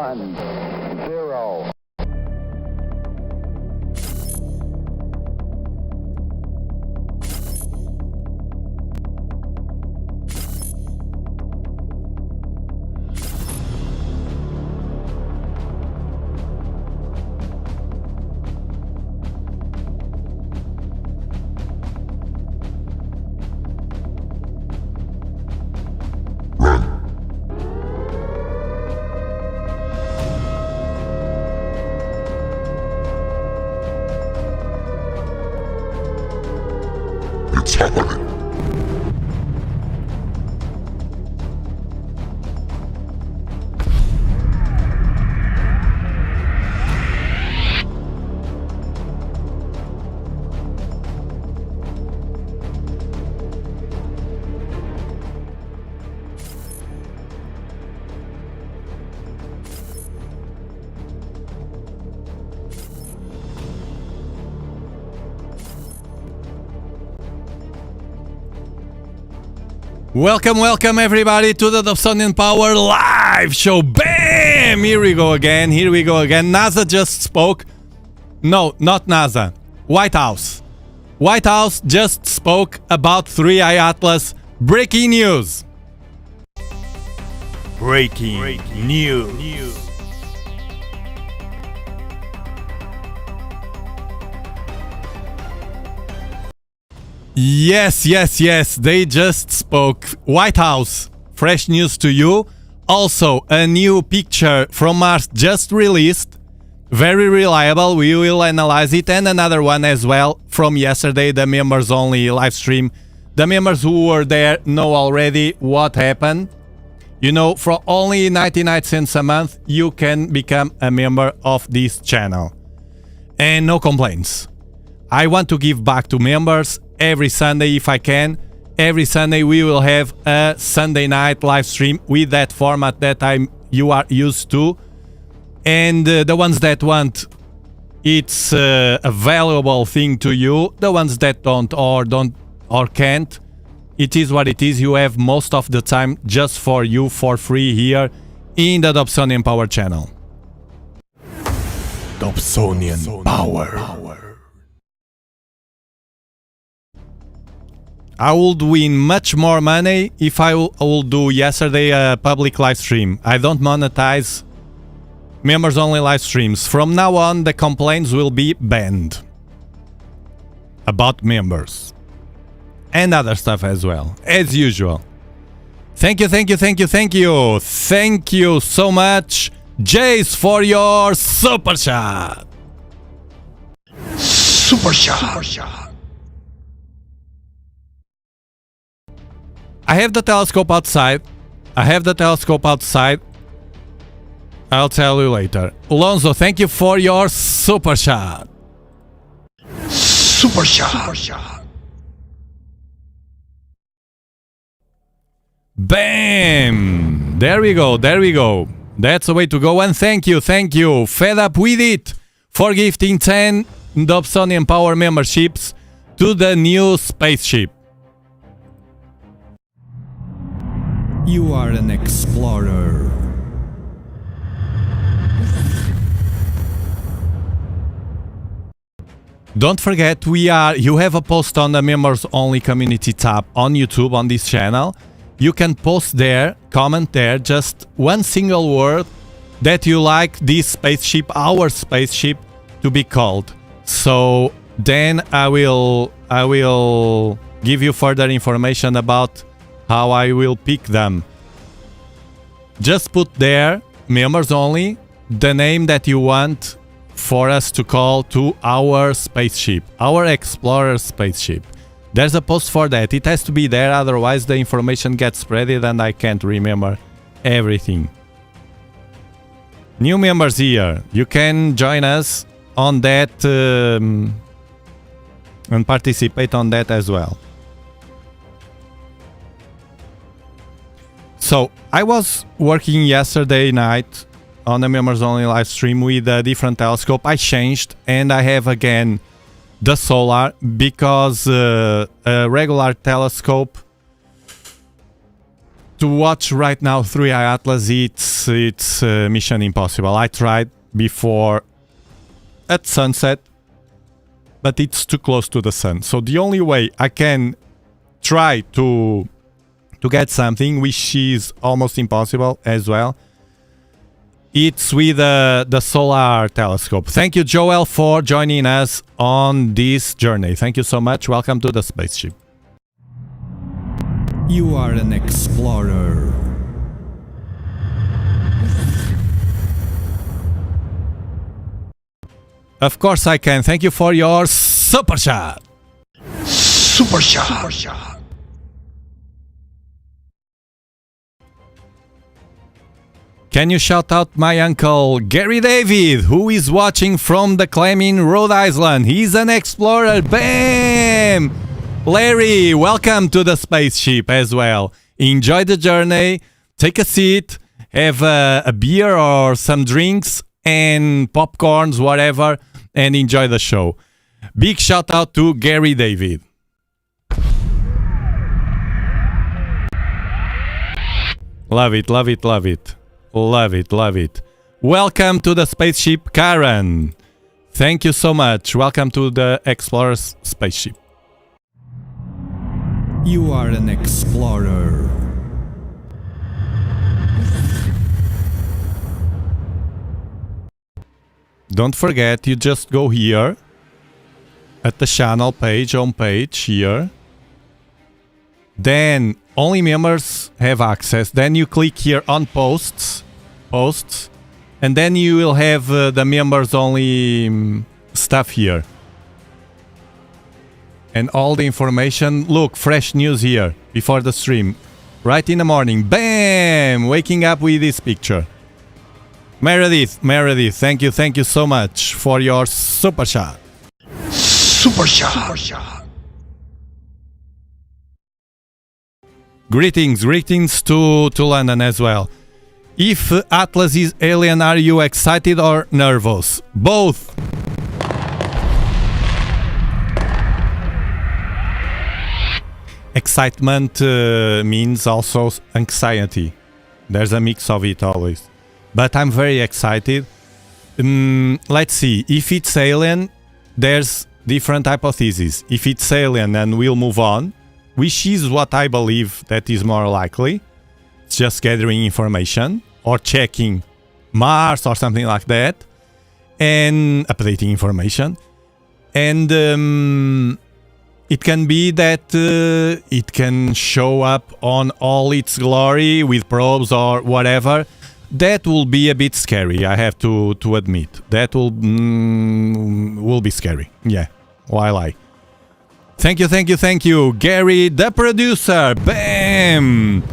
1, 0. It's happening. Welcome everybody to the Dobsonian Power live show. Bam! Here we go again. NASA just spoke. No, not NASA. White House. White House just spoke about 3i Atlas. Breaking news. Breaking news. Yes. They just spoke. White House. Fresh news to you. Also, a new picture from Mars just released. Very reliable. We will analyze it. And another one as well from yesterday, the members only live stream. The members who were there know already what happened. You know, for only 99 cents a month, you can become a member of this channel. And no complaints. I want to give back to members every Sunday if I can. Every Sunday we will have a Sunday night live stream with that format that you are used to. And the ones that want, it's a valuable thing to you. The ones that don't or can't, it is what it is. You have most of the time just for you for free here in the Dobsonian Power channel. Dobsonian Power. I would win much more money if I will do yesterday a public live stream. I don't monetize members only live streams. From now on, the complaints will be banned about members and other stuff as well, as usual. Thank you so much, Jace, for your super chat. I have the telescope outside. I'll tell you later. Alonso, thank you for your super chat. Bam! There we go. That's the way to go. And thank you. Fed Up With It for gifting 10 Dobsonian Power memberships to the new spaceship. You are an explorer. Don't forget, you have a post on the members only community tab on YouTube on this channel. You can post there, comment there, just one single word that you like this spaceship, our spaceship, to be called. So then I will give you further information about how I will pick them. Just put there, members only, the name that you want for us to call to our spaceship, our explorer spaceship. There's a post for that. It has to be there, otherwise the information gets spreaded and I can't remember everything. New members here. You can join us on that and participate on that as well. So I was working yesterday night on a members only live stream with a different telescope. I changed and I have again the solar because a regular telescope to watch right now 3i Atlas, it's mission impossible. I tried before at sunset, but it's too close to the sun. So the only way I can try to get something, which is almost impossible as well, it's with the solar telescope. Thank you, Joel, for joining us on this journey. Thank you so much. Welcome to the spaceship. You are an explorer. Of course I can. Thank you for your super chat. Super shot. Can you shout out my uncle Gary David, who is watching from the Clemens, Rhode Island? He's an explorer. Bam! Larry, welcome to the spaceship as well. Enjoy the journey. Take a seat. Have a beer or some drinks and popcorns, whatever, and enjoy the show. Big shout out to Gary David. Love it, love it, love it. Love it, love it. Welcome to the spaceship, Karen. Thank you so much. Welcome to the Explorer's spaceship. You are an explorer. Don't forget, you just go here at the channel page, home page here. Then only members have access. Then you click here on posts, and then you will have the members only stuff here. And all the information. Look, fresh news here before the stream. Right in the morning. Bam! Waking up with this picture. Meredith, thank you so much for your super chat. Super shot. Greetings to London as well. If Atlas is alien, are you excited or nervous? Both. Excitement means also anxiety. There's a mix of it always. But I'm very excited. Let's see. If it's alien, there's different hypotheses. If it's alien, then we'll move on, which is what I believe that is more likely. It's just gathering information or checking Mars or something like that and updating information. And it can be that it can show up on all its glory with probes or whatever. That will be a bit scary, I have to admit. That will be scary. Yeah, why lie? Thank you, Gary, the producer. Bam!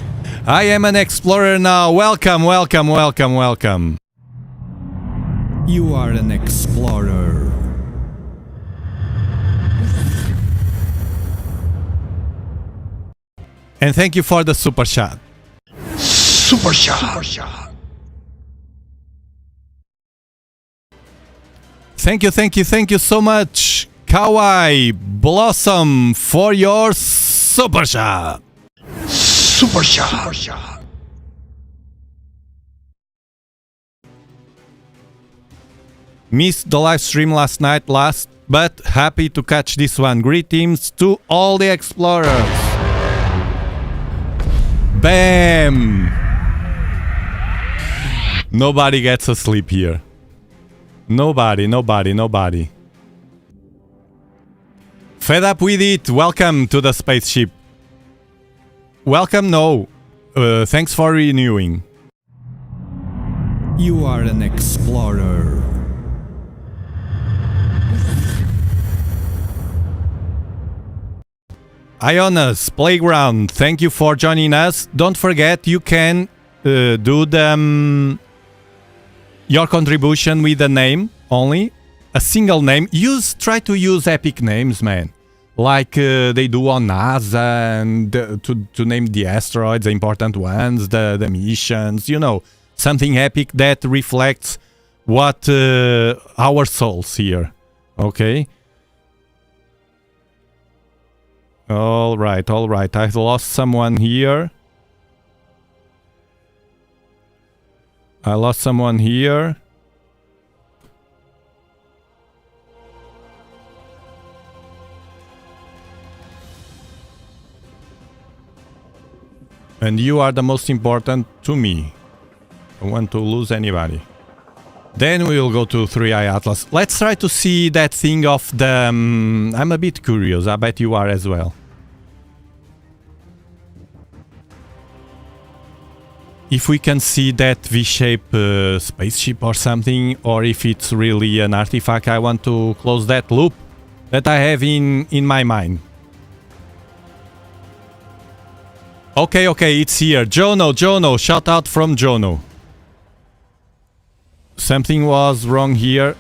I am an explorer now. Welcome. You are an explorer. And thank you for the super chat. Super shot. Thank you so much, Kawaii Blossom, for your super chat. Super shot. Missed the live stream last night, but happy to catch this one. Greetings to all the explorers. Bam! Nobody gets asleep here. Nobody. Fed up with it. Welcome to the spaceship. Welcome, no. Thanks for renewing. You are an explorer. Iona's Playground, thank you for joining us. Don't forget, you can do the your contribution with a name only, a single name. Try to use epic names, man, like they do on NASA, and to name the asteroids, the important ones, the missions. You know, something epic that reflects what our souls here. Okay. All right. I've lost someone here. I lost someone here. And you are the most important to me. I don't want to lose anybody. Then we will go to 3i Atlas. Let's try to see that thing of the... I'm a bit curious. I bet you are as well. If we can see that V-shape spaceship or something, or if it's really an artifact, I want to close that loop that I have in my mind. Okay, it's here. Jono, shout out from Jono. Something was wrong here.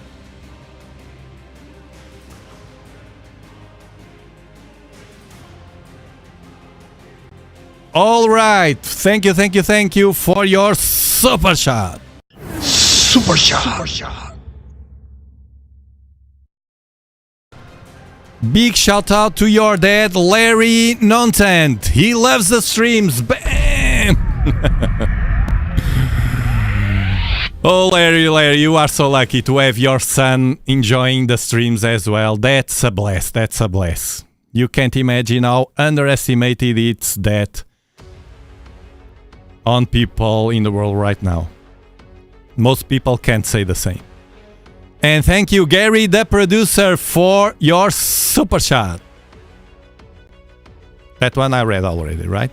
All right, thank you for your super shot. Super shot. Big shout out to your dad, Larry Nontent. He loves the streams. Bam! Oh, Larry, you are so lucky to have your son enjoying the streams as well. That's a bless. You can't imagine how underestimated it's that on people in the world right now. Most people can't say the same. And thank you, Gary, the producer, for your super chat. That one I read already, right?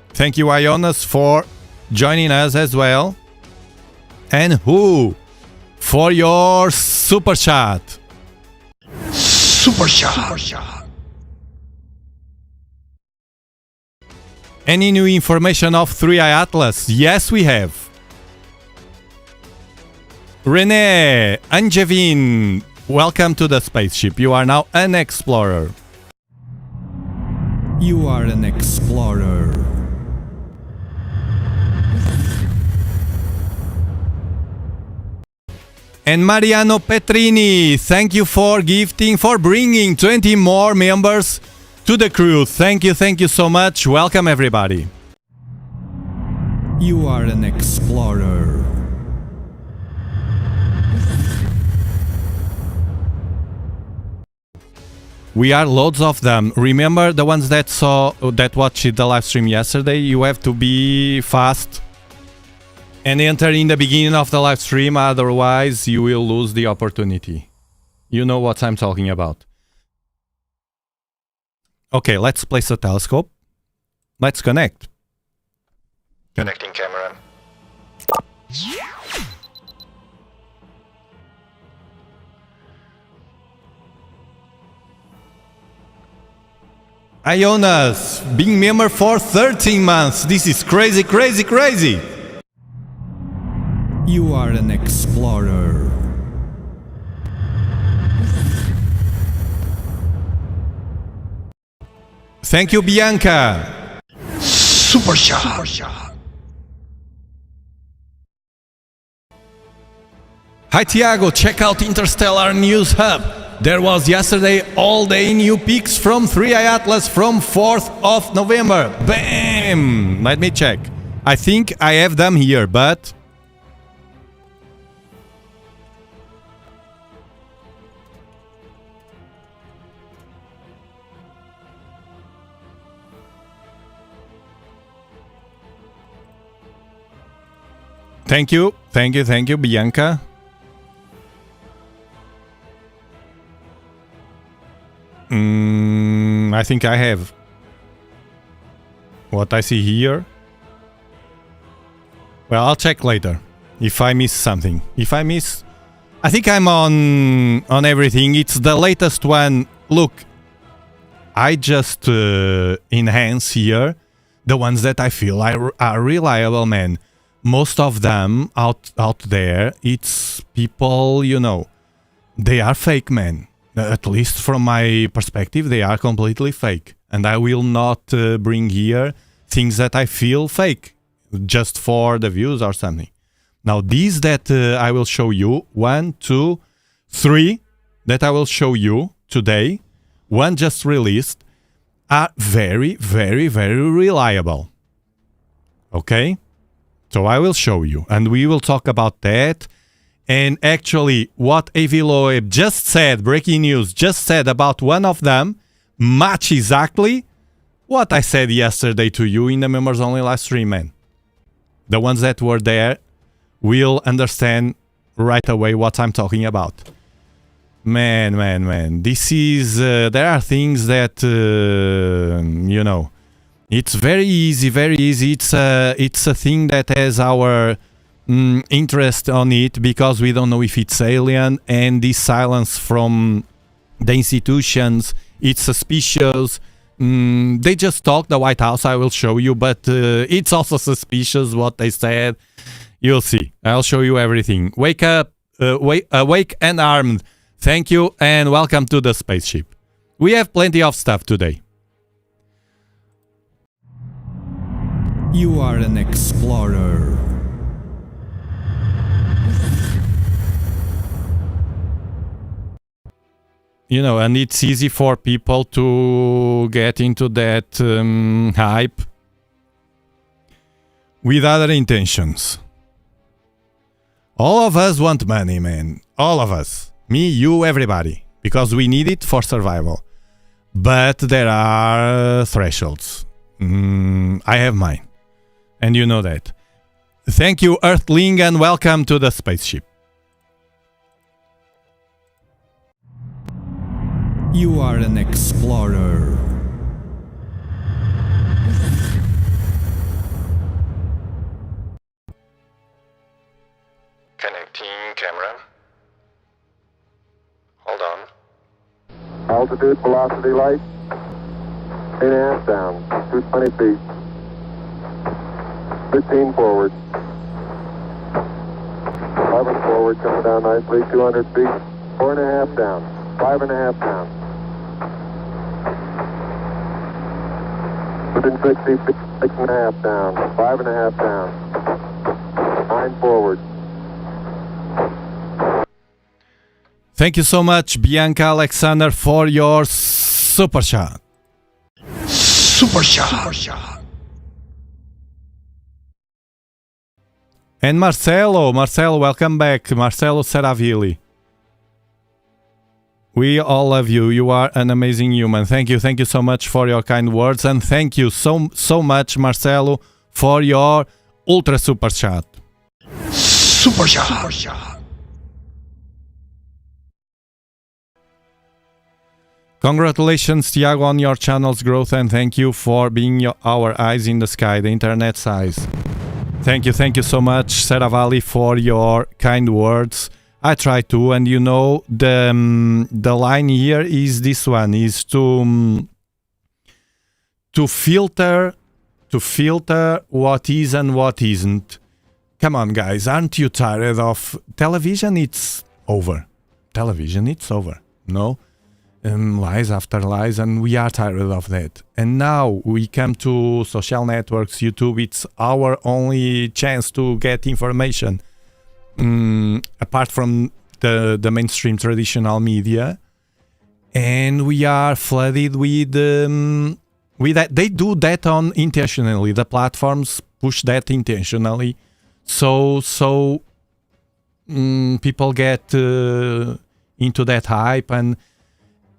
Thank you, Ionas, for joining us as well. And who for your super chat. Super shot. Any new information of 3i Atlas? Yes, we have. Rene Angevin, welcome to the spaceship. You are now an explorer. You are an explorer. And Mariano Petrini, thank you for gifting, for bringing 20 more members to the crew. Thank you so much. Welcome, everybody. You are an explorer. We are loads of them. Remember the ones that watched the live stream yesterday? You have to be fast and enter in the beginning of the live stream, otherwise you will lose the opportunity. You know what I'm talking about. Okay, let's place a telescope. Let's connect. Connecting camera. Ionas, being member for 13 months. This is crazy. You are an explorer. Thank you, Bianca. Super shot. Hi, Tiago. Check out Interstellar News Hub. There was yesterday all day new peaks from 3i Atlas from 4th of November. Bam! Let me check. I think I have them here, but... Thank you, Bianca. I think I have what I see here. Well, I'll check later if I miss something. I think I'm on everything. It's the latest one. Look, I just enhance here the ones that I feel are reliable, man. Most of them out there, it's people, you know, they are fake, man. At least from my perspective, they are completely fake. And I will not bring here things that I feel fake, just for the views or something. Now, these that I will show you, 1, 2, 3, that I will show you today, one just released. are very, very, very reliable. Okay? So I will show you, and we will talk about that. And actually, what Aviloeb just said, breaking news, just said about one of them, match exactly what I said yesterday to you in the members only live stream, man. The ones that were there will understand right away what I'm talking about. Man. This is, there are things that, you know, it's very easy. It's a thing that has our interest on it because we don't know if it's alien, and this silence from the institutions, it's suspicious. They just talk, the White House, I will show you, but it's also suspicious what they said. You'll see. I'll show you everything. Wake up, awake and armed. Thank you and welcome to the spaceship. We have plenty of stuff today. You are an explorer. You know, and it's easy for people to get into that hype with other intentions. All of us want money, man. All of us. Me, you, everybody. Because we need it for survival. But there are thresholds. I have mine. And you know that. Thank you, Earthling, and welcome to the spaceship. You are an explorer. Connecting camera. Hold on. Altitude, velocity, light. 8.5 down, 220 feet. 15 forward. 11 forward, coming down nicely, 200 feet. 4.5 down, 5.5 down. 160 feet, 6.5 down, 5.5 down. 9 forward. Thank you so much, Bianca Alexander, for your super shot. Super shot. And Marcelo, welcome back. Marcelo Seravilli. We all love you. You are an amazing human. Thank you so much for your kind words, and thank you so much, Marcelo, for your ultra super shot. Super shot. Congratulations, Tiago, on your channel's growth, and thank you for being our eyes in the sky, the internet's eyes. Thank you so much, Seravalli, for your kind words. I try to, and you know, the line here is this one, is to filter what is and what isn't. Come on, guys, aren't you tired of television? It's over. No? Lies after lies, and we are tired of that. And now we come to social networks, YouTube. It's our only chance to get information, apart from the mainstream traditional media, and we are flooded with that. They do that intentionally. The platforms push that intentionally, so people get into that hype,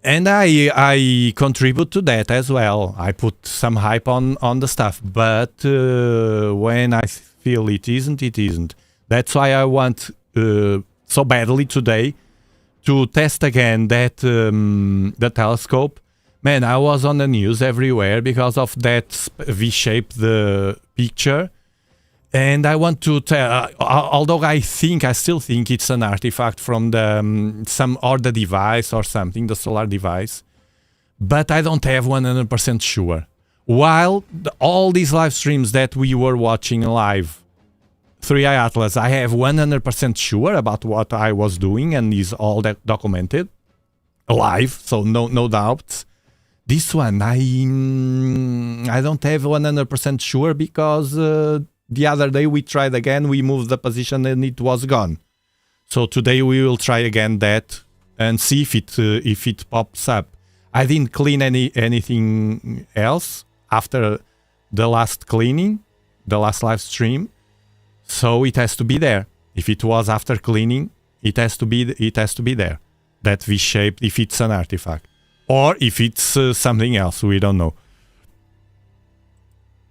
and I contribute to that as well. I put some hype on the stuff, but when I feel it isn't. That's why I want so badly today to test again that the telescope. Man, I was on the news everywhere because of that V-shaped picture. And I want to tell, although I still think it's an artifact from the device or something, the solar device, but I don't have 100% sure. While all these live streams that we were watching live, 3i Atlas, I have 100% sure about what I was doing, and is all that documented live, so no doubts. This one, I don't have 100% sure because the other day we tried again, we moved the position and it was gone. So today we will try again that and see if it pops up. I didn't clean anything else after the last cleaning, the last live stream, so it has to be there. If it was after cleaning, it has to be there. That V-shaped, if it's an artifact, or if it's something else, we don't know.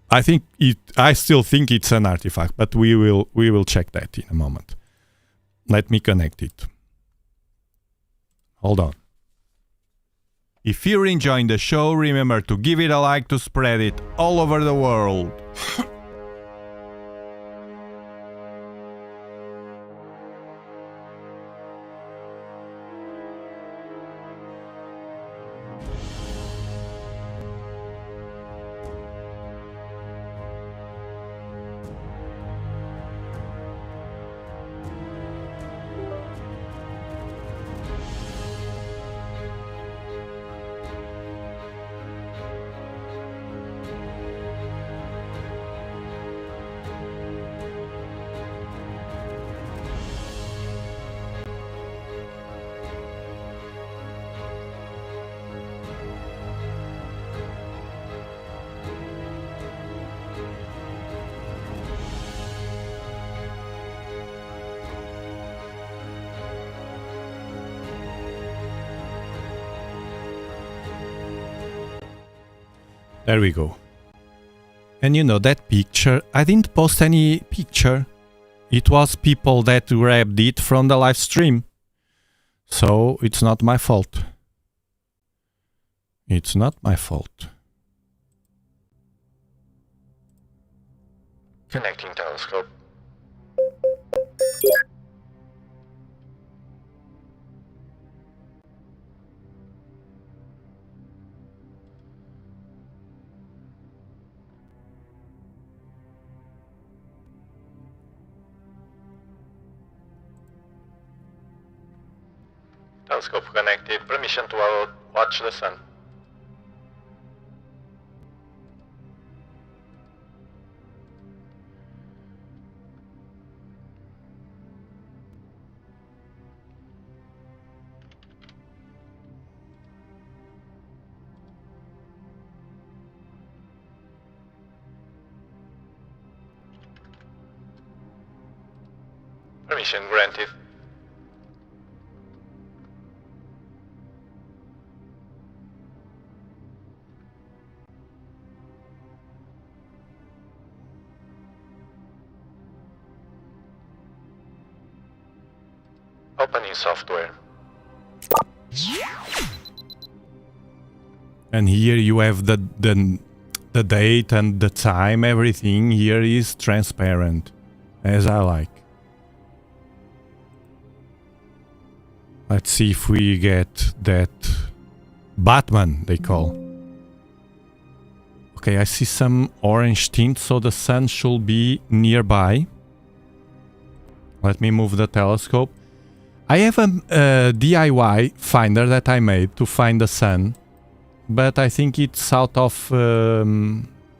I still think it's an artifact, but we will check that in a moment. Let me connect it. Hold on. If you're enjoying the show, remember to give it a like to spread it all over the world. There we go. And you know that picture, I didn't post any picture. It was people that grabbed it from the live stream. So it's not my fault. It's not my fault. Connecting telescope. Telescope connected. Permission to watch the sun. Permission granted. Opening software. And here you have the date and the time. Everything here is transparent, as I like. Let's see if we get that Batman, they call. Okay, I see some orange tint, so the sun should be nearby. Let me move the telescope. I have a DIY finder that I made to find the sun, but I think it's out of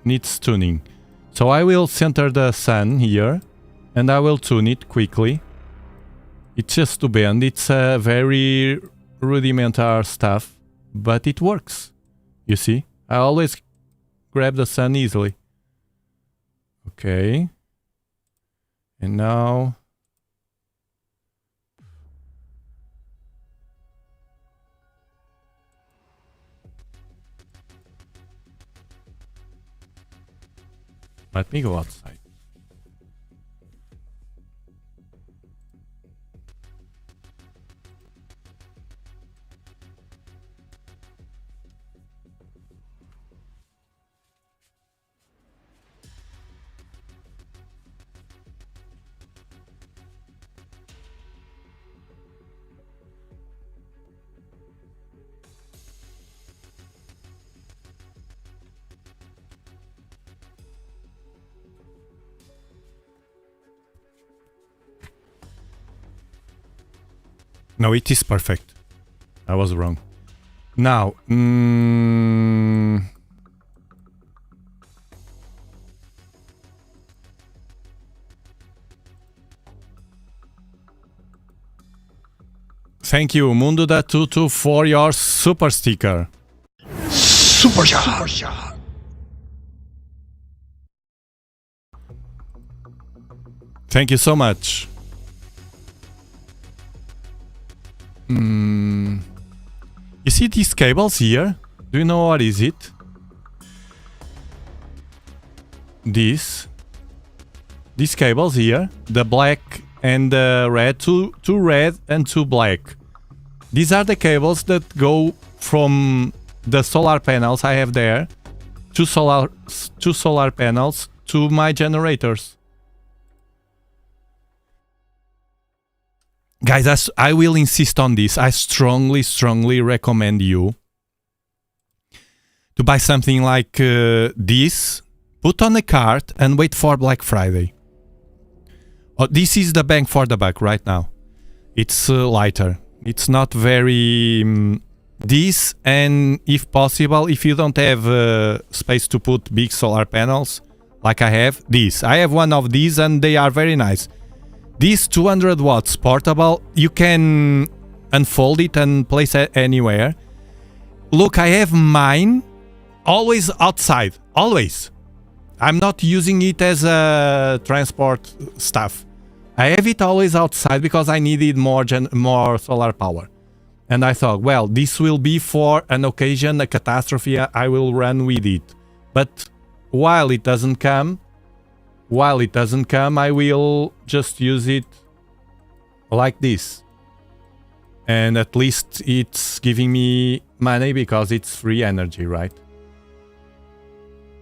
needs tuning. So I will center the sun here, and I will tune it quickly. It's just to bend. It's a very rudimentary stuff, but it works. You see? I always grab the sun easily. Okay. And now... let me go outside. No, it is perfect. I was wrong. Now, thank you, Munduda22, for your super sticker. Super shot. Thank you so much. You see these cables here? Do you know what is it? These cables here, the black and the red, two red and two black. These are the cables that go from the solar panels I have there, two solar panels to my generators. Guys, I will insist on this. I strongly recommend you to buy something like this, put on a cart and wait for Black Friday. Oh, this is the bang for the buck right now. It's lighter. It's not very... this, and if possible, if you don't have space to put big solar panels, like I have, this. I have one of these and they are very nice. This 200 watts portable, you can unfold it and place it anywhere. Look, I have mine always outside, always. I'm not using it as a transport stuff. I have it always outside because I needed more solar power. And I thought, well, this will be for an occasion, a catastrophe, I will run with it. But while it doesn't come, I will just use it like this. And at least it's giving me money because it's free energy, right?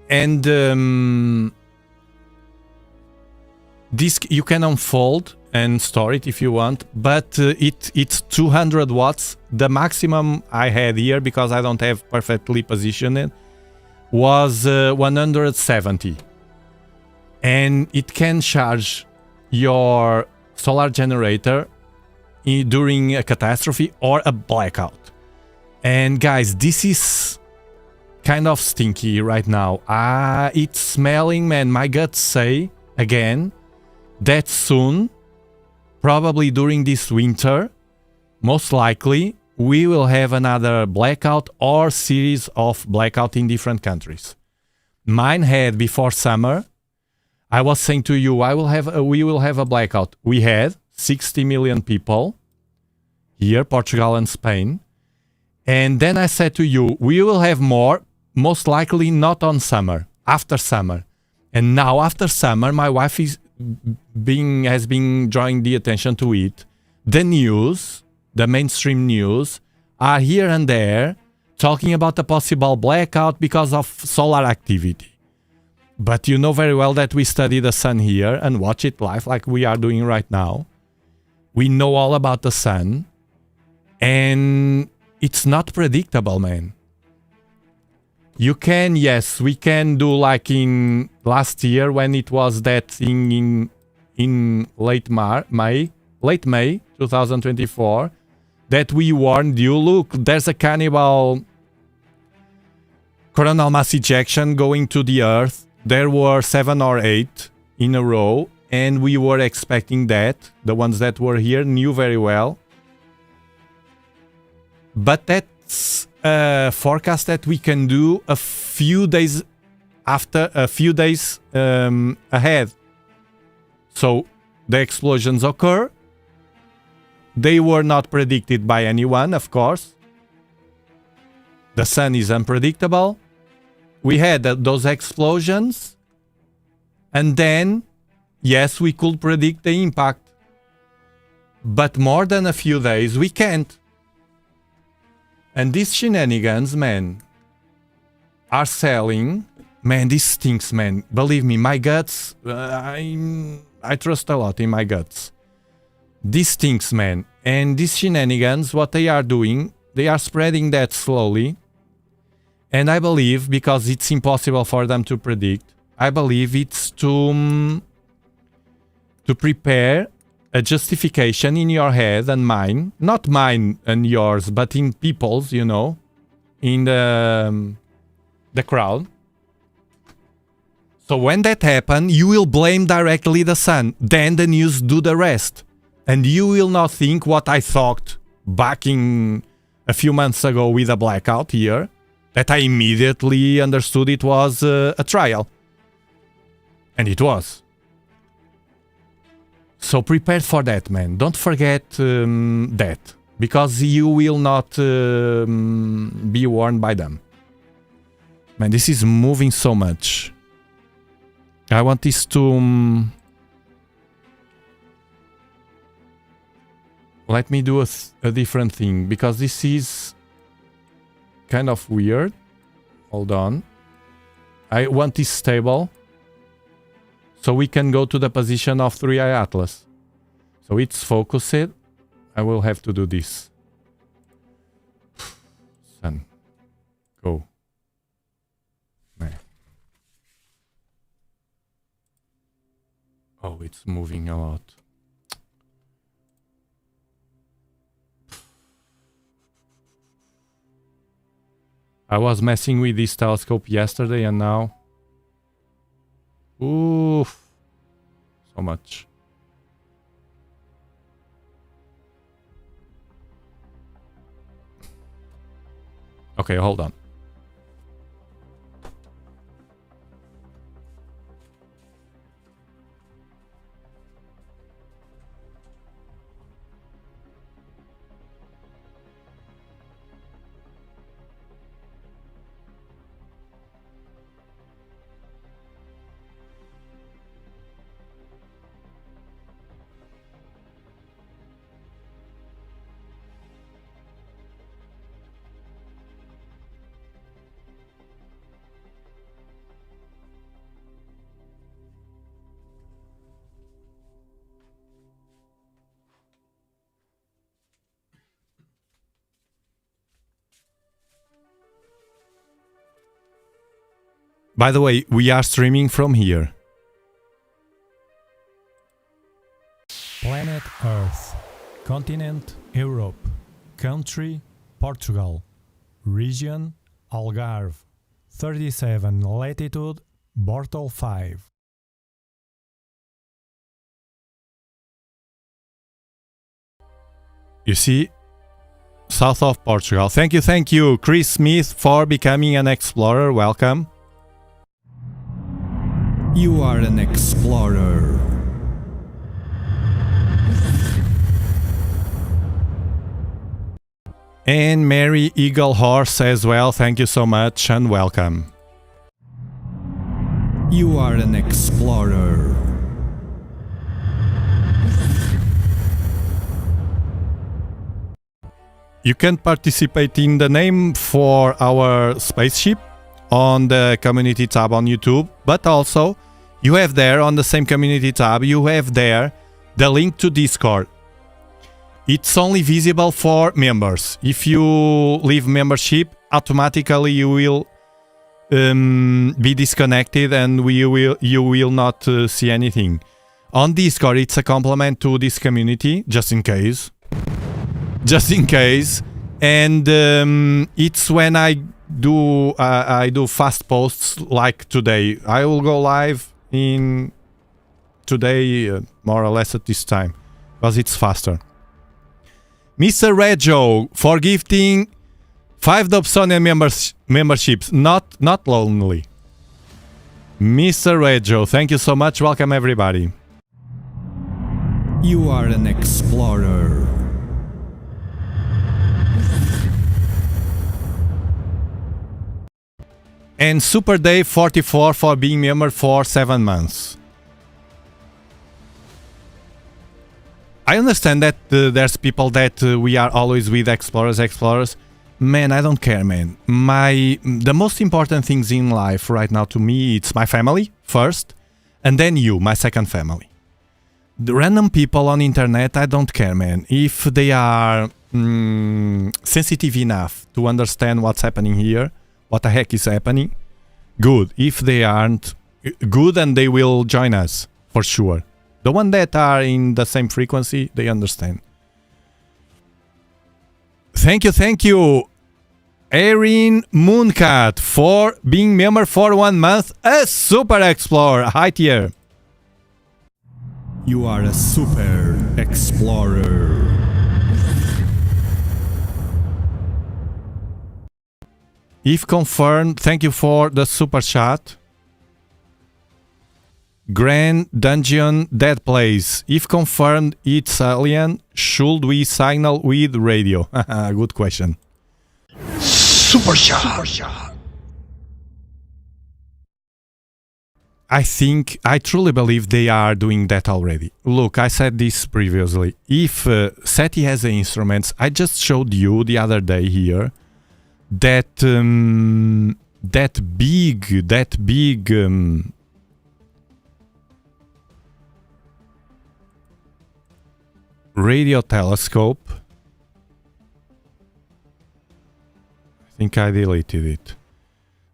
And this you can unfold and store it if you want, but it's 200 watts. The maximum I had here, because I don't have perfectly positioned, was 170. And it can charge your solar generator during a catastrophe or a blackout. And guys, this is kind of stinky right now. It's smelling, man. My guts say again that soon, probably during this winter, most likely we will have another blackout or series of blackout in different countries. Mine had before summer. I was saying to you, we will have a blackout. We had 60 million people here, Portugal and Spain. And then I said to you, we will have more, most likely not on summer, after summer. And now after summer, my wife has been drawing the attention to it. The news, the mainstream news, are here and there talking about a possible blackout because of solar activity. But you know very well that we study the sun here and watch it live like we are doing right now. We know all about the sun. And it's not predictable, man. You can, yes, we can do like in last year when it was that thing in late May 2024 that we warned you, look, there's a cannibal coronal mass ejection going to the Earth. There were 7 or 8 in a row, and we were expecting that. The ones that were here knew very well. But that's a forecast that we can do a few days after, ahead. So the explosions occur. They were not predicted by anyone, of course. The sun is unpredictable. We had those explosions, and then, yes, we could predict the impact. But more than a few days, we can't. And these shenanigans, man, are selling. Man, this stinks, man. Believe me, my guts, I trust a lot in my guts. This stinks, man. And these shenanigans, what they are doing, they are spreading that slowly. And I believe, because it's impossible for them to predict, I believe it's to prepare a justification in your head and mine, not mine and yours, but in people's, you know, in the crowd. So when that happens, you will blame directly the sun. Then the news do the rest. And you will not think what I thought back in a few months ago with a blackout here, that I immediately understood it was a trial. And it was. So prepare for that, man. Don't forget that. Because you will not be warned by them. Man, this is moving so much. I want this to... let me do a different thing, because this is kind of weird. Hold on. I want this stable, so we can go to the position of 3i Atlas. So it's focused. I will have to do this. Sun. Go. Man. Oh, it's moving a lot. I was messing with this telescope yesterday and now... oof. So much. Okay, hold on. By the way, we are streaming from here. Planet Earth. Continent Europe. Country Portugal. Region Algarve. 37 latitude Bortle 5. You see, south of Portugal. Thank you, Chris Smith, for becoming an explorer. Welcome. You are an explorer. And Mary Eagle Horse as well. Thank you so much and welcome. You are an explorer. You can participate in the name for our spaceship on the community tab on YouTube, but also you have there on the same community tab, you have there the link to Discord. It's only visible for members. If you leave membership, automatically you will be disconnected and you will not see anything. On Discord, it's a complement to this community, just in case. Just in case. And it's when I do fast posts like today. I will go live in today, more or less at this time, because it's faster. Mr. Reggio for gifting 5 Dobsonian memberships. Not lonely. Mr. Reggio, thank you so much. Welcome everybody. You are an explorer. And Super Dave 44 for being member for 7 months. I understand that there's people that we are always with explorers. Man, I don't care, man. The most important things in life right now to me, it's my family first, and then you, my second family. The random people on internet, I don't care, man. If they are sensitive enough to understand what's happening here, what the heck is happening, good. If they aren't, good, and they will join us, for sure. The ones that are in the same frequency, they understand. Thank you, Erin Mooncat, for being member for 1 month, a super explorer, high tier. You are a super explorer. If confirmed, thank you for the super chat. Grand Dungeon Dead Place. If confirmed, it's alien. Should we signal with radio? Good question. Super shot. I truly believe they are doing that already. Look, I said this previously. If SETI has the instruments, I just showed you the other day here that that big radio telescope. I think I deleted it.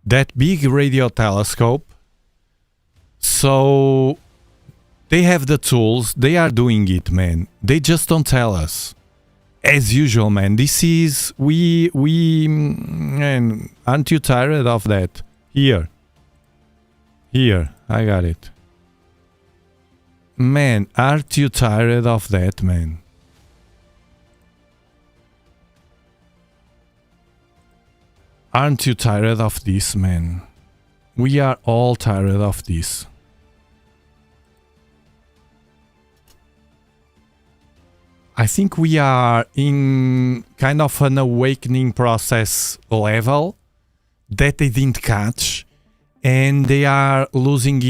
That big radio telescope. So they have the tools, they are doing it, man. They just don't tell us. As usual, man. This is man, aren't you tired of that? Here, I got it. Man, aren't you tired of that, man? Aren't you tired of this, man? We are all tired of this. I think we are in kind of an awakening process level that they didn't catch, and they are losing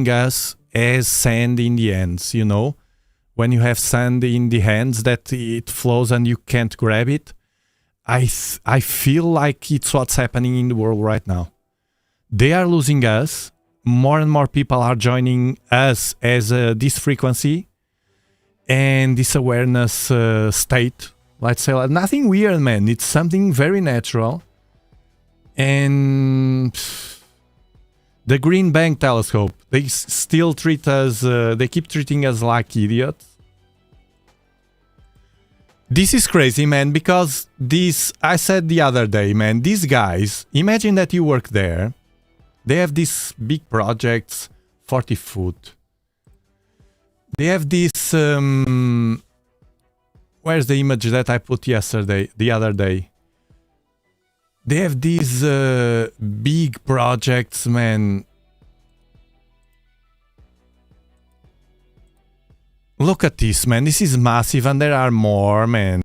us as sand in the hands, you know? When you have sand in the hands that it flows and you can't grab it. I feel like it's what's happening in the world right now. They are losing us. More and more people are joining us as this frequency and this awareness state. Let's say nothing weird, man. It's something very natural. And the Green Bank telescope, they still treat us, they keep treating us like idiots. This is crazy, man, because I said the other day, man, these guys, imagine that you work there. They have these big projects, 40 foot. They have this, where's the image that I put the other day? They have these big projects, man. Look at this, man. This is massive and there are more, man.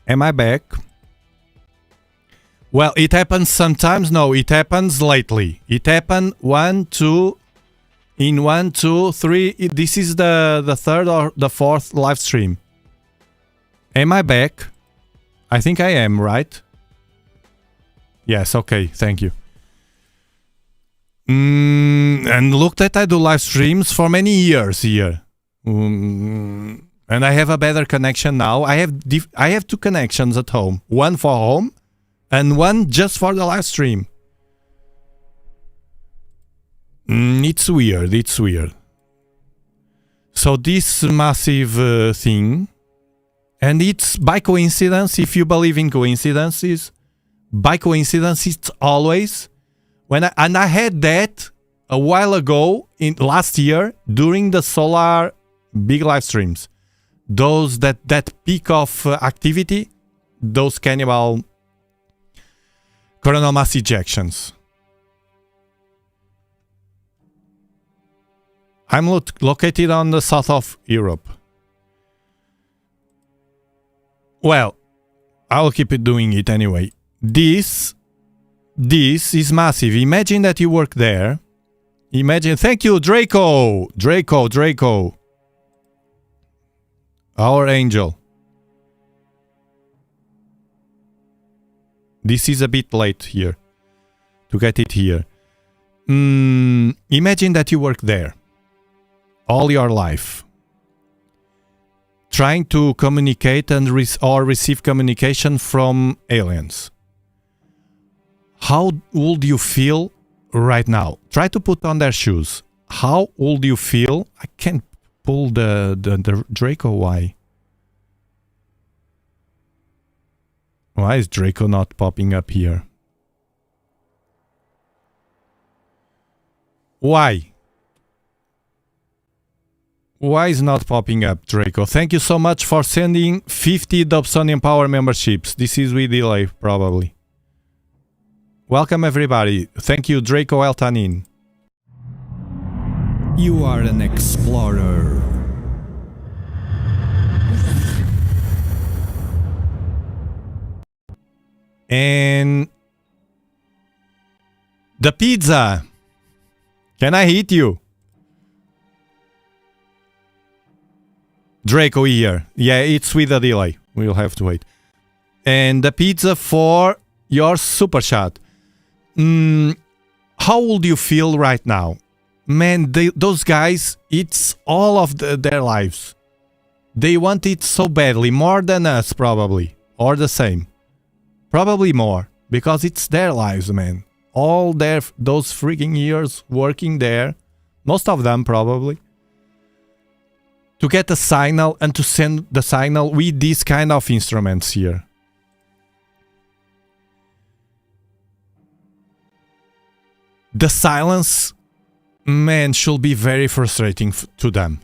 Am I back? Well, it happens sometimes. No, it happens lately. It happened 1, 2, 3. This is the third or the fourth live stream. Am I back? I think I am, right? Yes, okay, thank you. And look that I do live streams for many years here. And I have a better connection now. I have two connections at home. One for home and one just for the live stream. It's weird. It's weird. So this massive thing, and it's by coincidence, if you believe in coincidences, by coincidence it's always when I had that a while ago in last year during the solar big live streams. those that peak of activity, those cannibal coronal mass ejections. I'm located on the south of Europe. Well, I'll keep it doing it anyway. This is massive. Imagine that you work there. Imagine. Thank you, Draco. Draco. Our angel. This is a bit late here to get it here. Imagine that you work there all your life, trying to communicate and or receive communication from aliens. How would you feel right now? Try to put on their shoes. How would you feel? I can't pull the Draco. Why? Why is Draco not popping up here? Why? Why is not popping up, Draco? Thank you so much for sending 50 Dobsonian Power memberships. This is with delay, probably. Welcome, everybody. Thank you, Draco Eltanin. You are an explorer. And the pizza. Can I hit you? Draco here. Yeah, it's with a delay. We'll have to wait. And the pizza for your super chat. How would you feel right now? Man, those guys, it's all of their lives. They want it so badly, more than us probably, or the same. Probably more, because it's their lives, man. All those freaking years working there, most of them probably, to get a signal and to send the signal with these kind of instruments here. The silence, man, should be very frustrating to them.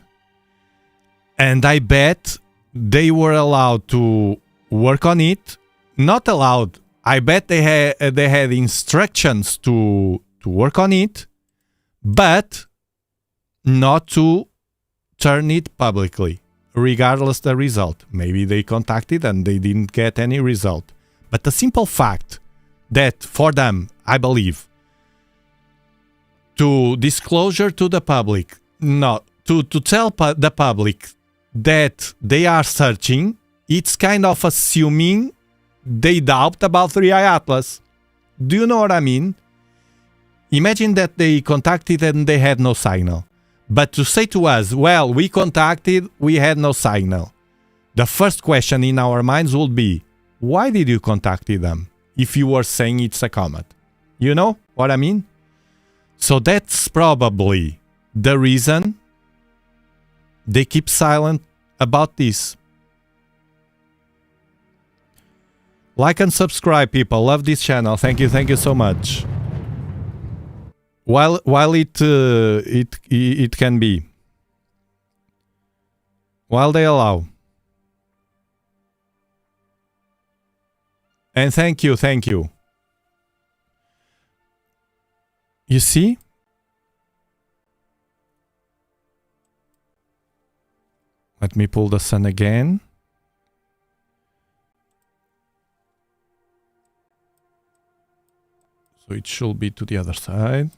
And I bet they were allowed to work on it. Not allowed. I bet they had instructions to work on it, but not to turn it publicly, regardless the result. Maybe they contacted and they didn't get any result. But the simple fact that for them, I believe, to disclosure to the public, no, to tell the public that they are searching, it's kind of assuming they doubt about 3i Atlas. Do you know what I mean? Imagine that they contacted and they had no signal. But to say to us, well, we contacted, we had no signal. The first question in our minds would be, why did you contact them if you were saying it's a comet? You know what I mean? So that's probably the reason they keep silent about this. Like and subscribe, people. Love this channel. Thank you so much. While it can be, while they allow. And thank you. You see? Let me pull the sun again. So it should be to the other side.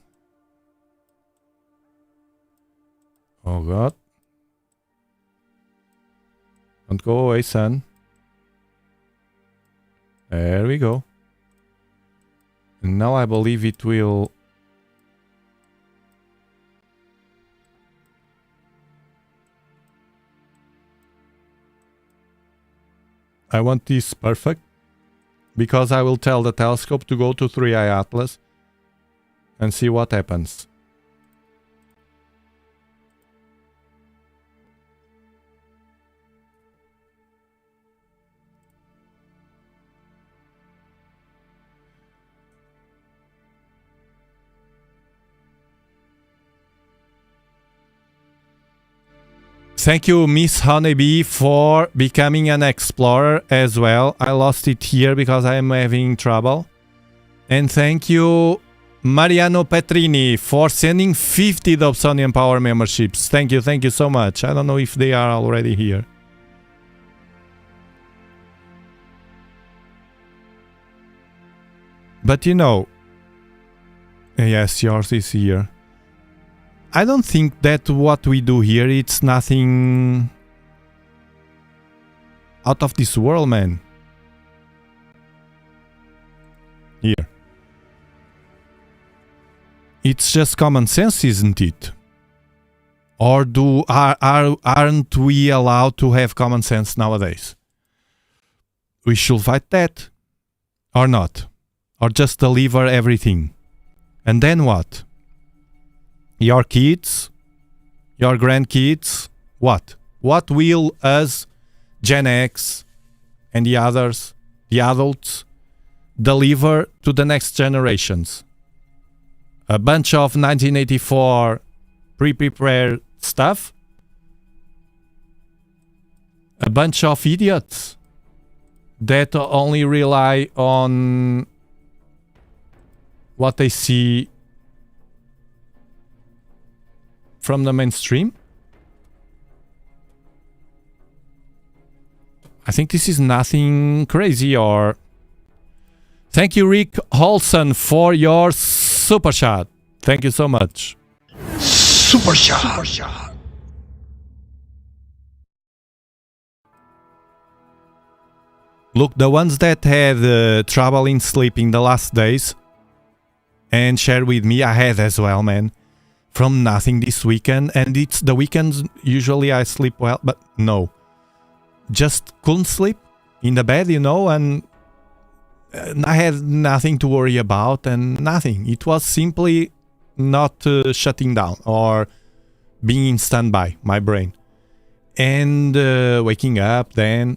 Oh God. Don't go away, sun. There we go. And now I believe it will... I want this perfect, because I will tell the telescope to go to 3i Atlas and see what happens. Thank you, Miss Honeybee, for becoming an explorer as well. I lost it here because I am having trouble. And thank you, Mariano Petrini, for sending 50 Dobsonian Power memberships. Thank you so much. I don't know if they are already here. But you know, yes, yours is here. I don't think that what we do here, it's nothing out of this world, man. Here. It's just common sense, isn't it? Or aren't we allowed to have common sense nowadays? We should fight that. Or not. Or just deliver everything. And then what? Your kids? Your grandkids? What? What will us, Gen X, and the others, the adults, deliver to the next generations? A bunch of 1984 pre-prepared stuff? A bunch of idiots that only rely on what they see from the mainstream? I think this is nothing crazy. Or thank you, Rick Holson, for your super chat. Thank you so much. Super shot. Look, the ones that had trouble in sleeping the last days and share with me, I had as well, man. From nothing this weekend, and it's the weekends usually I sleep well, but no, just couldn't sleep in the bed, you know, and I had nothing to worry about and nothing. It was simply not shutting down or being in standby, my brain, and waking up then.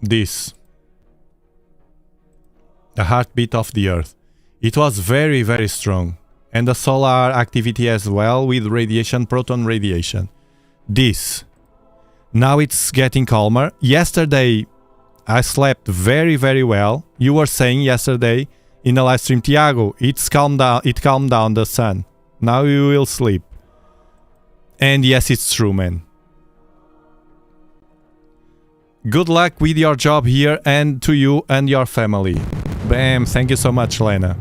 This. The heartbeat of the Earth. It was very, very strong. And the solar activity as well with radiation, proton radiation. This. Now it's getting calmer. Yesterday, I slept very, very well. You were saying yesterday in the live stream, Tiago, it calmed down the sun. Now you will sleep. And yes, it's true, man. Good luck with your job here and to you and your family. Bam, thank you so much, Lena.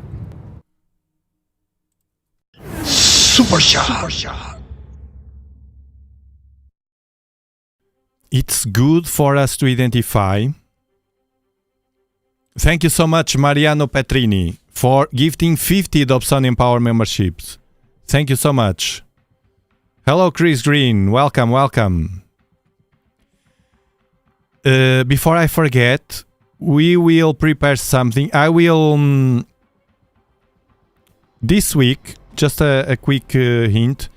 Super shot. It's good for us to identify. Thank you so much, Mariano Petrini, for gifting 50 Dobsonian Power memberships. Thank you so much. Hello, Chris Green. Welcome, welcome. Before I forget, we will prepare something. I will this week, just a quick hint.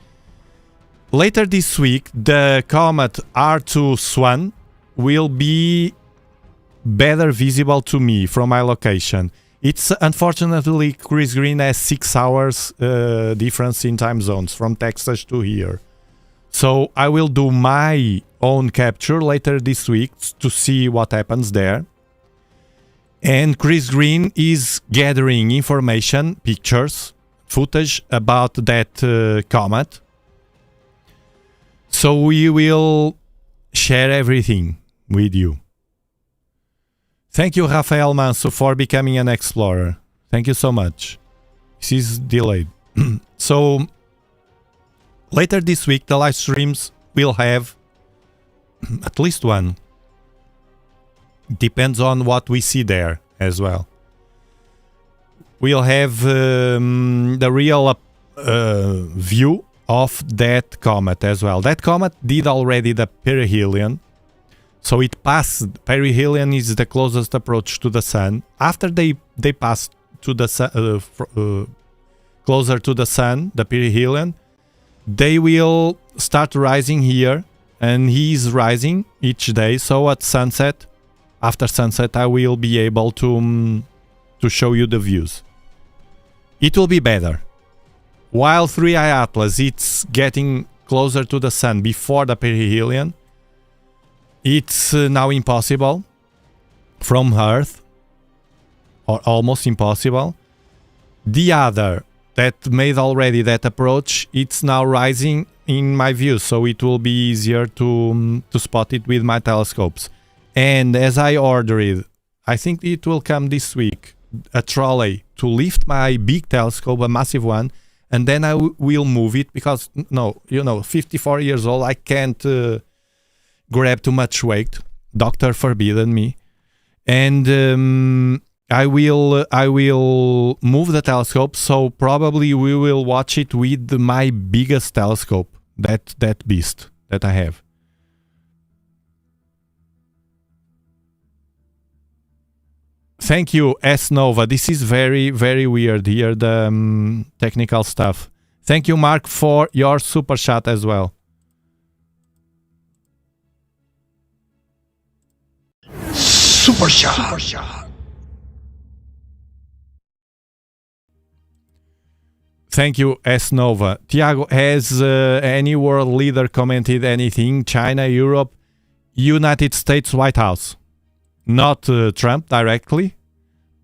Later this week, the comet R2 Swan will be better visible to me from my location. It's unfortunately, Chris Green has 6 hours difference in time zones from Texas to here. So I will do my own capture later this week to see what happens there. And Chris Green is gathering information, pictures, footage about that comet. So we will share everything with you. Thank you, Rafael Manso, for becoming an explorer. Thank you so much. This is delayed. So later this week, the live streams will have at least one. Depends on what we see there as well. We'll have the real view of that comet as well. That comet did already the perihelion. So it passed. Perihelion is the closest approach to the sun. After they passed to the sun, closer to the sun, the perihelion, they will start rising here, and he is rising each day. So at sunset, after sunset, I will be able to show you the views. It will be better. while 3i Atlas it's getting closer to the sun before the perihelion, it's now impossible from Earth, or almost impossible. The other that made already that approach, it's now rising in my view, so it will be easier to spot it with my telescopes. And as I ordered, I think it will come this week, a trolley to lift my big telescope, a massive one, and then I will move it because, no, you know, 54 years old, I can't grab too much weight. Doctor forbidden me. And I will move the telescope, so probably we will watch it with my biggest telescope, that beast that I have. Thank you, S Nova. This is very, very weird here, the technical stuff. Thank you, Mark, for your super chat as well. Super shot. Thank you, S Nova. Tiago, has any world leader commented anything? China, Europe, United States, White House? Not Trump directly,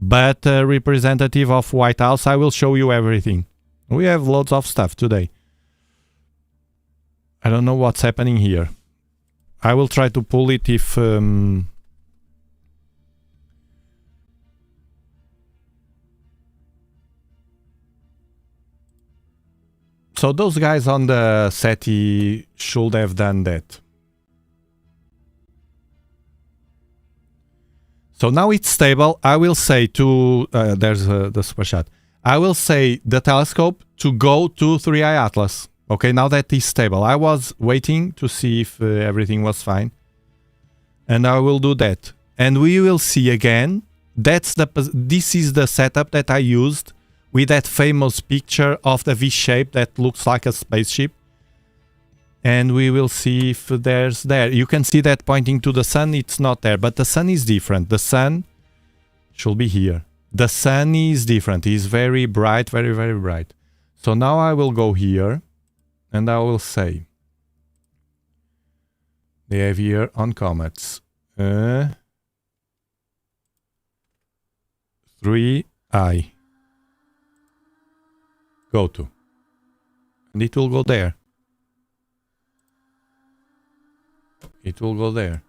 but a representative of White House. I will show you everything. We have loads of stuff today. I don't know what's happening here. I will try to pull it if... So those guys on the SETI should have done that. So now it's stable. I will say to... there's the super shot. I will say the telescope to go to 3i Atlas. Okay, now that is stable. I was waiting to see if everything was fine. And I will do that. And we will see again. This is the setup that I used with that famous picture of the V-shape that looks like a spaceship. And we will see if there's there. You can see that pointing to the sun, it's not there. But the sun is different. The sun should be here. The sun is different. It's very bright, very, very bright. So now I will go here and I will say, they have here on comets 3i. Go to. And it will go there. It will go there.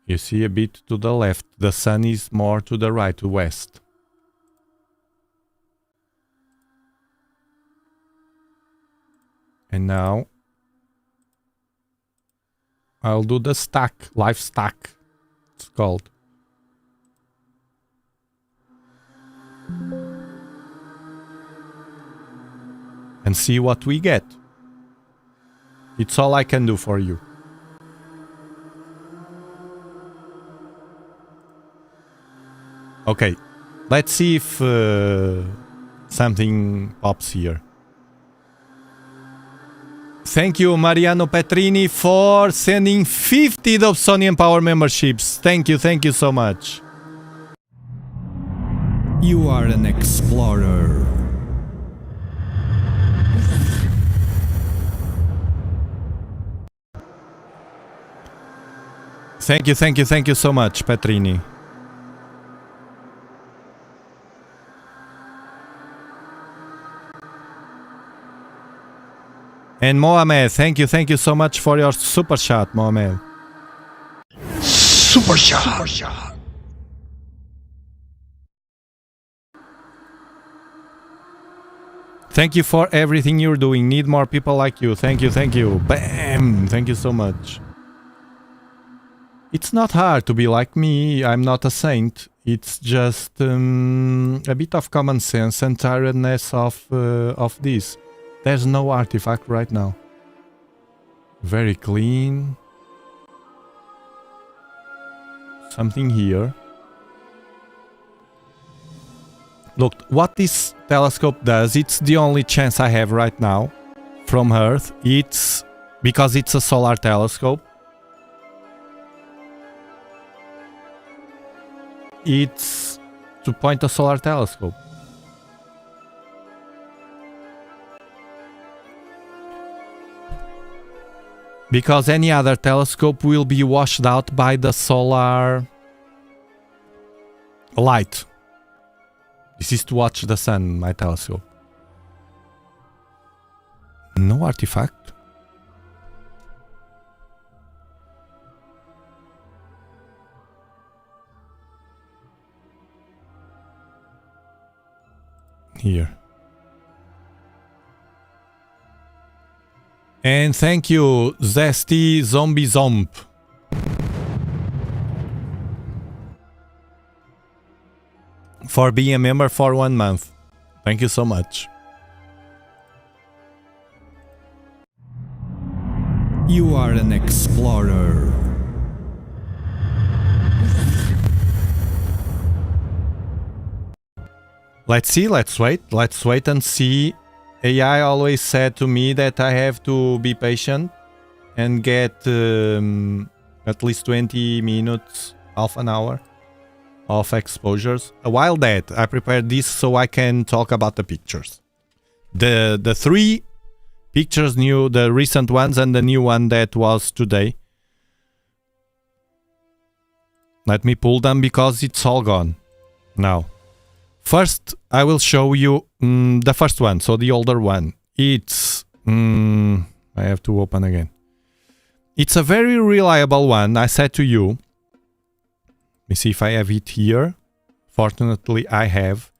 You see a bit to the left. The sun is more to the right, to west. And now I'll do the stack, live stack, it's called. And see what we get. It's all I can do for you. Okay, let's see if something pops here. Thank you, Mariano Petrini, for sending 50 Dobsonian Power memberships. Thank you so much. You are an explorer. Thank you so much, Petrini. And Mohamed, thank you so much for your super chat, Mohamed. Super shot. Thank you for everything you're doing. Need more people like you. Thank you. Bam! Thank you so much. It's not hard to be like me. I'm not a saint. It's just a bit of common sense and tiredness of this. There's no artifact right now. Very clean. Something here. Look, what this telescope does, it's the only chance I have right now from Earth. It's because it's a solar telescope. It's to point a solar telescope. because any other telescope will be washed out by the solar light. This is to watch the sun, my telescope. No artifact. Here. And thank you, Zesty Zombie Zomp. For being a member for 1 month. Thank you so much. You are an explorer. Let's see, let's wait and see. AI always said to me that I have to be patient and get at least 20 minutes, half an hour of exposures. While that, I prepared this so I can talk about the pictures. The 3 pictures, new, the recent ones and the new one that was today. Let me pull them because it's all gone now. First, I will show you the first one, so the older one. It's... I have to open again. It's a very reliable one, I said to you. Let me see if I have it here. Fortunately, I have.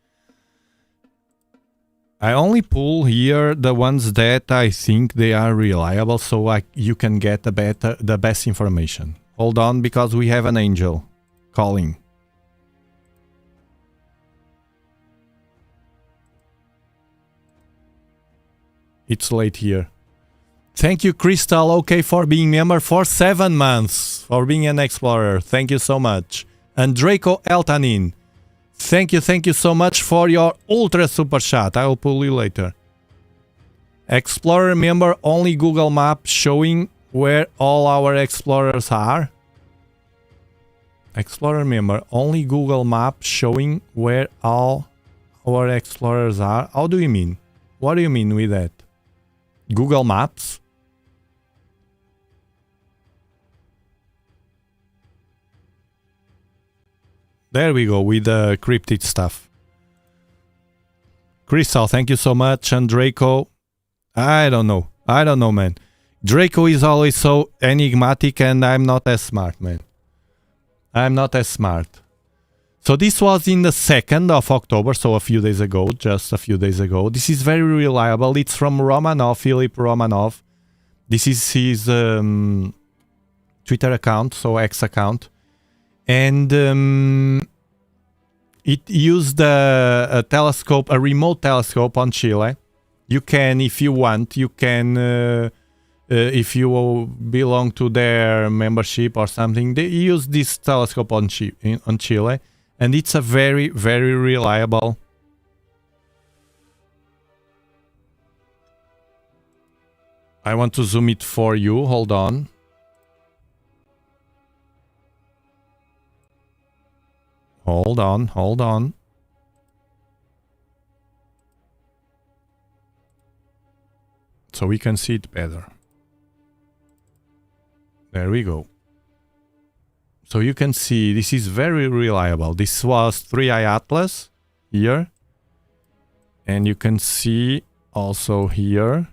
I only pull here the ones that I think they are reliable, so you can get the best information. Hold on, because we have an angel calling. It's late here. Thank you, Crystal, okay, for being member for 7 months, for being an explorer. Thank you so much. And Draco Eltanin, thank you so much for your ultra super chat. I will pull you later. Explorer member, only Google Maps showing where all our explorers are. Explorer member, only Google Maps showing where all our explorers are. How do you mean? What do you mean with that? Google Maps? There we go with the cryptid stuff. Crystal, thank you so much. And Draco, I don't know, man. Draco is always so enigmatic and I'm not as smart, man. I'm not as smart. So this was in the 2nd of October, so a few days ago, just a few days ago. This is very reliable. It's from Romanov, Philip Romanov. This is his Twitter account, so X account. And it used a telescope, a remote telescope on Chile. You can, if you want, you can, if you belong to their membership or something, they use this telescope on Chile. And it's a very, very reliable. I want to zoom it for you. Hold on. Hold on. So we can see it better. There we go. So you can see this is very reliable. This was 3i Atlas here. And you can see also here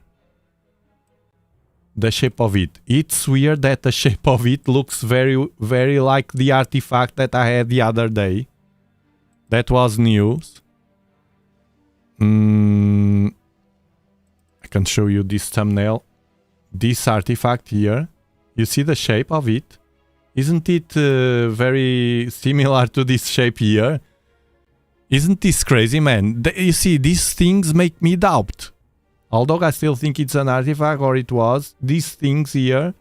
the shape of it. It's weird that the shape of it looks very, very like the artifact that I had the other day. That was news. I can show you this thumbnail. This artifact here. You see the shape of it? Isn't it very similar to this shape here? Isn't this crazy, man? You see, these things make me doubt. Although I still think it's an artifact, or it was, these things here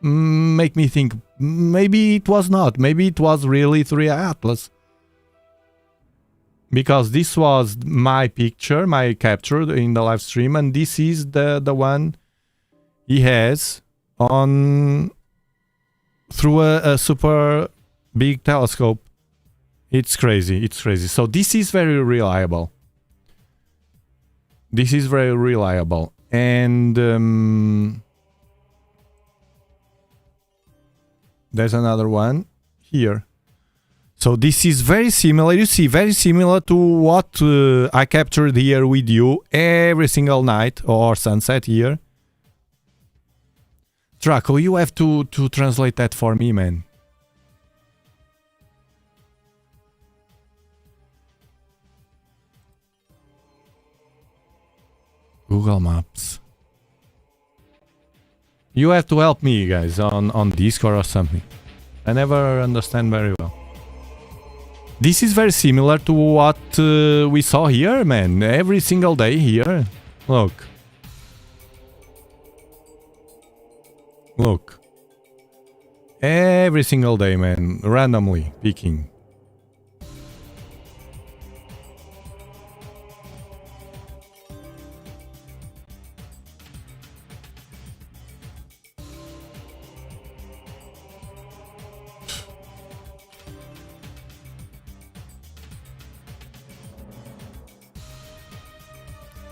make me think maybe it was not. Maybe it was really 3i Atlas. Because this was my picture, my capture in the live stream, and this is the one he has on through a super big telescope. It's crazy, it's crazy. So this is very reliable. This is very reliable. And There's another one here. So this is very similar, you see, very similar to what I captured here with you every single night or sunset here. Draco, you have to translate that for me, man. Google Maps. You have to help me, guys, on Discord or something. I never understand very well. This is very similar to what we saw here, man. Every single day here. Look. Look. Every single day, man. Randomly picking.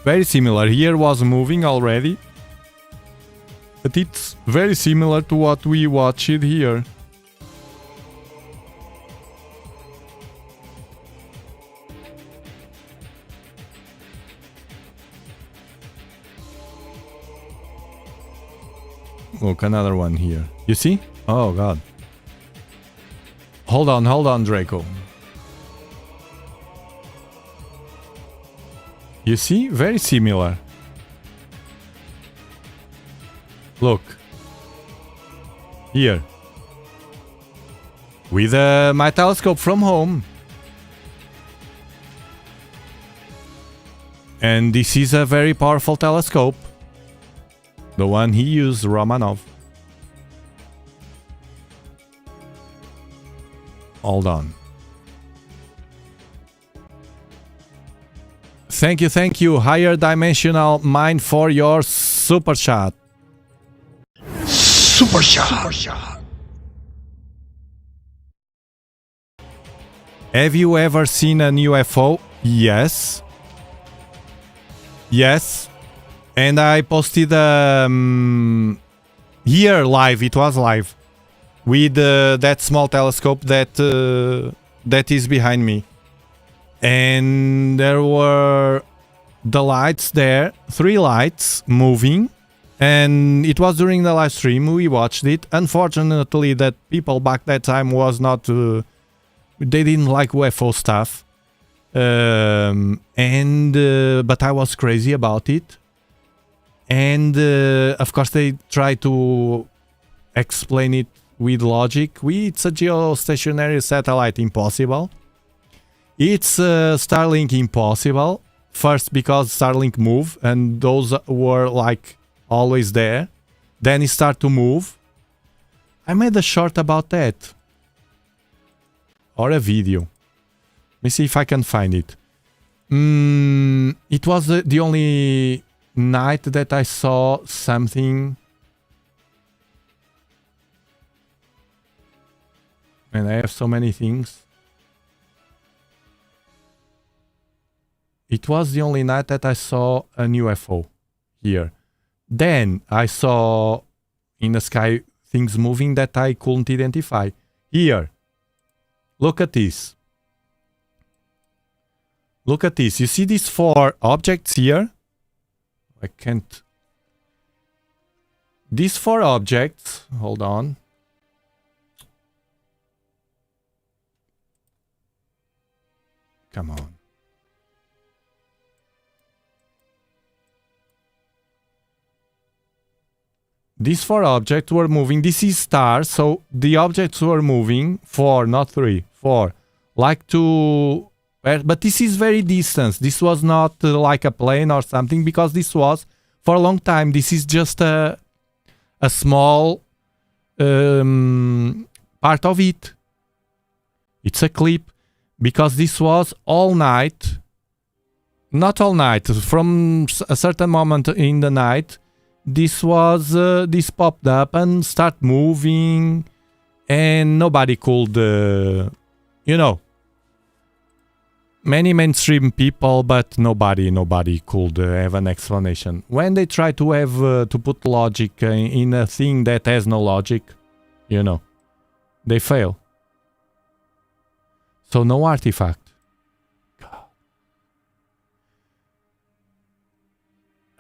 Very similar. Here was moving already. But it's very similar to what we watched here. Look, another one here. You see? Oh god. Hold on, Draco. You see? Very similar. Look. Here. With my telescope from home. And this is a very powerful telescope. The one he used, Romanov. Hold on. Thank you, Higher Dimensional Mind, for your super chat. Super shot. Have you ever seen an UFO? Yes. Yes. And I posted here live, it was live, with that small telescope that is behind me. And there were the lights there, 3 lights moving, and it was during the live stream, we watched it. Unfortunately, that people back that time was not, they didn't like UFO stuff, but I was crazy about it. And of course they try to explain it with logic. It's a geostationary satellite, impossible. It's Starlink, impossible. First because Starlink move and those were like always there. Then it start to move. I made a short about that. Or a video. Let me see if I can find it. It was the only night that I saw something. And I have so many things. It was the only night that I saw an UFO here. Then I saw in the sky things moving that I couldn't identify. Here. Look at this. Look at this. You see these 4 objects here? I can't. These 4 objects. Hold on. Come on. These 4 objects were moving. This is stars, so the objects were moving. 4, not 3. 4. Like to... But this is very distant. This was not like a plane or something, because this was for a long time. This is just a small part of it. It's a clip, because this was all night. Not all night. From a certain moment in the night, this was this popped up and start moving, and nobody could, you know, many mainstream people, but nobody could have an explanation. When they try to have to put logic in a thing that has no logic, you know, They fail. So no artifact. God.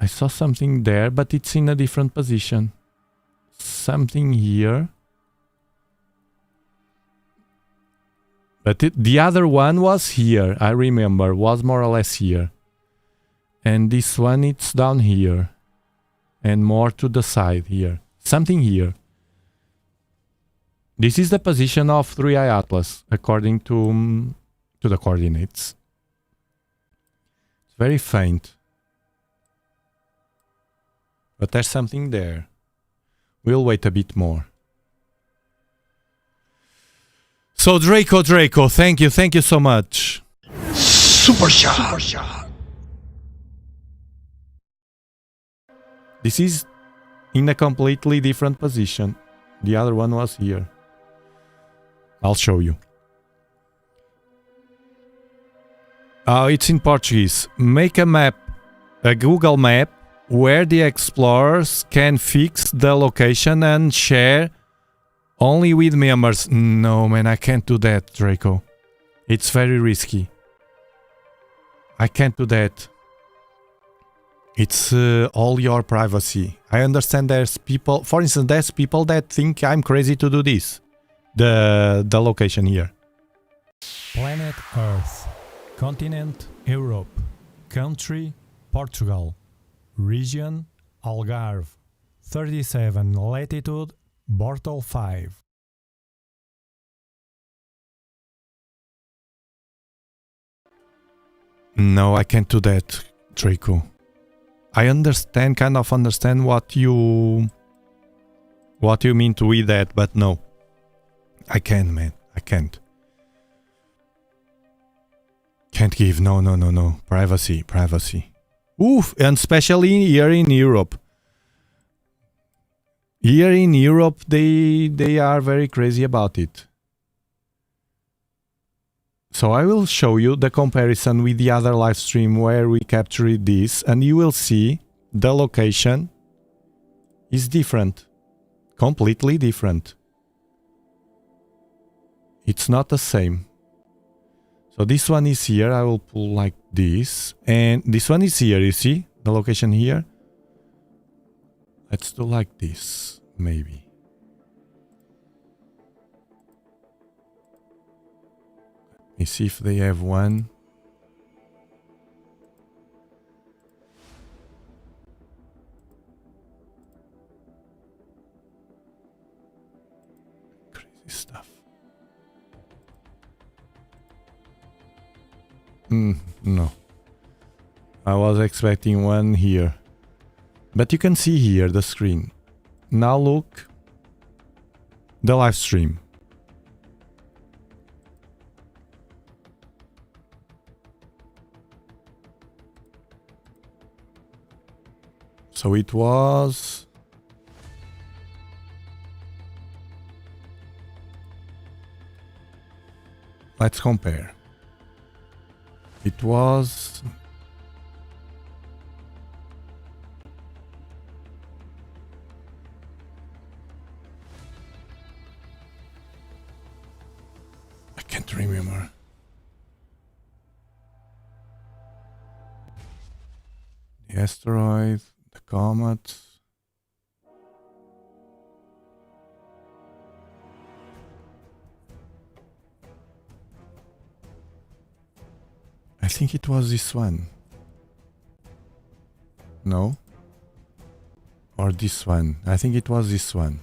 I saw something there, but it's in a different position. Something here. But the other one was here, I remember, was more or less here. And this one, it's down here. And more to the side here. Something here. This is the position of 3i Atlas, according to the coordinates. It's very faint. But there's something there. We'll wait a bit more. So Draco, thank you so much. Super shot. This is in a completely different position. The other one was here. I'll show you. It's in Portuguese. Make a map, a Google map, where the explorers can fix the location and share only with members. No, man, I can't do that, Draco. It's very risky. I can't do that. It's all your privacy. I understand there's people, for instance, there's people that think I'm crazy to do this. The location here. Planet Earth. Continent Europe. Country Portugal. Region Algarve. 37 latitude Bortle 5. No, I can't do that, Draco. I understand, kind of understand what you mean to read that, but no. I can't, man. I can't. Can't give. No. Privacy. Oof, and especially here in Europe. Here in Europe, they are very crazy about it. So I will show you the comparison with the other live stream where we captured this, and you will see the location is different. Completely different. It's not the same. So this one is here. I will pull like this. And this one is here, you see? The location here. Let's do like this, maybe. Let me see if they have one. Crazy stuff. No. I was expecting one here. But you can see here the screen. Now look. The live stream. So it was... Let's compare. It was... I can't remember. The asteroid, the comet. I think it was this one. No? Or this one. I think it was this one.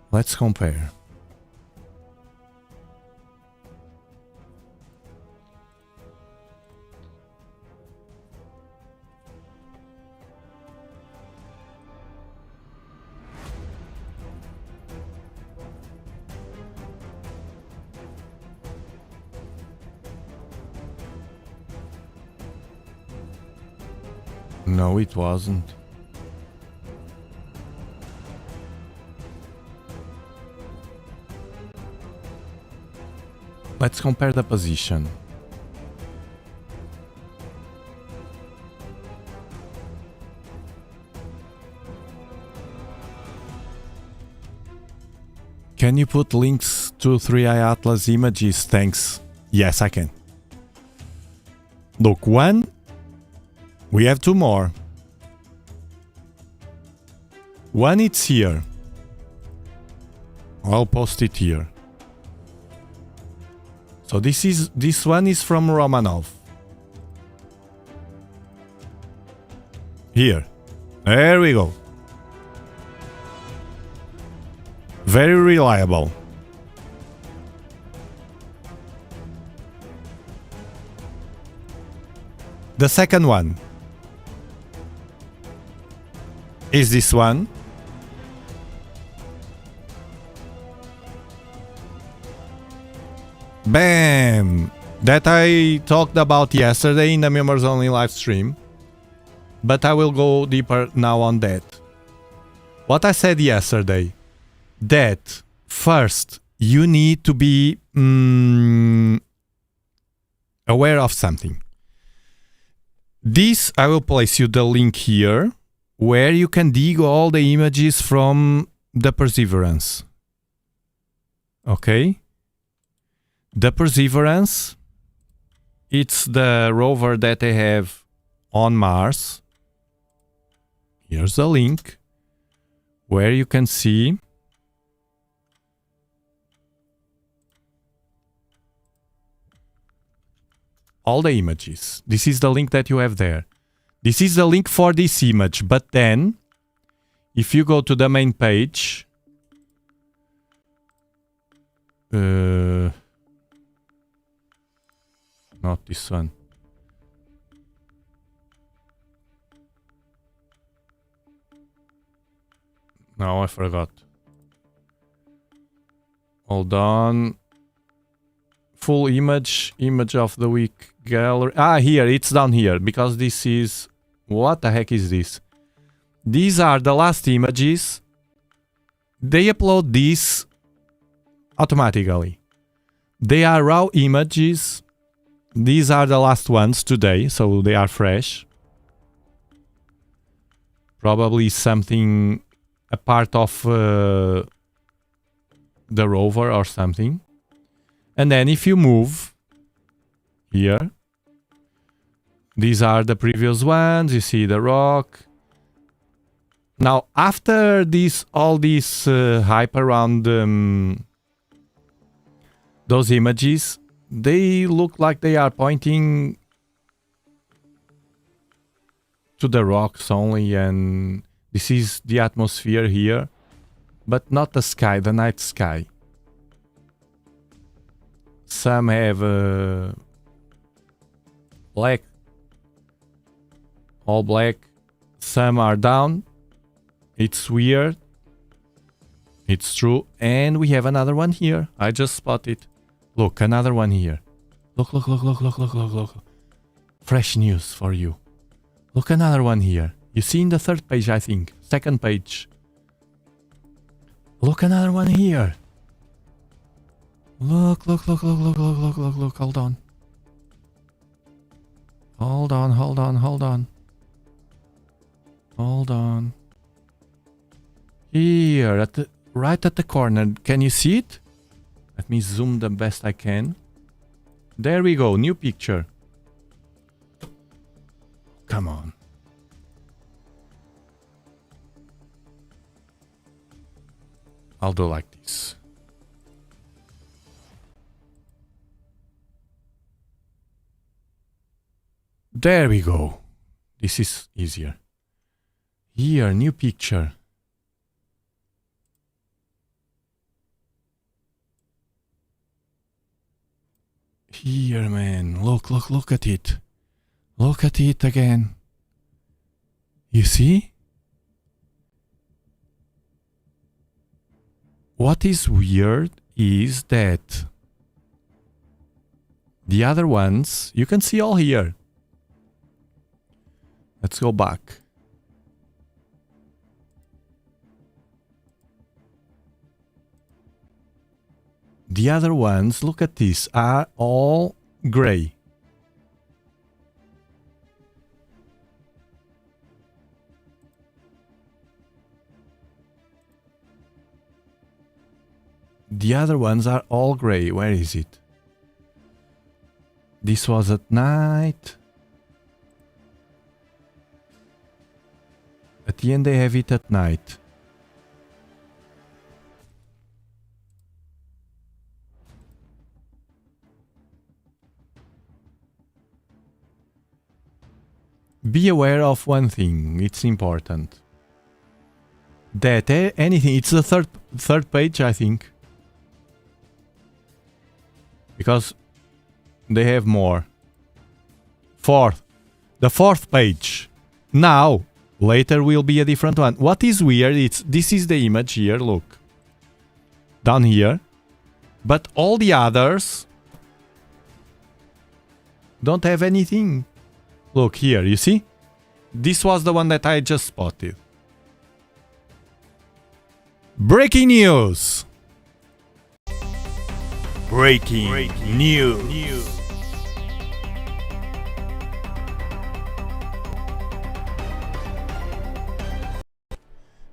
Let's compare. No, it wasn't. Let's compare the position. Can you put links to 3i Atlas images? Thanks. Yes, I can. Look, one. We have two more. One, it's here. I'll post it here. So this one is from Romanov. Here. There we go. Very reliable. The second one is this one. Bam! That I talked about yesterday in the members only live stream. But I will go deeper now on that. What I said yesterday, that first you need to be aware of something. This, I will place you the link here, where you can dig all the images from the Perseverance. Okay? The Perseverance, it's the rover that they have on Mars. Here's the link where you can see all the images. This is the link that you have there. This is the link for this image, but then if you go to the main page, not this one. No, I forgot. Hold on. Full image of the week gallery. Ah, here, it's down here, because this is... What the heck is this? These are the last images. They upload these automatically. They are raw images. These are the last ones today, so they are fresh. Probably something... a part of the rover or something. And then if you move here, these are the previous ones. You see the rock. Now, after this, all this hype around those images, they look like they are pointing to the rocks only, and this is the atmosphere here, but not the sky, the night sky. Some have black, all black. Some are down. It's weird. It's true. And we have another one here. I just spotted. Look, another one here. Look, look, look, look, look, look, look, look. Fresh news for you. Look, another one here. You see in the third page, I think. Second page. Look, another one here. Look, look, look, look, look, look, look, look, look. Hold on. Hold on, hold on, hold on. Hold on. Here, at the right at the corner. Can you see it? Let me zoom the best I can. There we go. New picture. Come on. I'll do like this. There we go. This is easier. Here, new picture. Here, man. Look, look, look at it. Look at it again. You see? What is weird is that the other ones, you can see all here. Let's go back. The other ones, look at this, are all gray. The other ones are all gray. Where is it? This was at night. At the end they have it at night. Be aware of one thing, it's important. That anything, it's the third page, I think. Because they have more. The fourth page. Now, later will be a different one. What is weird, this is the image here, look. Down here. But all the others don't have anything. Look here, you see? This was the one that I just spotted. Breaking news! Breaking news.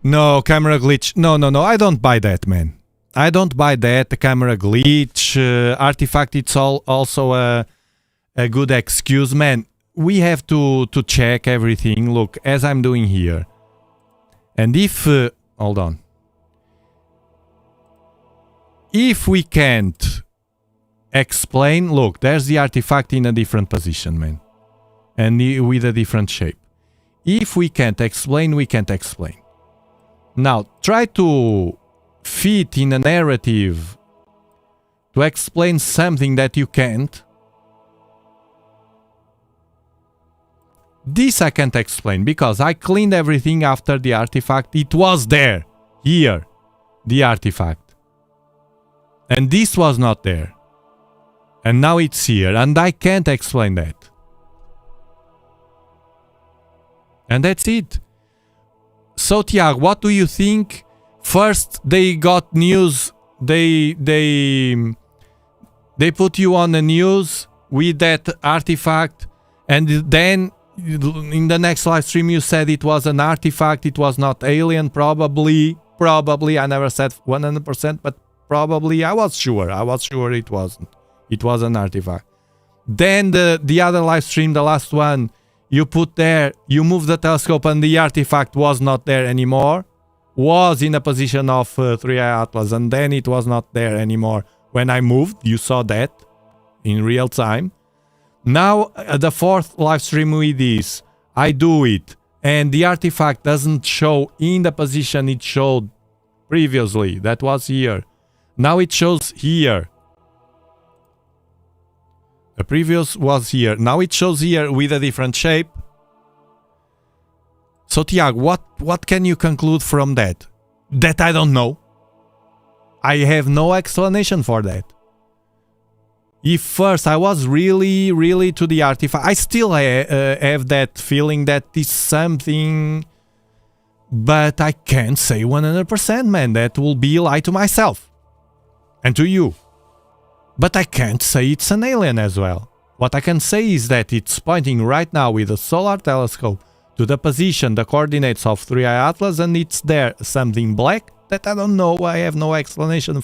No, camera glitch. No, I don't buy that, man. I don't buy that. The camera glitch, artifact, it's also a good excuse, man. We have to check everything, look, as I'm doing here. And if... hold on. If we can't explain... Look, there's the artifact in a different position, man. And with a different shape. If we can't explain, we can't explain. Now, try to fit in a narrative to explain something that you can't. This I can't explain because I cleaned everything after the artifact. It was there. Here. The artifact. And this was not there. And now it's here. And I can't explain that. And that's it. So Tiago, what do you think? First they got news. They put you on the news with that artifact. And then in the next live stream you said it was an artifact, it was not alien, probably, I never said 100%, but probably, I was sure it wasn't. It was an artifact. Then the other live stream, the last one, you put there, you moved the telescope and the artifact was not there anymore, was in a position of 3i Atlas, and then it was not there anymore. When I moved, you saw that in real time. Now, the fourth live stream with this, I do it, and the artifact doesn't show in the position it showed previously, that was here. Now it shows here. The previous was here, now it shows here with a different shape. So Tiago, what can you conclude from that? That I don't know. I have no explanation for that. If first I was really to the artifact, I still have that feeling that it's something, but I can't say 100%, man. That will be a lie to myself and to you. But I can't say it's an alien as well. What I can say is that it's pointing right now with a solar telescope to the position, the coordinates of 3i Atlas, and it's there something black that I don't know. I have no explanation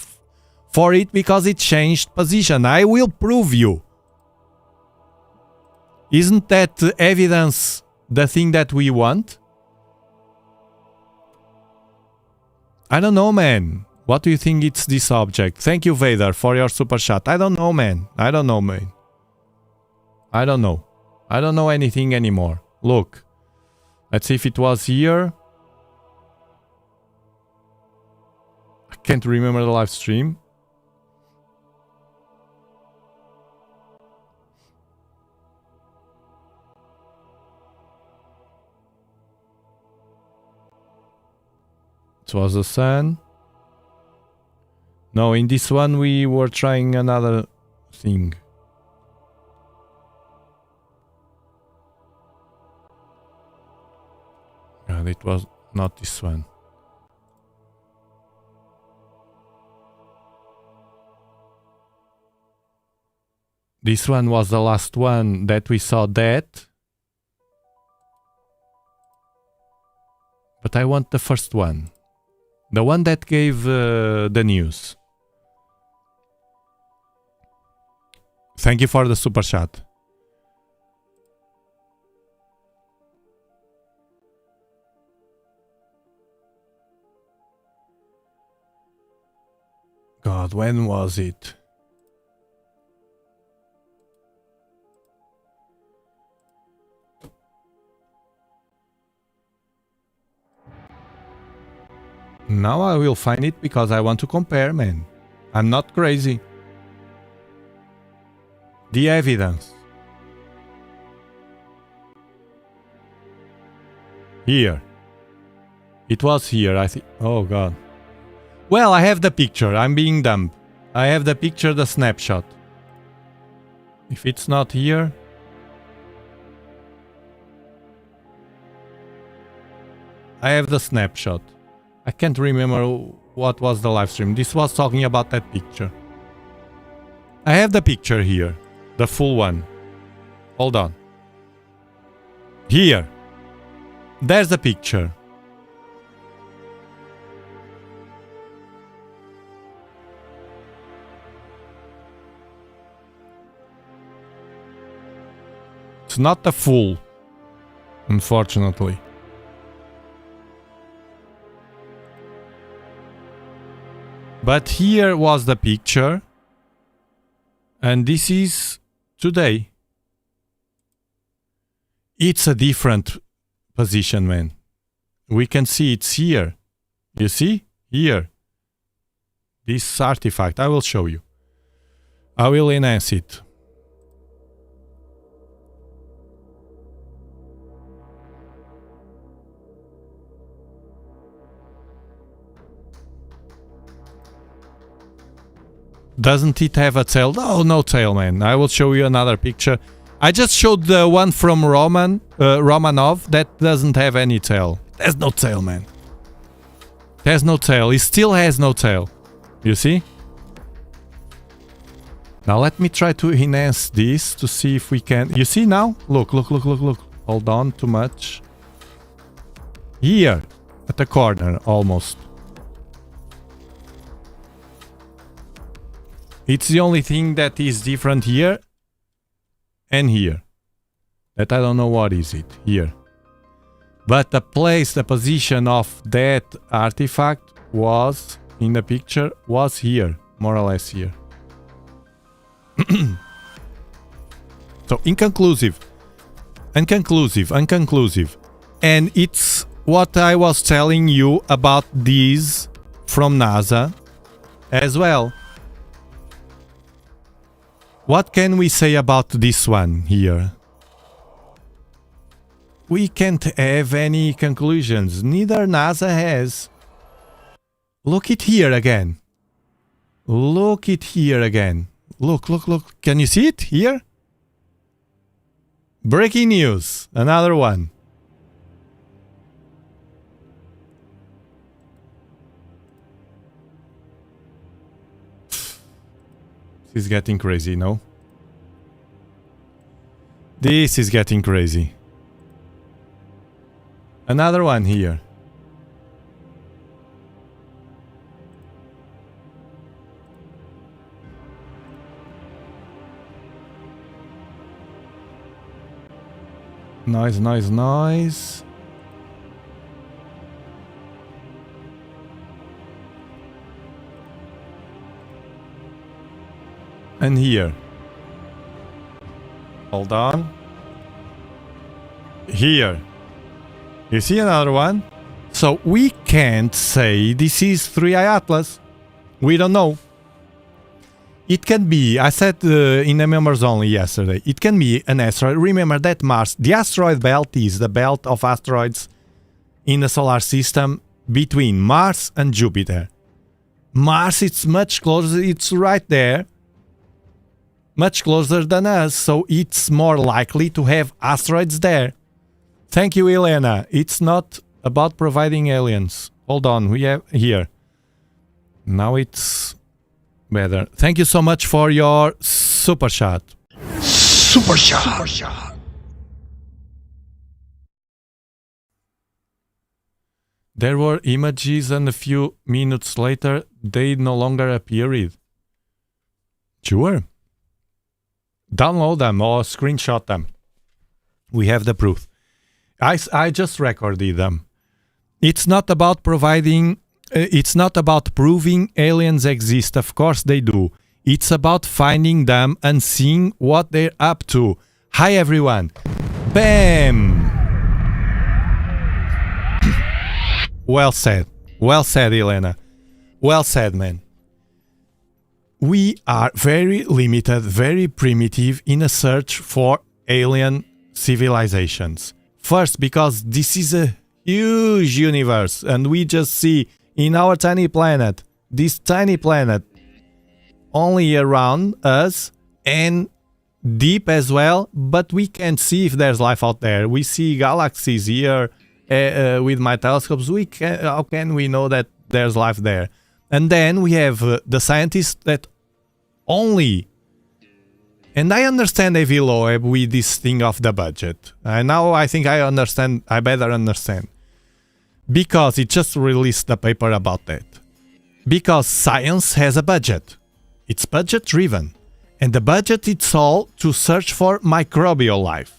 for it because it changed position. I will prove you. Isn't that evidence the thing that we want? I don't know, man. What do you think it's this object? Thank you, Vader, for your super chat. I don't know, man. I don't know, man. I don't know. I don't know anything anymore. Look. Let's see if it was here. I can't remember the live stream. It was the sun. No, in this one we were trying another thing. And it was not this one. This one was the last one that we saw that. But I want the first one. The one that gave the news. Thank you for the super chat. God, when was it? Now I will find it because I want to compare, man. I'm not crazy. The evidence. Here. It was here, I think. Oh, God. Well, I have the picture. I'm being dumb. I have the picture, the snapshot. If it's not here... I have the snapshot. I can't remember what was the live stream. This was talking about that picture. I have the picture here. The full one. Hold on. Here. There's the picture. It's not the full, unfortunately. But here was the picture. And this is today. It's a different position, man. We can see it's here. You see? Here. This artifact. I will show you. I will enhance it. Doesn't it have a tail? Oh, no tail, man. I will show you another picture. I just showed the one from Romanov that doesn't have any tail. There's no tail, man. There's no tail. It still has no tail. You see? Now let me try to enhance this to see if we can... You see now? Look, look, look, look, look. Hold on, too much. Here. At the corner, almost. It's the only thing that is different here and here. That I don't know what is it here. But the place, the position of that artifact was in the picture was here, more or less here. So inconclusive, unconclusive. And it's what I was telling you about these from NASA as well. What can we say about this one here? We can't have any conclusions. Neither NASA has. Look it here again. Look it here again. Look, look, look. Can you see it here? Breaking news. Another one. This is getting crazy, no? This is getting crazy. Another one here. Noise, noise, noise. And here. Hold on. Here. You see another one? So we can't say this is 3i Atlas. We don't know. It can be, I said in the members only yesterday, it can be an asteroid. Remember that Mars, the asteroid belt is the belt of asteroids in the solar system between Mars and Jupiter. Mars, it's much closer, it's right there. Much closer than us, so it's more likely to have asteroids there. Thank you, Elena. It's not about providing aliens. Hold on, we have here. Now it's better. Thank you so much for your super chat. Super shot. There were images and a few minutes later they no longer appeared. Sure. Download them or screenshot them. We have the proof. I just recorded them. It's not about providing, it's not about proving aliens exist. Of course they do. It's about finding them and seeing what they're up to. Hi everyone. Bam! Well said. Well said, Elena. Well said, man. We are very limited, very primitive in a search for alien civilizations. First, because this is a huge universe and we just see in our tiny planet, this tiny planet, only around us and deep as well, but we can't see if there's life out there. We see galaxies here with my telescopes. How can we know that there's life there? And then we have the scientists that only, and I understand Avi Loeb with this thing of the budget. Now I think I understand, I better understand. Because it just released the paper about that. Because science has a budget. It's budget driven. And the budget it's all to search for microbial life.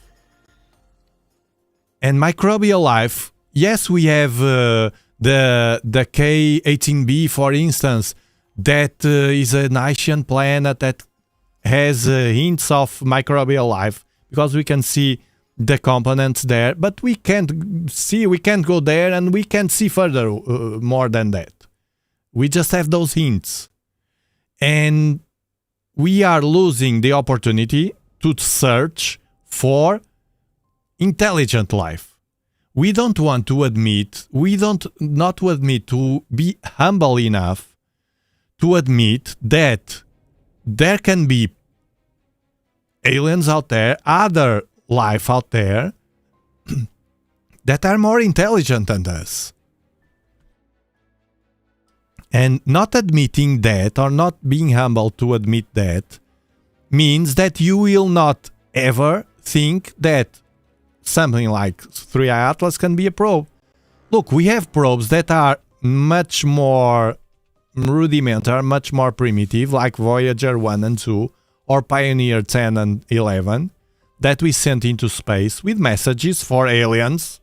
And microbial life, yes, we have the K18b, for instance, that is an Asian planet that has hints of microbial life because we can see the components there, but we can't go there and we can't see further more than that. We just have those hints. And we are losing the opportunity to search for intelligent life. We don't want to admit, to be humble enough to admit that there can be aliens out there, other life out there, that are more intelligent than us. And not admitting that, or not being humble to admit that, means that you will not ever think that something like 3i Atlas can be a probe. Look, we have probes that are much more rudimentary, much more primitive, like Voyager 1 and 2, or Pioneer 10 and 11, that we sent into space with messages for aliens,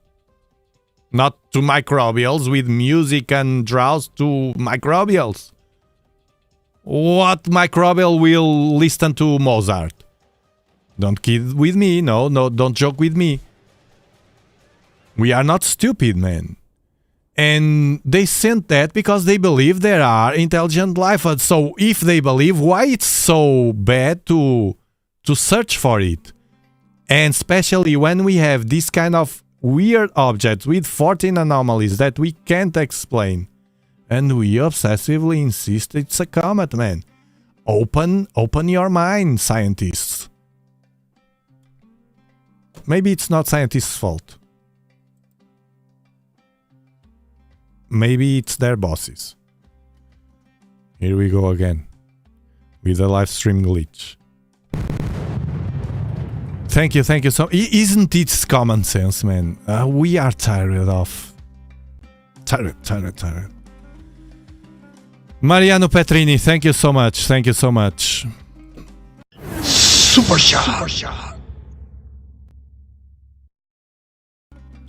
not to microbials, with music and drowse to microbials. What microbial will listen to Mozart? Don't kid with me, no, don't joke with me. We are not stupid, man. And they sent that because they believe there are intelligent life. So if they believe, why it's so bad to search for it? And especially when we have this kind of weird objects with 14 anomalies that we can't explain. And we obsessively insist it's a comet, man. Open your mind, scientists. Maybe it's not scientists' fault. Maybe it's their bosses. Here we go again with the live stream glitch. Thank you so. Isn't it common sense, man? We are tired. Mariano Petrini, thank you so much. Super shot.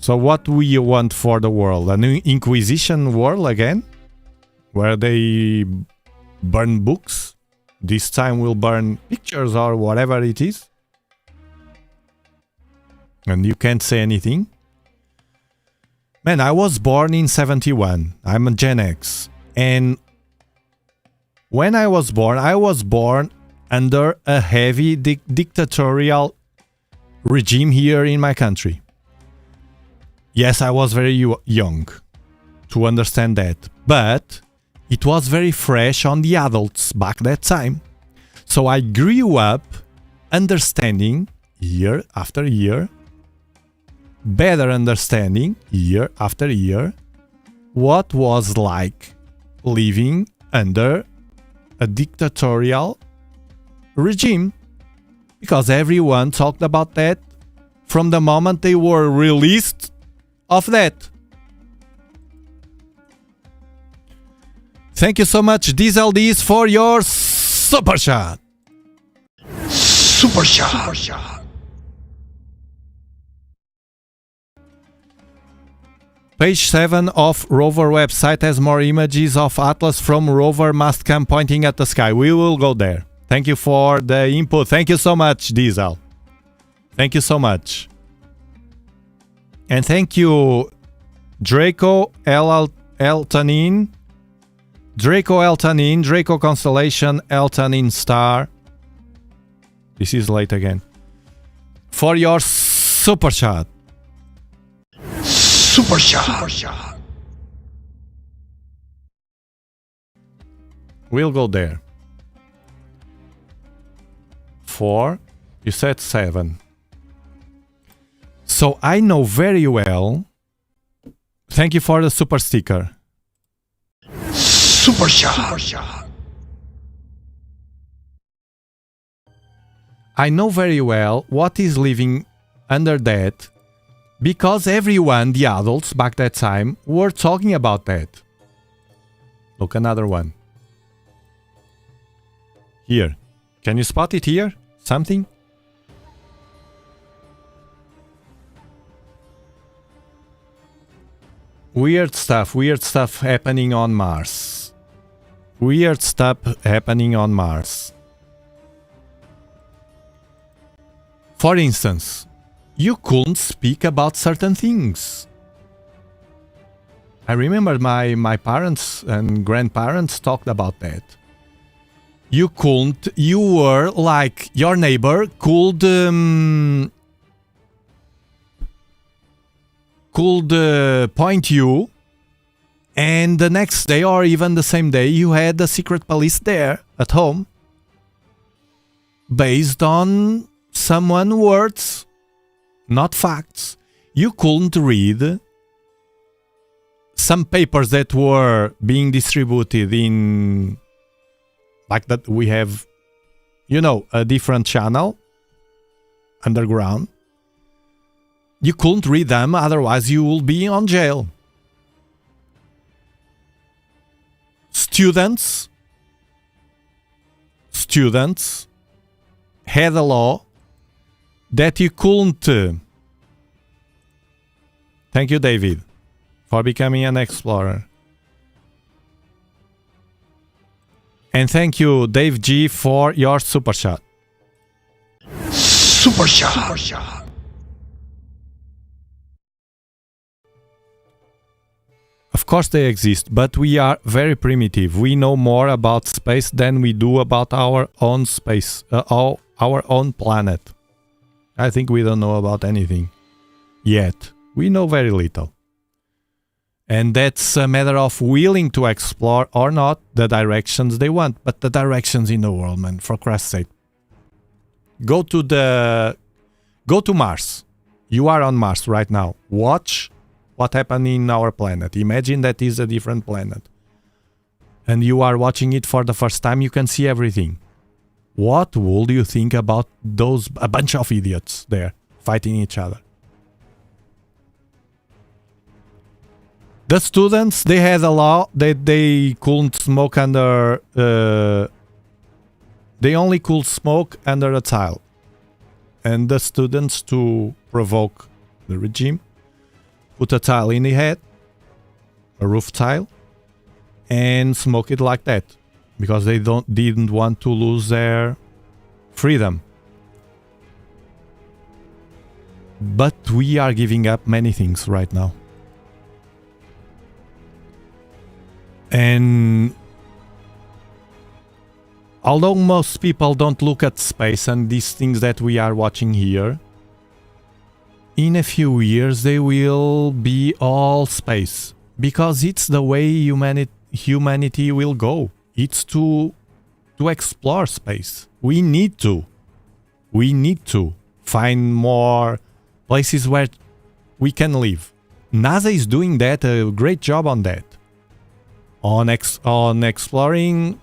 So what we want for the world? An Inquisition world again? Where they burn books? This time we'll burn pictures or whatever it is? And you can't say anything? Man, I was born in 71. I'm a Gen X. And when I was born under a heavy dictatorial regime here in my country. Yes, I was very young to understand that, but it was very fresh on the adults back that time. So I grew up understanding year after year, better understanding year after year, what was like living under a dictatorial regime. Because everyone talked about that from the moment they were released of that. Thank you so much, Diesel D's, for your super chat. Super shot. Page 7 of rover website has more images of Atlas from rover mast cam pointing at the sky. We will go there. Thank you for the input. Thank you so much, Diesel. Thank you so much. And thank you, Draco Eltanin, Draco Constellation, Eltanin Star. This is late again. For your super chat. Super shot. We'll go there. 4. You said 7. So I know very well. Thank you for the super sticker. Super shot. I know very well what is living under that because everyone, the adults back that time, were talking about that. Look, another one. Here. Can you spot it here? Something? Weird stuff happening on Mars. Weird stuff happening on Mars. For instance, you couldn't speak about certain things. I remember my parents and grandparents talked about that. You couldn't, you were like, your neighbor could point you, and the next day or even the same day you had the secret police there at home based on someone's words, not facts. You couldn't read some papers that were being distributed in, like that we have, you know, a different channel underground. You couldn't read them, otherwise you will be on jail. Students had a law that you couldn't. Thank you, David, for becoming an explorer. And thank you, Dave G, for your super shot. Super shot. Of course they exist, but we are very primitive. We know more about space than we do about our own space, our own planet. I think we don't know about anything yet. We know very little. And that's a matter of willing to explore or not the directions they want, but the directions in the world, man, for Christ's sake. Go to Mars. You are on Mars right now. Watch what happened in our planet. Imagine that is a different planet. And you are watching it for the first time, you can see everything. What would you think about a bunch of idiots there fighting each other? The students, they had a law that they couldn't smoke under... they only could smoke under a tile. And the students, to provoke the regime, put a tile in the head, a roof tile, and smoke it like that. Because they didn't want to lose their freedom. But we are giving up many things right now. And although most people don't look at space and these things that we are watching here, in a few years they will be all space. Because it's the way humanity will go. It's to explore space. We need to find more places where we can live. NASA is doing that, a great job on that. On exploring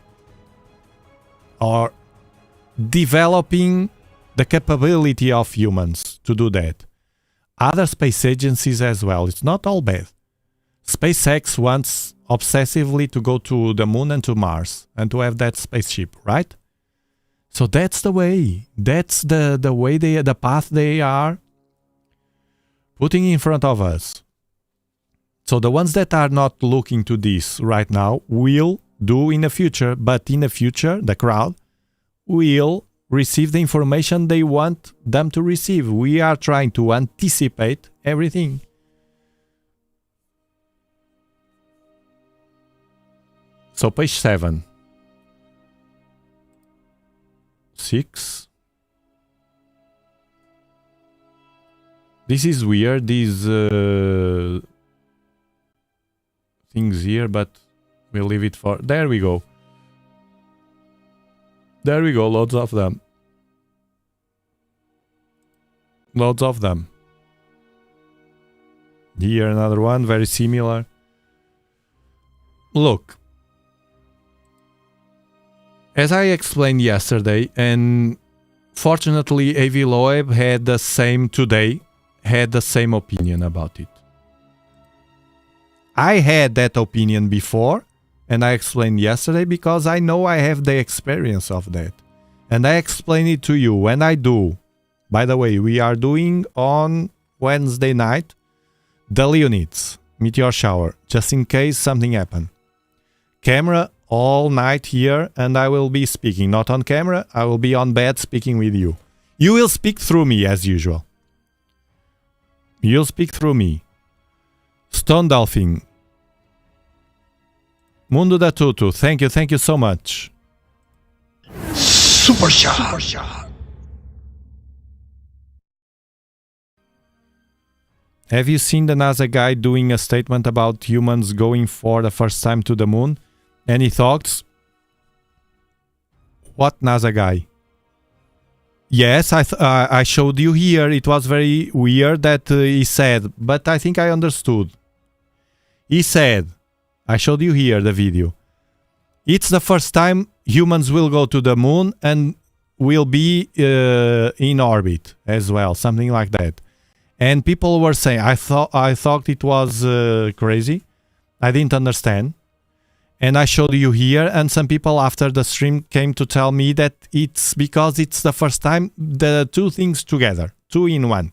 or developing the capability of humans to do that. Other space agencies as well. It's not all bad. SpaceX wants obsessively to go to the moon and to Mars and to have that spaceship, right? So that's the way. That's the way the path they are putting in front of us. So the ones that are not looking to this right now will do in the future, but in the future, the crowd will receive the information they want them to receive. We are trying to anticipate everything. So page 7. 6. This is weird, these things here, but we'll leave it for... There we go. There we go, loads of them. Loads of them. Here another one, very similar. Look. As I explained yesterday, and fortunately Avi Loeb had the same today, had the same opinion about it. I had that opinion before, and I explained yesterday because I know I have the experience of that. And I explain it to you when I do. By the way, we are doing on Wednesday night the Leonids meteor shower, just in case something happen. Camera all night here, and I will be speaking, not on camera, I will be on bed speaking with you. You will speak through me as usual. You'll speak through me. Stone Dolphin. Mundo da Tutu, thank you so much. Super shot. Super shot. Have you seen the NASA guy doing a statement about humans going for the first time to the moon? Any thoughts? What NASA guy? Yes, I showed you here. It was very weird that he said, but I think I understood. He said, I showed you here the video. It's the first time humans will go to the moon and will be in orbit as well, something like that. And people were saying, I thought it was crazy. I didn't understand. And I showed you here, and some people after the stream came to tell me that it's because it's the first time the two things together, two in one.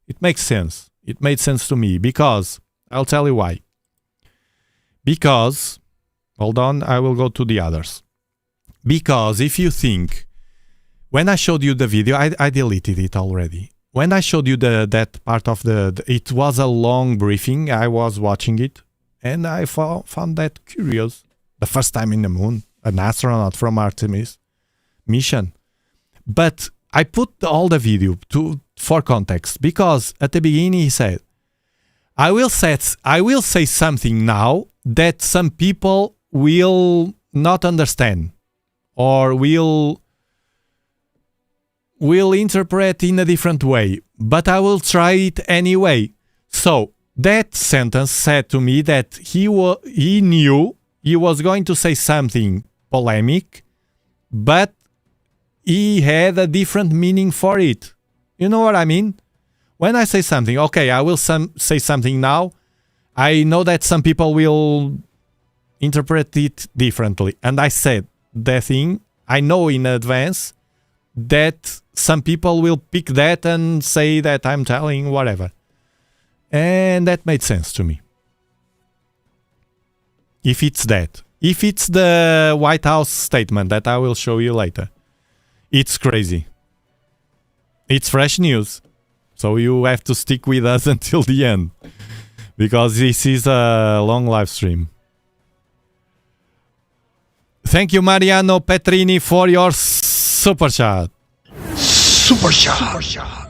It makes sense. It made sense to me because, I'll tell you why. Because, hold on, I will go to the others. Because if you think, when I showed you the video, I deleted it already. When I showed you that part of it was a long briefing, I was watching it. And I found that curious. The first time in the moon, an astronaut from Artemis mission. But I put all the video for context because at the beginning he said, I will say something now that some people will not understand or will interpret in a different way, but I will try it anyway. So that sentence said to me that he knew he was going to say something polemic, but he had a different meaning for it. You know what I mean? When I say something, okay, I will say something now, I know that some people will interpret it differently. And I said the thing, I know in advance that some people will pick that and say that I'm telling whatever. And that made sense to me. If it's that. If it's the White House statement that I will show you later. It's crazy. It's fresh news. So you have to stick with us until the end. Because this is a long live stream. Thank you, Mariano Petrini, for your super chat. Super shot. Super shot.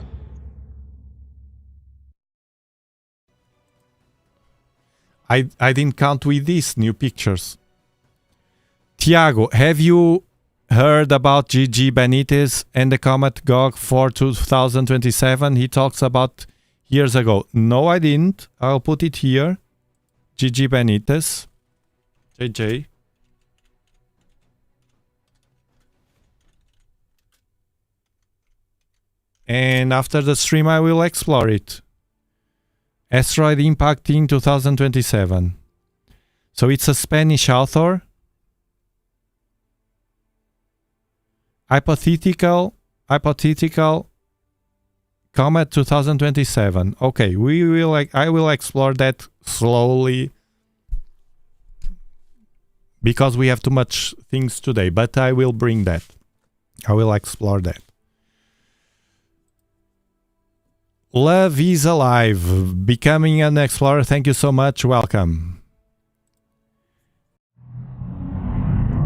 I didn't count with these new pictures. Tiago, have you heard about Gigi Benitez and the Comet GOG for 2027? He talks about years ago. No, I didn't. I'll put it here. Gigi Benitez. JJ. And after the stream, I will explore it. Asteroid impact in 2027. So it's a Spanish author. Hypothetical Comet 2027. Okay, I will explore that slowly because we have too much things today, but I will bring that. I will explore that. Love is alive. Becoming an explorer. Thank you so much. Welcome.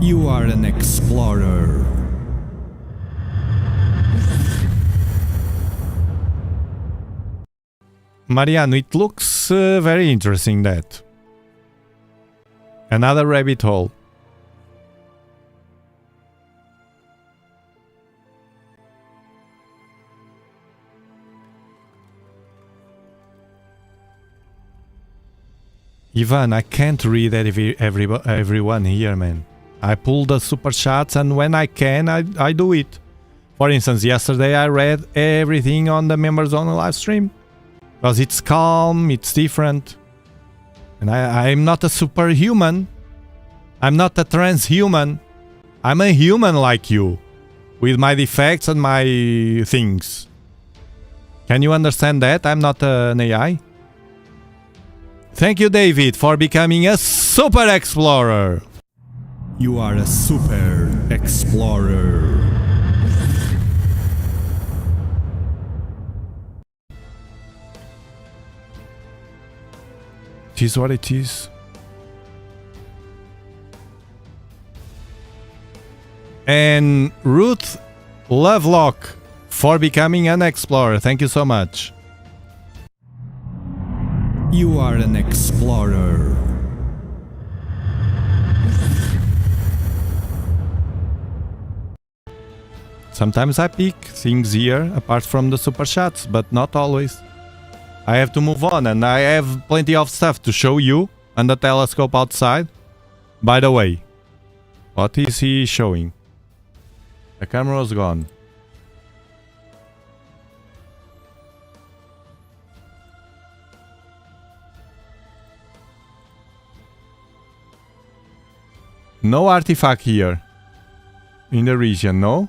You are an explorer. Mariano, it looks very interesting that. Another rabbit hole. Ivan, I can't read everyone here, man. I pull the super chats and when I can, I do it. For instance, yesterday I read everything on the members only live stream. Because it's calm, it's different. And I'm not a superhuman. I'm not a transhuman. I'm a human like you. With my defects and my things. Can you understand that? I'm not an AI. Thank you, David, for becoming a super explorer. You are a super explorer. It is what it is. And Ruth Lovelock for becoming an explorer. Thank you so much. You are an explorer. Sometimes I pick things here apart from the super chats, but not always. I have to move on and I have plenty of stuff to show you and the telescope outside. By the way, what is he showing? The camera was gone. No artifact here. In the region, no?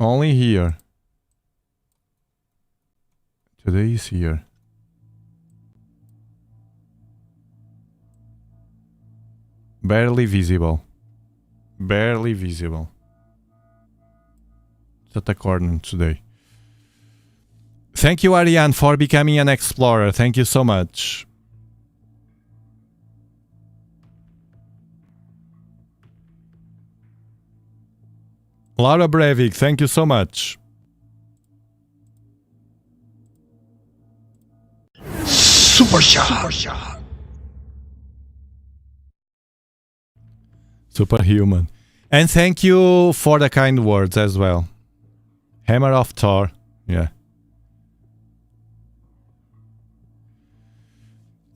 Only here. Today is here. Barely visible. Barely visible. It's at the corner today. Thank you, Ariane, for becoming an explorer. Thank you so much. Laura Breivik, thank you so much. Supershot. Superhuman. And thank you for the kind words as well. Hammer of Thor. Yeah.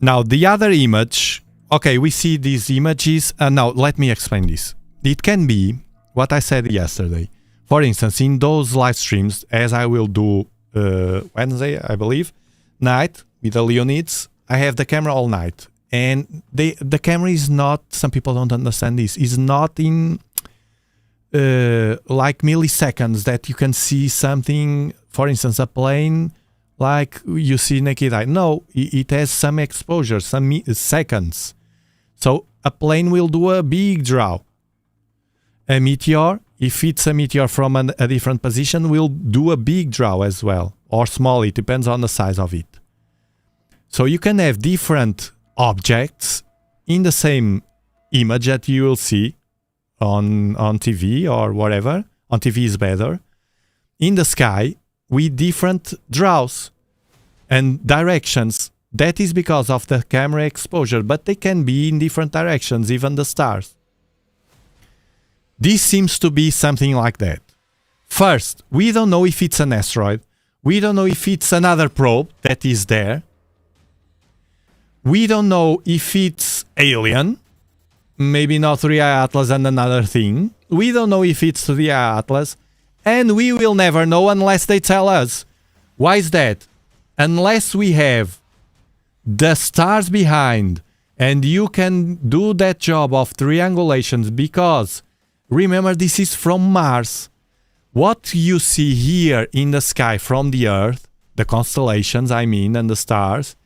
Now, the other image. Okay, we see these images. Now, let me explain this. It can be what I said yesterday. For instance, in those live streams, as I will do Wednesday, I believe, night with the Leonids, I have the camera all night. And the camera is not, some people don't understand this, is not in like milliseconds that you can see something, for instance, a plane, like you see naked eye. No, it has some exposure, some seconds. So a plane will do a big draw. A meteor, if it's a meteor from a different position, will do a big draw as well. Or small, it depends on the size of it. So you can have different objects in the same image that you will see on TV or whatever. On TV is better. In the sky with different draws and directions. That is because of the camera exposure, but they can be in different directions, even the stars. This seems to be something like that. First, we don't know if it's an asteroid. We don't know if it's another probe that is there. We don't know if it's alien. Maybe not 3i Atlas and another thing. We don't know if it's 3i Atlas. And we will never know unless they tell us. Why is that? Unless we have the stars behind and you can do that job of triangulations because Remember, this is from Mars. What you see here in the sky from the Earth, the constellations, I mean, and the stars,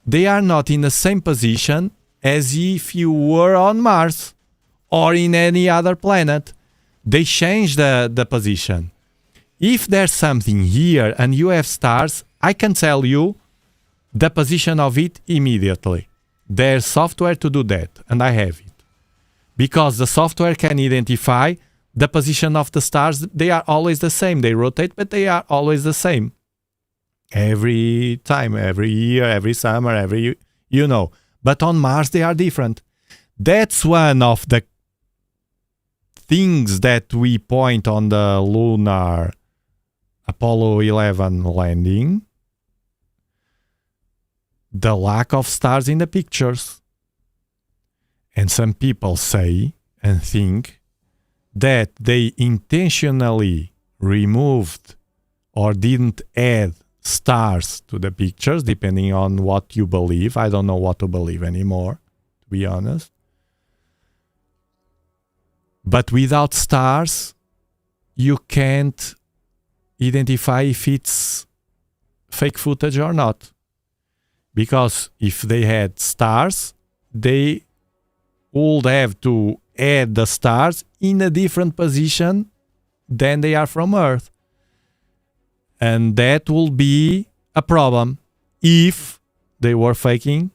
they are not in the same position as if you were on Mars or in any other planet. They change the position. If there's something here and you have stars, I can tell you the position of it immediately. There's software to do that, and I have it. Because the software can identify the position of the stars. They are always the same. They rotate, but they are always the same. Every time, every year, every summer, you know. But on Mars, they are different. That's one of the things that we point on the lunar Apollo 11 landing. The lack of stars in the pictures. And some people say and think that they intentionally removed or didn't add stars to the pictures, depending on what you believe. I don't know what to believe anymore, to be honest. But without stars, you can't identify if it's fake footage or not. Because if they had stars, they would have to add the stars in a different position than they are from Earth. And that will be a problem if they were faking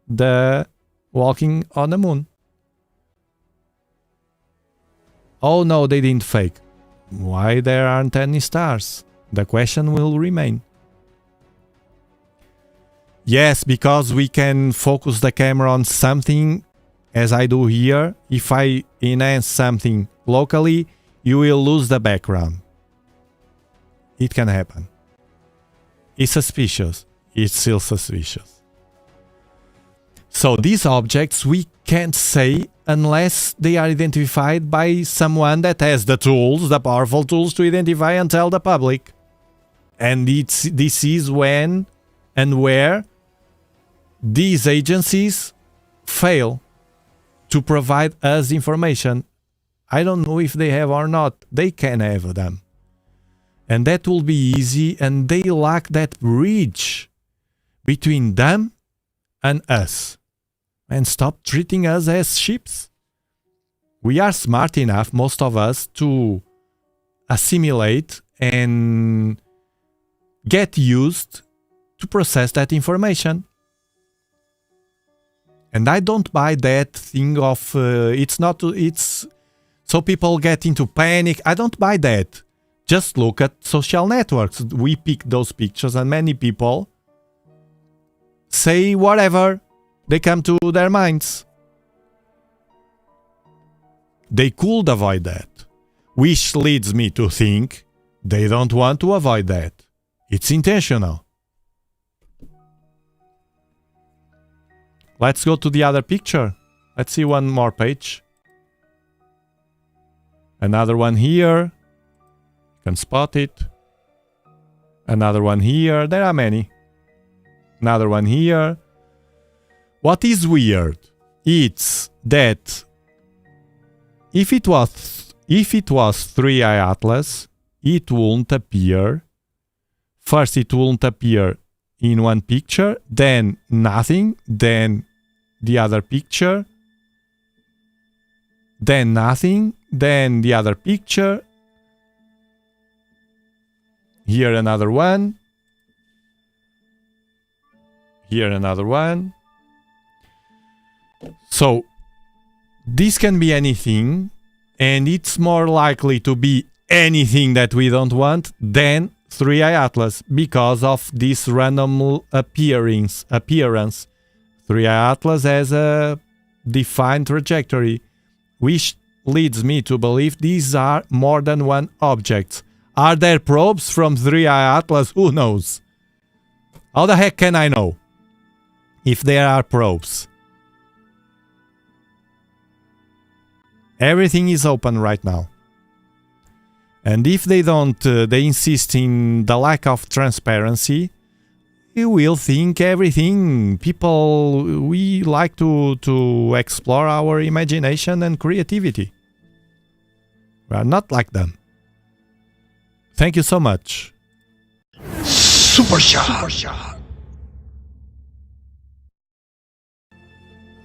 the walking on the moon. Oh no, they didn't fake. Why there aren't any stars? The question will remain. Yes, because we can focus the camera on something, as I do here. If I enhance something locally, you will lose the background. It can happen. It's suspicious. It's still suspicious. So these objects we can't say unless they are identified by someone that has the tools, the powerful tools to identify and tell the public. And this is when and where these agencies fail to provide us information. I don't know if they have or not. They can have them. And that will be easy, and they lack that bridge between them and us. And stop treating us as ships. We are smart enough, most of us, to assimilate and get used to process that information. And I don't buy that thing of it's so people get into panic. I don't buy that. Just look at social networks. We pick those pictures and many people say whatever they come to their minds. They could avoid that, which leads me to think they don't want to avoid that. It's intentional. Let's go to the other picture. Let's see one more page. Another one here. You can spot it. Another one here. There are many. Another one here. What is weird? It's that if it was 3i Atlas, it won't appear. First, it won't appear in one picture, then nothing, then the other picture, then nothing, then the other picture. Here another one. Here another one. So this can be anything, and it's more likely to be anything that we don't want than 3i Atlas because of this random appearance. 3i Atlas has a defined trajectory, which leads me to believe these are more than one object. Are there probes from 3i Atlas? Who knows? How the heck can I know if there are probes? Everything is open right now. And if they don't, they insist in the lack of transparency, you will think everything. People, we like to explore our imagination and creativity. We are not like them. Thank you so much. Super shot.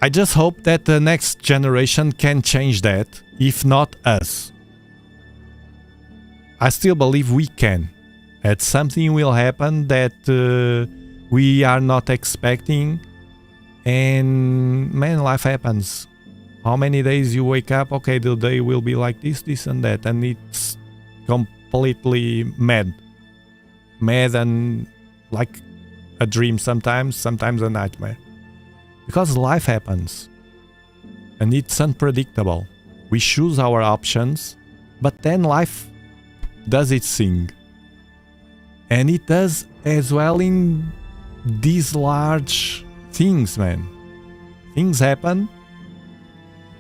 I just hope that the next generation can change that, if not us. I still believe we can. That something will happen that we are not expecting, and man, life happens. How many days you wake up, okay, the day will be like this and that, and it's completely mad and like a dream sometimes a nightmare. Because life happens, and it's unpredictable. We choose our options, but then life does its thing. And it does as well in these large things, man. Things happen,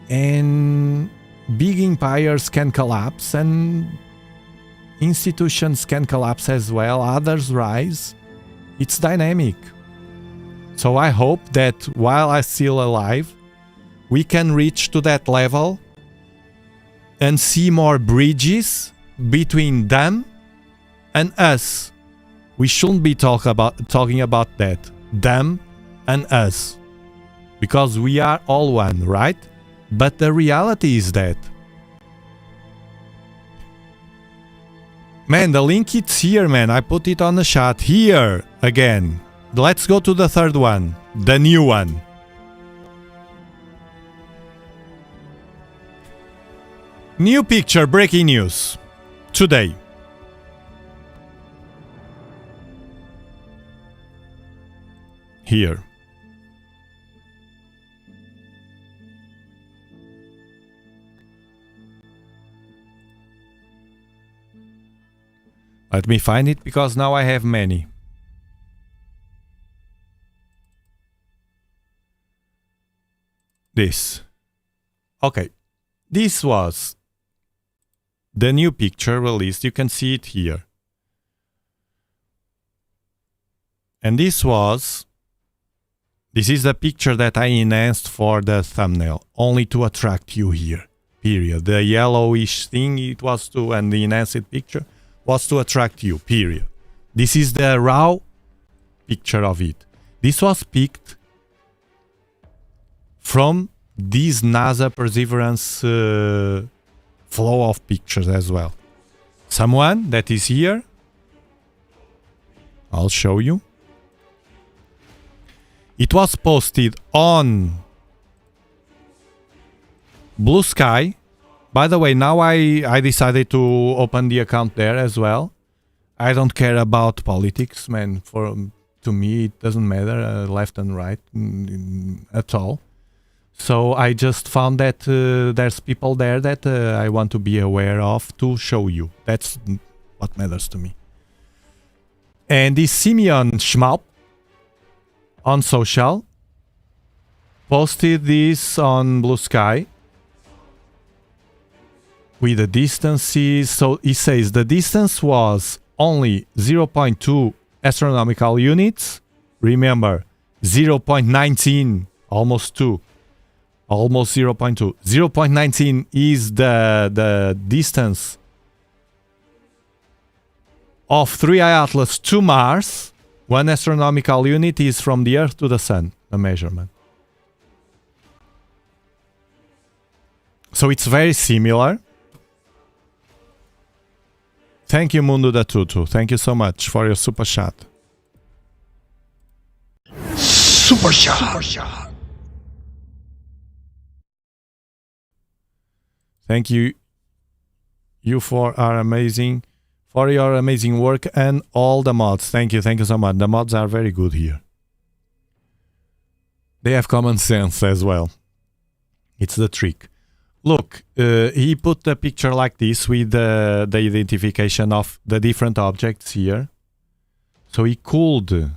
and big empires can collapse, and institutions can collapse as well, others rise. It's dynamic. So I hope that while I'm still alive, we can reach to that level and see more bridges between them and us. We shouldn't be talking about that. Them and us. Because we are all one, right? But the reality is that. Man, the link it's here, man. I put it on the chat. Here, again. Let's go to the third one. The new one. New picture, breaking news. Today. Here. Let me find it, because now I have many. This. Okay. This was the new picture released. You can see it here. And this is the picture that I enhanced for the thumbnail, only to attract you here. Period. The yellowish thing it was to, and the enhanced picture was to attract you. Period. This is the raw picture of it. This was picked from this NASA Perseverance flow of pictures as well. Someone that is here, I'll show you. It was posted on Blue Sky. By the way, now I decided to open the account there as well. I don't care about politics, man. To me, it doesn't matter left and right at all. So I just found that there's people there that I want to be aware of to show you. That's what matters to me. And this Simeon Schmalp on social posted this on Blue Sky with the distances. So he says the distance was only 0.2 astronomical units. Remember, 0.19, almost 2. Almost 0.2. 0.19 is the distance of 3i Atlas to Mars. 1 astronomical unit is from the Earth to the Sun, the measurement. So it's very similar. Thank you, Mundo da Tutu. Thank you so much for your super chat. Super shot. Thank you for your amazing work and all the mods. Thank you so much. The mods are very good here. They have common sense as well. It's the trick. Look, he put the picture like this with the identification of the different objects here. So he could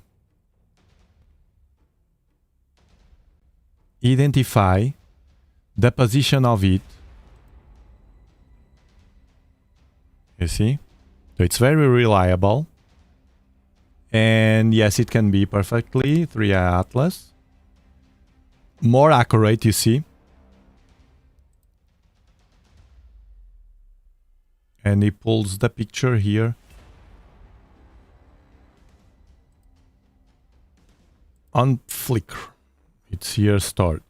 identify the position of it. You see? So it's very reliable. And yes, it can be perfectly 3i Atlas. More accurate, you see. and he pulls the picture here. On Flickr. It's here stored.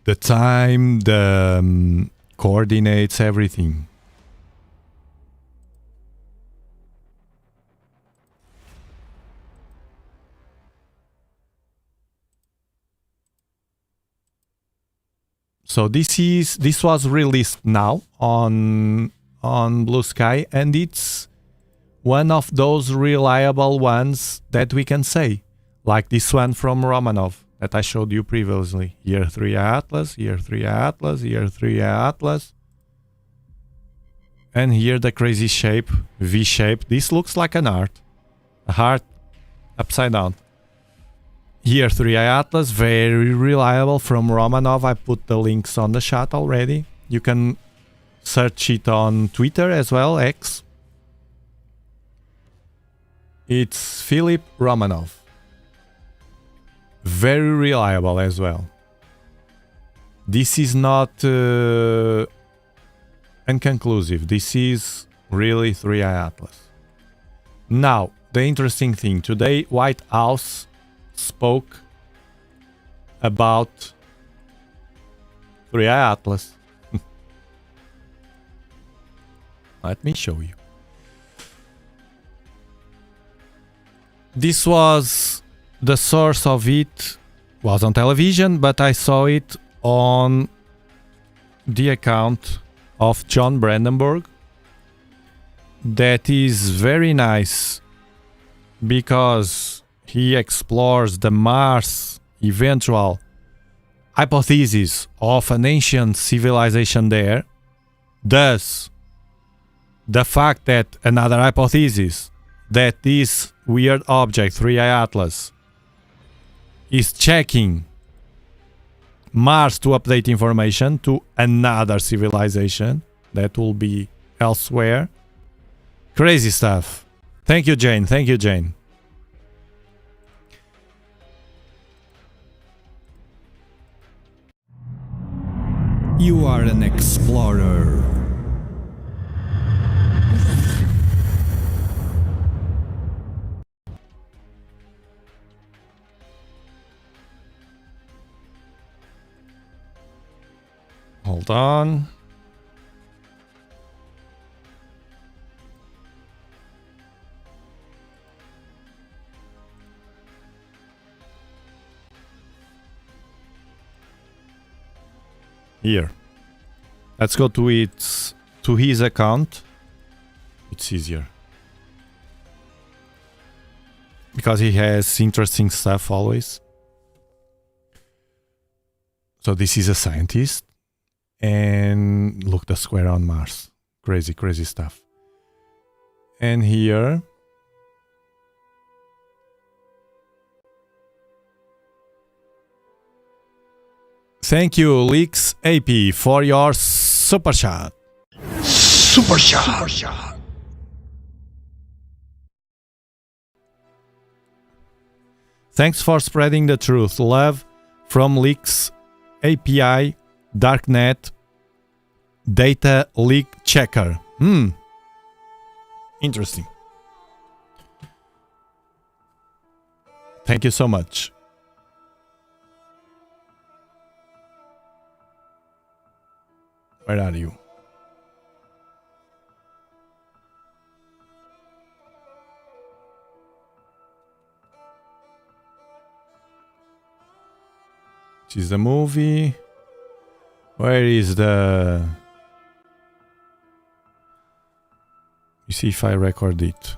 The time, the coordinates, everything. So this was released now on Blue Sky, and it's one of those reliable ones that we can say, like this one from Romanov that I showed you previously. Year 3 Atlas, Year 3 Atlas, Year 3 Atlas. And here the crazy shape, V shape. This looks like an heart. A heart upside down. Year 3 Atlas, very reliable from Romanov. I put the links on the chat already. You can search it on Twitter as well, X. It's Philip Romanov. Very reliable as well. This is not inconclusive. This is really 3i Atlas. Now, the interesting thing. Today, White House spoke about 3i Atlas. Let me show you. This was the source of it was on television, but I saw it on the account of John Brandenburg. That is very nice because he explores the Mars eventual hypothesis of an ancient civilization there. Thus, the fact that another hypothesis that this weird object 3i Atlas is checking Mars to update information to another civilization that will be elsewhere. Crazy stuff. Thank you, Jane. Thank you, Jane. You are an explorer. Hold on. Here. Let's go to his account. It's easier. Because he has interesting stuff always. So this is a scientist. And look, the square on Mars. Crazy, crazy stuff. And here. Thank you, Leaks AP, for your super chat. Super shot. Thanks for spreading the truth. Love from Leaks API Darknet Data Leak Checker. Interesting. Thank you so much. Where are you? This is the movie. Where is the... You see if I record it.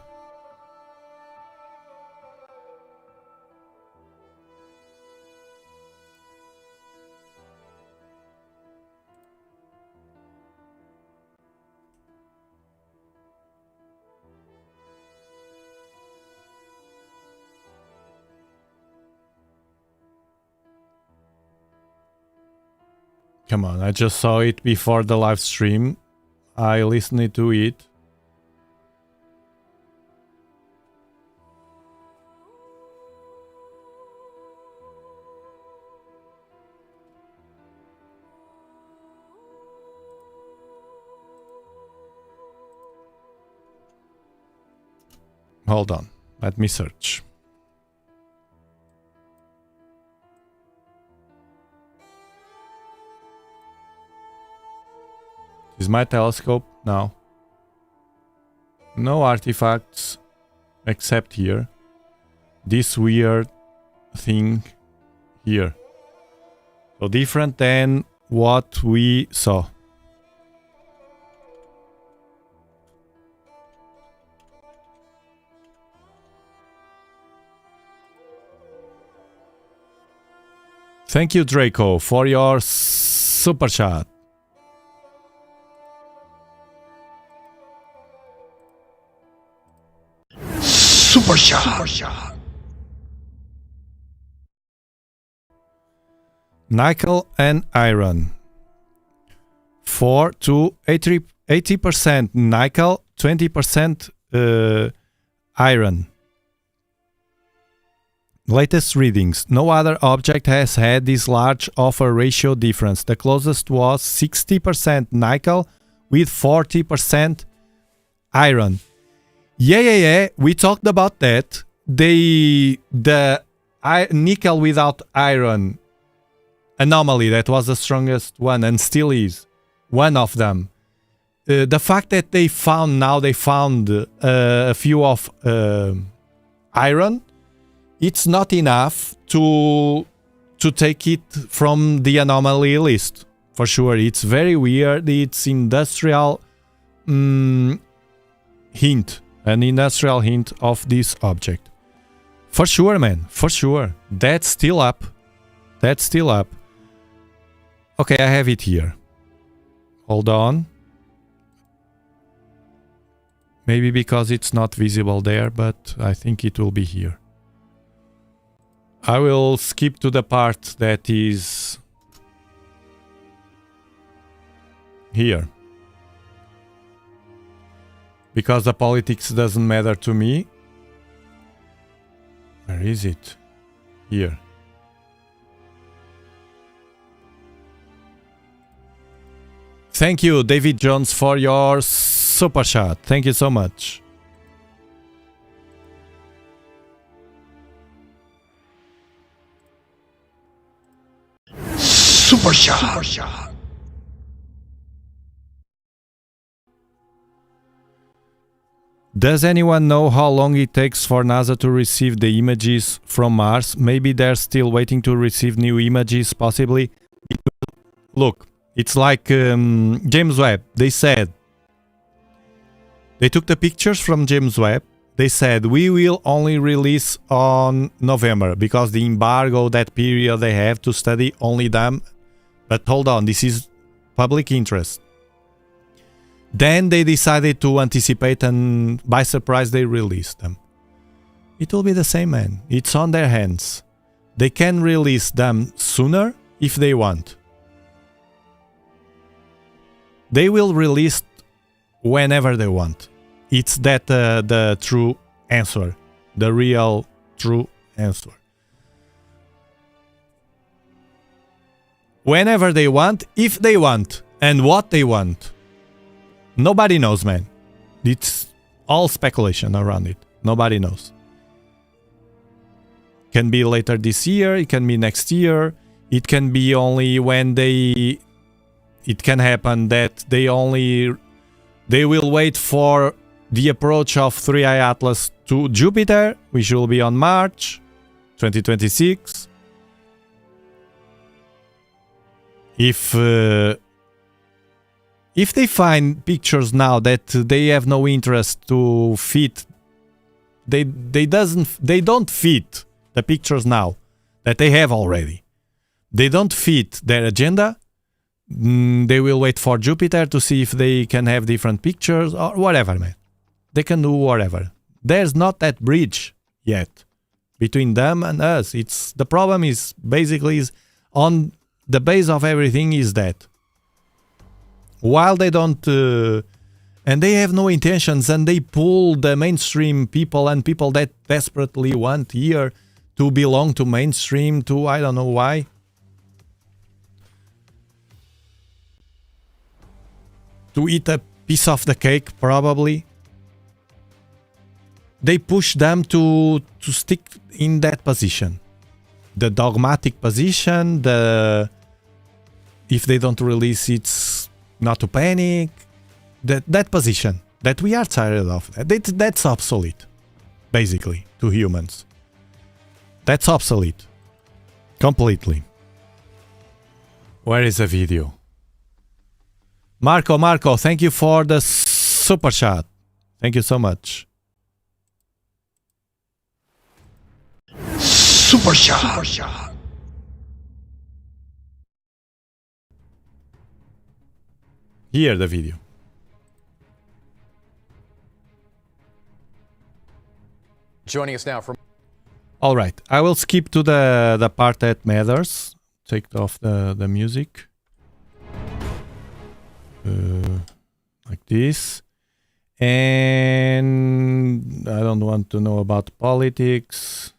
Come on, I just saw it before the live stream. I listened to it. Hold on. Let me search. Is my telescope? No. No artifacts except here. This weird thing here. So different than what we saw. Thank you, Draco, for your super chat. Super shot. Nickel and iron. 4 to 80% nickel, 20% iron. Latest readings. No other object has had this large offer ratio difference. The closest was 60% nickel with 40% iron. Yeah. We talked about that. The nickel without iron anomaly, that was the strongest one and still is one of them. The fact that they found a few of iron, it's not enough to take it from the anomaly list. For sure, it's very weird. It's industrial hint, an industrial hint of this object. For sure, man. For sure. That's still up. Okay, I have it here. Hold on. Maybe because it's not visible there, but I think it will be here. I will skip to the part that is here. Because the politics doesn't matter to me. Where is it? Here. Thank you, David Jones, for your super chat. Thank you so much. Super shot. Does anyone know how long it takes for NASA to receive the images from Mars? Maybe they're still waiting to receive new images, possibly. Look, it's like James Webb. They said, they took the pictures from James Webb. They said, we will only release on November because the embargo, that period they have to study only them. But hold on, this is public interest. Then they decided to anticipate and by surprise they released them. It will be the same, man. It's on their hands. They can release them sooner if they want. They will release whenever they want. It's that the true answer. The real true answer. Whenever they want, if they want, and what they want. Nobody knows, man. It's all speculation around it. Nobody knows. Can be later this year, it can be next year, it can be only when they... It can happen that they will wait for the approach of 3i Atlas to Jupiter, which will be on March 2026. If they find pictures now that they have no interest to fit, they don't fit the pictures now that they have already. They don't fit their agenda. They will wait for Jupiter to see if they can have different pictures or whatever, man. They can do whatever. There's not that bridge yet between them and us. It's the problem is basically is on the base of everything is that while they don't and they have no intentions and they pull the mainstream people and people that desperately want here to belong to mainstream to I don't know why. To eat a piece of the cake, probably. they push them to stick in that position. The dogmatic position, if they don't release it's not to panic, that position that we are tired of. That's obsolete, basically, to humans. That's obsolete. Completely. Where is the video? Marco, thank you for the super chat. Thank you so much. Super shot. Here the video. Joining us now from... All right, I will skip to the part that matters. Take off the music. Like this. And I don't want to know about politics.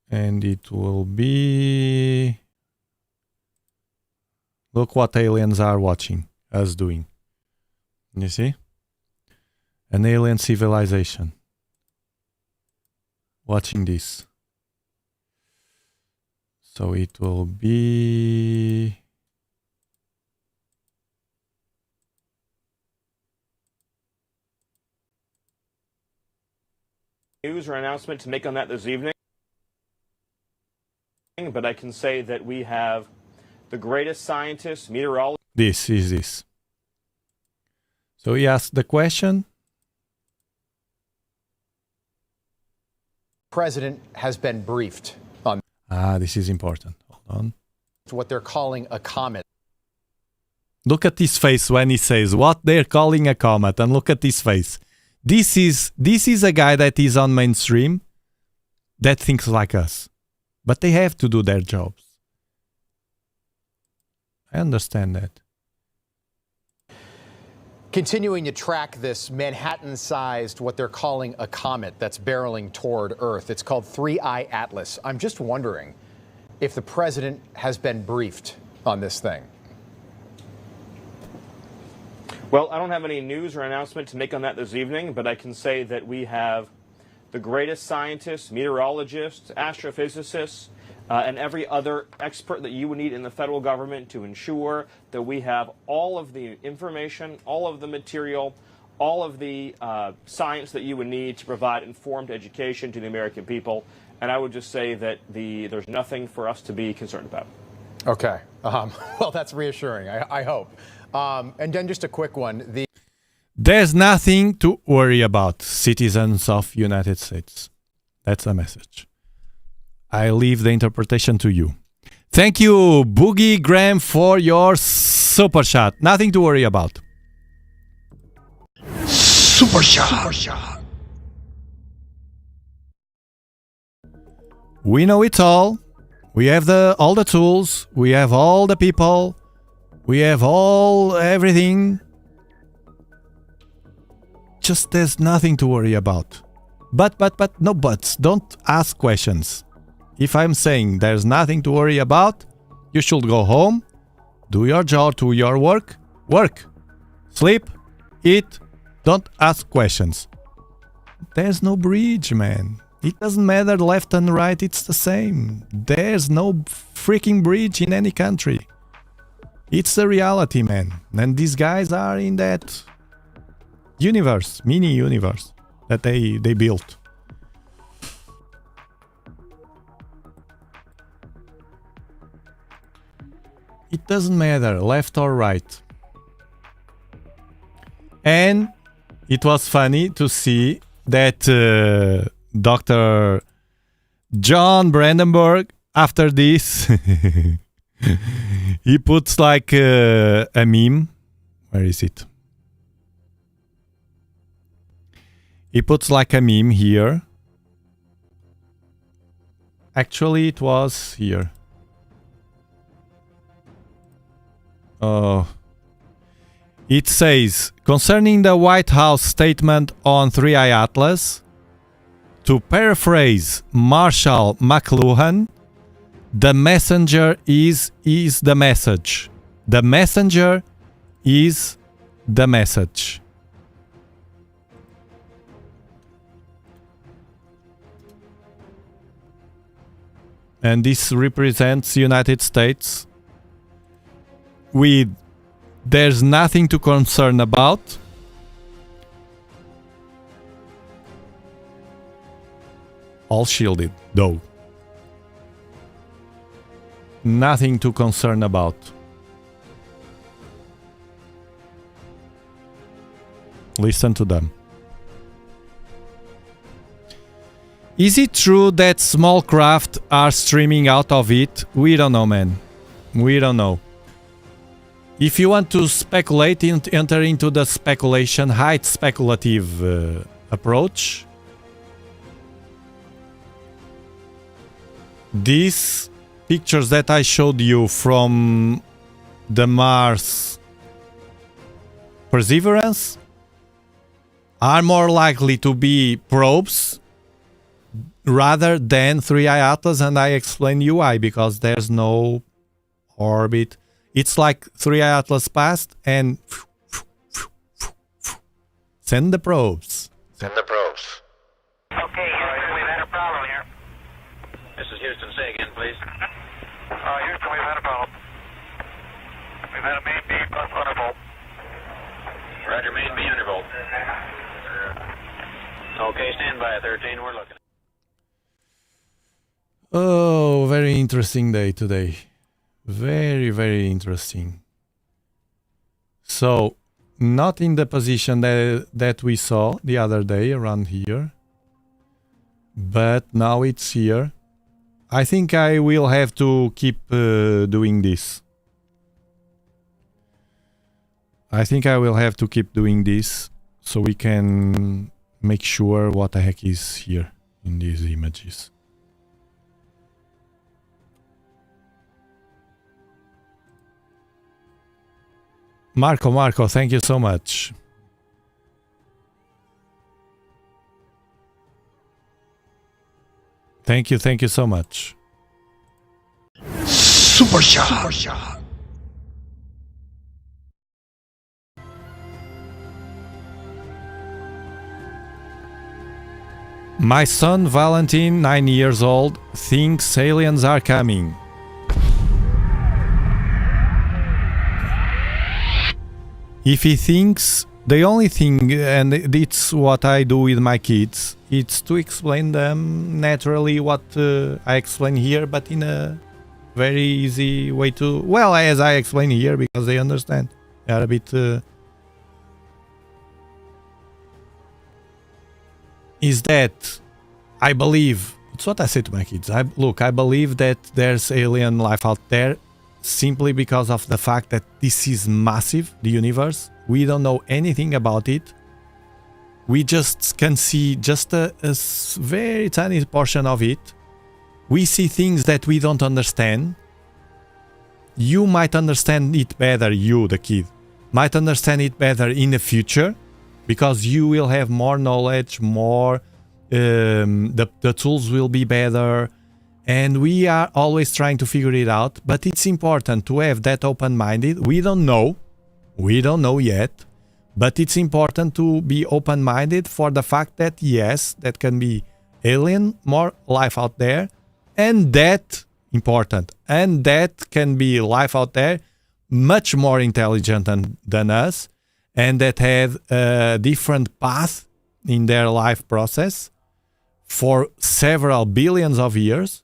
And it will be... Look what aliens are watching us doing. You see? An alien civilization. Watching this. So it will be... News or announcement to make on that this evening, but I can say that we have the greatest scientists, meteorologists. This is this. So he asked the question. President has been briefed on This is important. Hold on. what they're calling a comet. Look at his face when he says what they're calling a comet, and look at his face. This is a guy that is on mainstream that thinks like us. But they have to do their jobs. I understand that. Continuing to track this Manhattan-sized, what they're calling a comet that's barreling toward Earth. It's called 3I Atlas. I'm just wondering if the president has been briefed on this thing. Well, I don't have any news or announcement to make on that this evening, but I can say that we have the greatest scientists, meteorologists, astrophysicists, and every other expert that you would need in the federal government to ensure that we have all of the information, all of the material, all of the science that you would need to provide informed education to the American people. And I would just say that there's nothing for us to be concerned about. Okay. Well, that's reassuring, I hope. And then just a quick one. There's nothing to worry about, citizens of United States. That's the message. I leave the interpretation to you. Thank you, Boogie Graham, for your super chat. Nothing to worry about. Super shot. We know it all. We have all the tools. We have all the people. We have everything. Just there's nothing to worry about. But no buts. Don't ask questions. If I'm saying there's nothing to worry about, you should go home, do your job, do your work, sleep, eat, don't ask questions. There's no bridge, man. It doesn't matter left and right, it's the same. There's no freaking bridge in any country. It's the reality, man. And these guys are in that universe, mini universe that they built. It doesn't matter left or right. And it was funny to see that Dr. John Brandenburg, after this, he puts like a meme. Where is it? He puts like a meme here. Actually, it was here. It says, concerning the White House statement on 3I Atlas, to paraphrase Marshall McLuhan, the messenger is the message. The messenger is the message. and this represents United States. There's nothing to concern about. All shielded, though. Nothing to concern about. Listen to them. Is it true that small craft are streaming out of it? We don't know, man. We don't know. If you want to speculate, enter into the speculation, height speculative approach. These pictures that I showed you from the Mars Perseverance are more likely to be probes rather than 3i Atlas, and I explain you why, because there's no orbit. It's like 3i Atlas passed and send the probes. Send the probes. Okay, Houston, we've had a problem here. This is Houston. Say again, please. Houston, we've had a problem. We've had a main beam plus undervolt. Roger, main B undervolt. Okay, stand by, 13. We're looking. Oh, very interesting day today. Very, very interesting. So, not in the position that we saw the other day around here, but now it's here. I think I will have to keep doing this. I think I will have to keep doing this so we can make sure what the heck is here in these images. Marco, thank you so much. Thank you so much. Super shot. My son Valentin, 9 years old, thinks aliens are coming. If he thinks, the only thing, and it's what I do with my kids, it's to explain them naturally what I explain here, but in a very easy way to, well, as I explain here, because they understand. They are a bit... is that I believe, it's what I say to my kids, I believe that there's alien life out there simply because of the fact that this is massive, the universe. We don't know anything about it. We just can see just a very tiny portion of it. We see things that we don't understand. You might understand it better, you, the kid, might understand it better in the future, because you will have more knowledge, more, the tools will be better, and we are always trying to figure it out, but it's important to have that open-minded. We don't know yet, but it's important to be open-minded for the fact that yes, that can be alien, more life out there, and that, important, and that can be life out there much more intelligent than us, and that have a different path in their life process for several billions of years.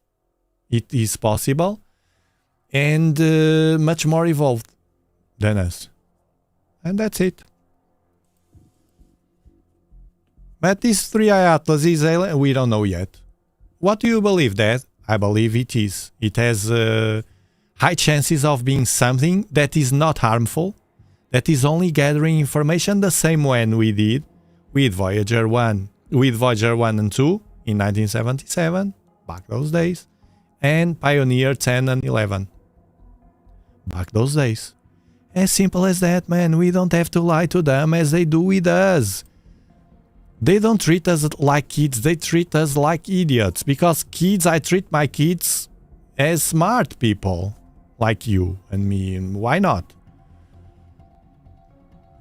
It is possible, and much more evolved than us. And that's it. But this 3i Atlas is alien, we don't know yet. What do you believe, Dad? I believe it is. It has high chances of being something that is not harmful, that is only gathering information the same way we did with Voyager 1 and 2 in 1977, back those days, and Pioneer 10 and 11, back those days. As simple as that, man. We don't have to lie to them as they do with us. They don't treat us like kids, they treat us like idiots, because kids, I treat my kids as smart people, like you and me, and why not?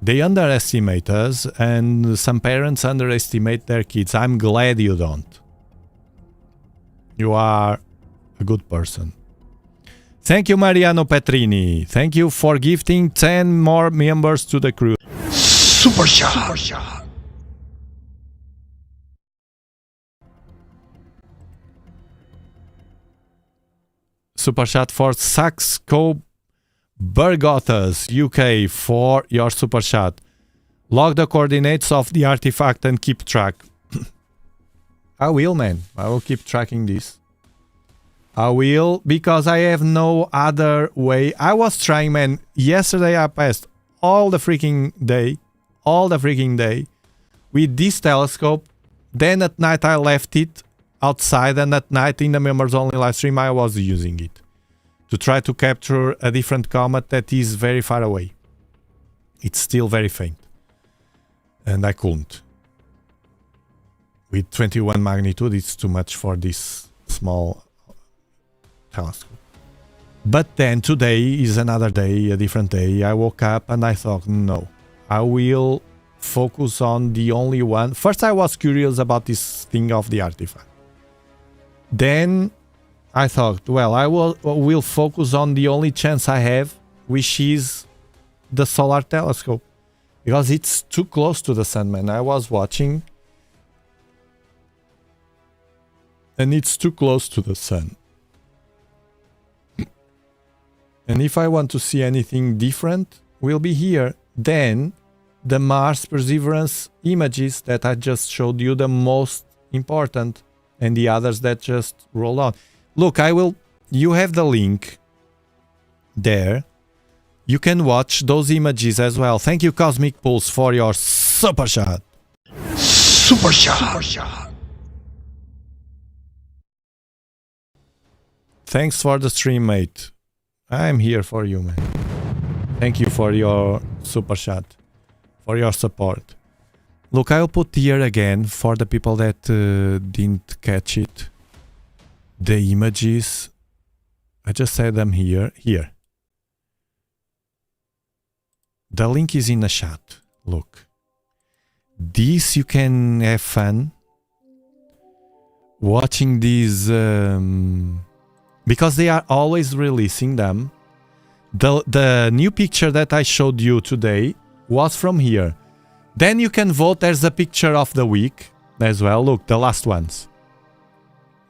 They underestimate us, and some parents underestimate their kids. I'm glad you don't. You are a good person. Thank you, Mariano Petrini. Thank you for gifting 10 more members to the crew. Super shot. Super chat for Saxco Burgothus UK for your super chat. Log the coordinates of the artifact and keep track. I will, man. I will keep tracking this. I will, because I have no other way. I was trying, man. Yesterday I passed all the freaking day with this telescope. Then at night I left it outside, and at night in the members only live stream I was using it to try to capture a different comet that is very far away. It's still very faint, and I couldn't. With 21 magnitude, it's too much for this small telescope. But then today is another day, a different day. I woke up and I thought, no, I will focus on the only one. First I was curious about this thing of the artifact. Then I thought, well, I will focus on the only chance I have, which is the solar telescope, because it's too close to the sun, man. I was watching, and it's too close to the sun. And if I want to see anything different, will be here. Then the Mars Perseverance images that I just showed you, the most important, and the others that just rolled on. Look, you have the link there. You can watch those images as well. Thank you, Cosmic Pulse, for your super shot. Super shot. Thanks for the stream, mate. I'm here for you, man. Thank you for your super chat, for your support. Look, I'll put here again for the people that didn't catch it. The images, I just said them here. The link is in the chat. Look. This, you can have fun watching these, because they are always releasing them. The new picture that I showed you today was from here. Then you can vote. There's a picture of the week as well. Look, the last ones.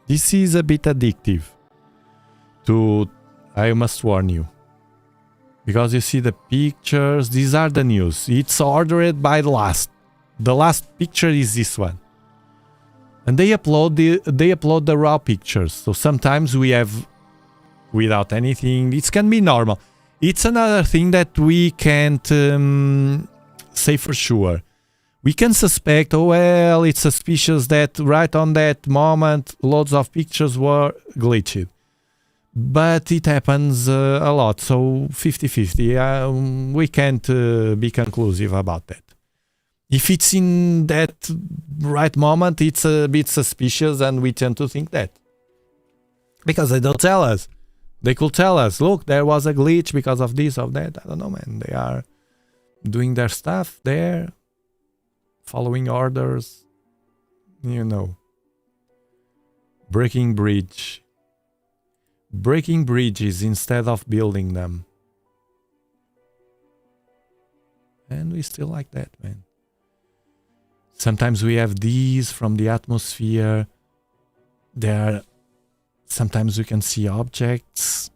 This is a bit addictive. I must warn you. Because you see the pictures, these are the news. It's ordered by the last. The last picture is this one. And they upload the raw pictures. So sometimes we have without anything. It can be normal. It's another thing that we can't say for sure. We can suspect, oh well, it's suspicious that right on that moment loads of pictures were glitched. But it happens a lot, so 50-50. We can't be conclusive about that. If it's in that right moment, it's a bit suspicious, and we tend to think that. Because they don't tell us. They could tell us, look, there was a glitch because of this, of that. I don't know, man. They are doing their stuff there, following orders, you know. Breaking bridges instead of building them. And we still like that, man. Sometimes we have these from the atmosphere. Sometimes we can see objects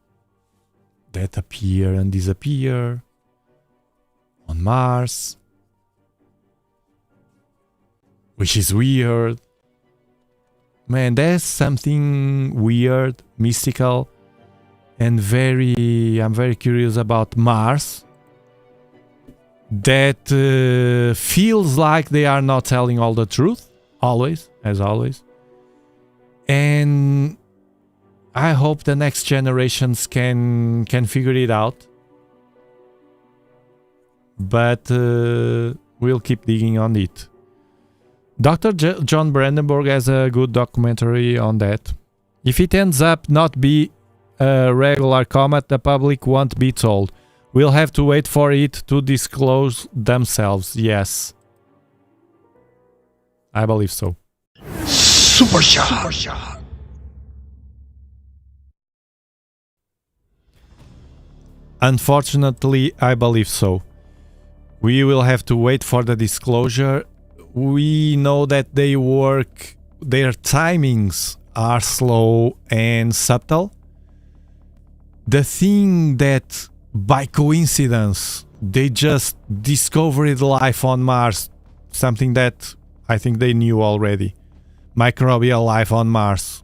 that appear and disappear on Mars, which is weird. Man, there's something weird, mystical, and I'm very curious about Mars. That feels like they are not telling all the truth, always, as always. And I hope the next generations can figure it out. But we'll keep digging on it. Dr. John Brandenburg has a good documentary on that. If it ends up not be a regular comet, the public won't be told. We'll have to wait for it to disclose themselves. Yes. I believe so. Super shot. Unfortunately, I believe so. We will have to wait for the disclosure. We know that they work, their timings are slow and subtle. The thing that by coincidence they just discovered life on Mars, something that I think they knew already. Microbial life on Mars.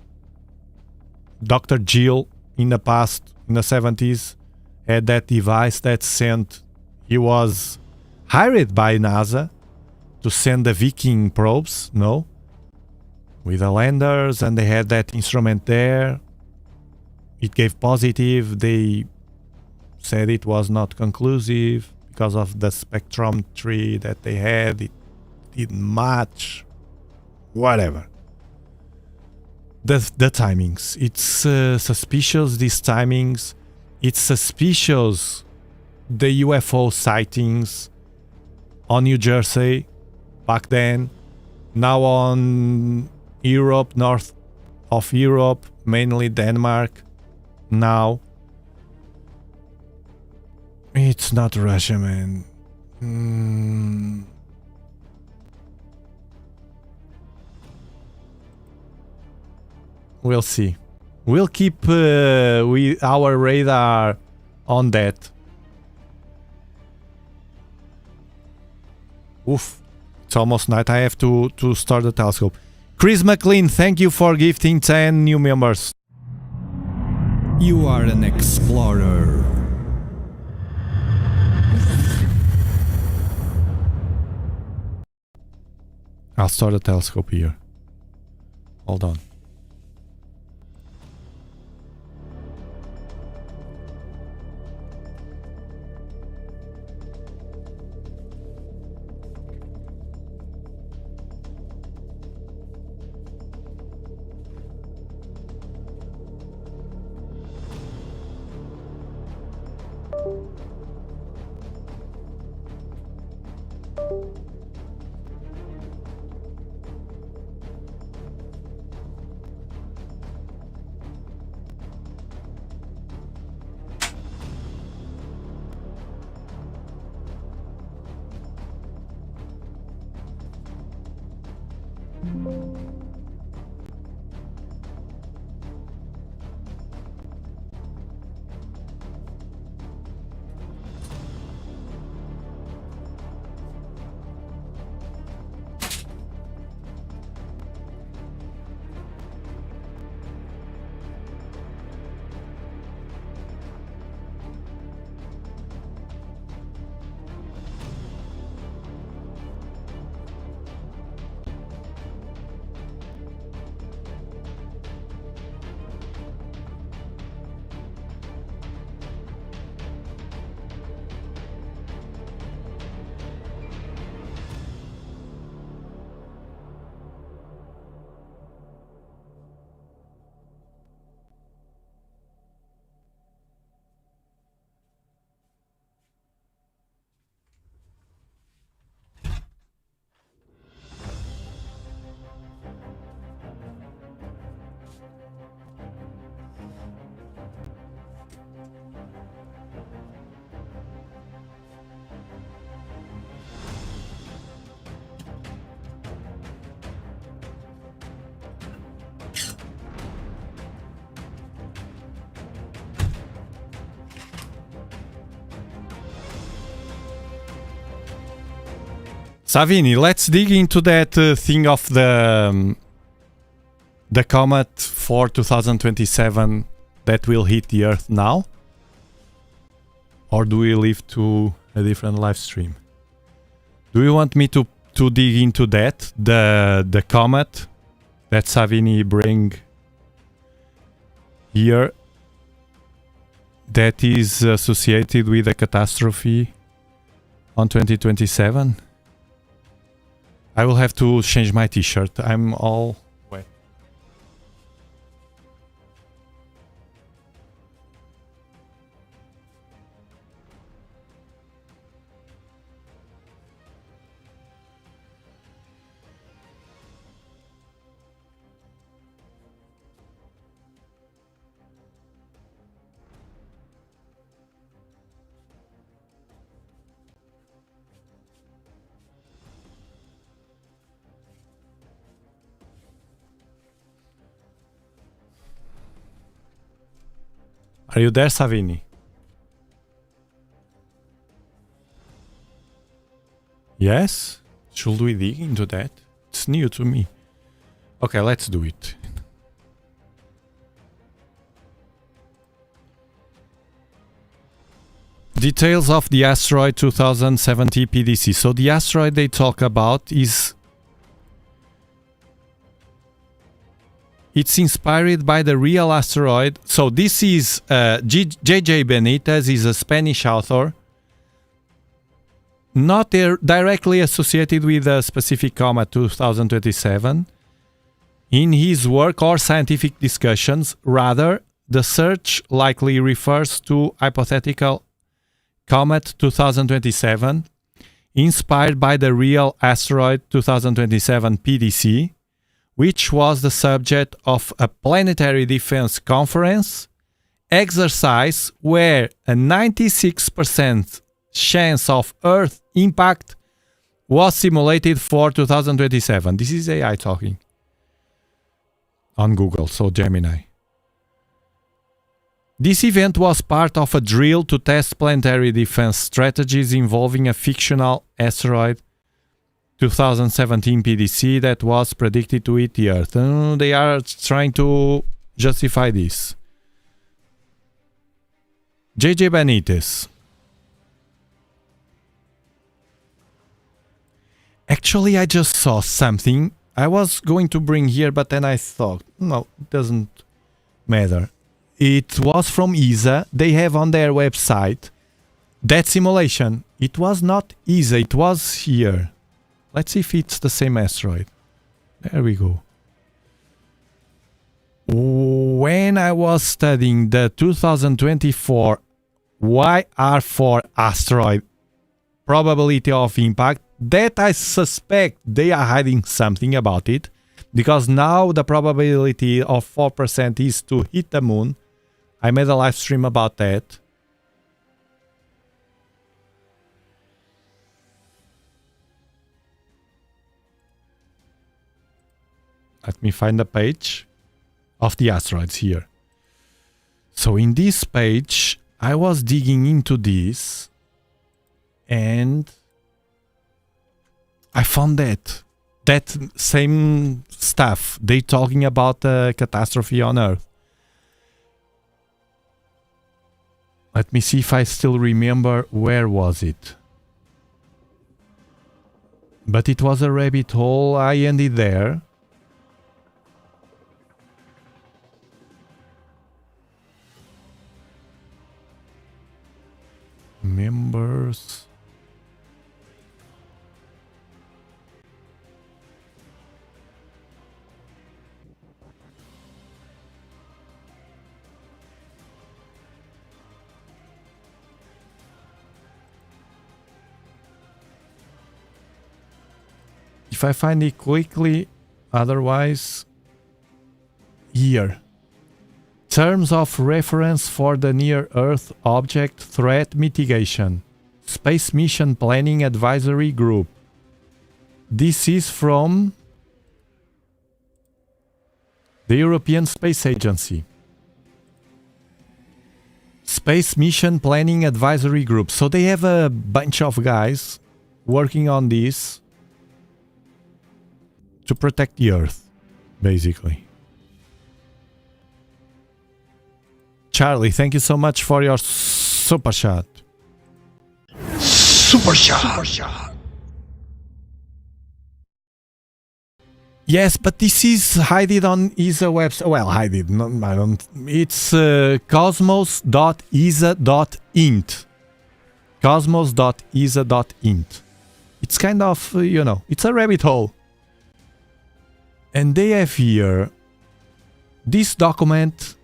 Dr. Jill in the past, in the 70s, had that device that sent, he was hired by NASA to send the Viking probes, no? With the landers, and they had that instrument there. It gave positive. They said it was not conclusive because of the spectrometry that they had. It didn't match. Whatever. The timings. It's suspicious, these timings. It's suspicious, the UFO sightings on New Jersey back then. Now on Europe, north of Europe, mainly Denmark. Now it's not Russia, man. We'll see. We'll keep with our radar on that. Oof, it's almost night. I have to start the telescope. Chris McLean, thank you for gifting 10 new members. You are an explorer. I'll start the telescope here. Hold on. Savini, let's dig into that thing of the comet for 2027 that will hit the Earth now? Or do we leave to a different live stream? Do you want me to dig into that? The comet that Savini bring here that is associated with a catastrophe on 2027? I will have to change my t-shirt. I'm all wet. Are you there, Savini? Yes? Should we dig into that? It's new to me. Okay, let's do it. Details of the asteroid 2070 PDC. So the asteroid they talk about is... It's inspired by the real asteroid. So this is J.J. Benitez is a Spanish author. Not directly associated with a specific comet 2027. In his work or scientific discussions, rather, the search likely refers to hypothetical comet 2027, inspired by the real asteroid 2027 PDC, which was the subject of a planetary defense conference exercise where a 96% chance of Earth impact was simulated for 2027. This is AI talking on Google, so Gemini. This event was part of a drill to test planetary defense strategies involving a fictional asteroid 2017 PDC that was predicted to hit the Earth. They are trying to justify this. J.J. Benitez. Actually, I just saw something I was going to bring here, but then I thought, no, it doesn't matter. It was from ESA. They have on their website that simulation. It was not ESA, it was here. Let's see if it's the same asteroid. There we go. When I was studying the 2024 YR4 asteroid probability of impact, that I suspect they are hiding something about it, because now the probability of 4% is to hit the moon. I made a live stream about that. Let me find the page of the asteroids here. So in this page, I was digging into this and I found that same stuff. They talking about a catastrophe on Earth. Let me see if I still remember where was it. But it was a rabbit hole. I ended there. Members. If I find it quickly, otherwise, here. Terms of reference for the Near-Earth Object Threat Mitigation. Space Mission Planning Advisory Group. This is from the European Space Agency. Space Mission Planning Advisory Group. So they have a bunch of guys working on this to protect the Earth, basically. Charlie, thank you so much for your super shot. Super shot. Yes, but this is hidden on ESA website. Well, hidden. No, I don't. It's cosmos.esa.int. Cosmos.esa.int. It's kind of, it's a rabbit hole. And they have here this document.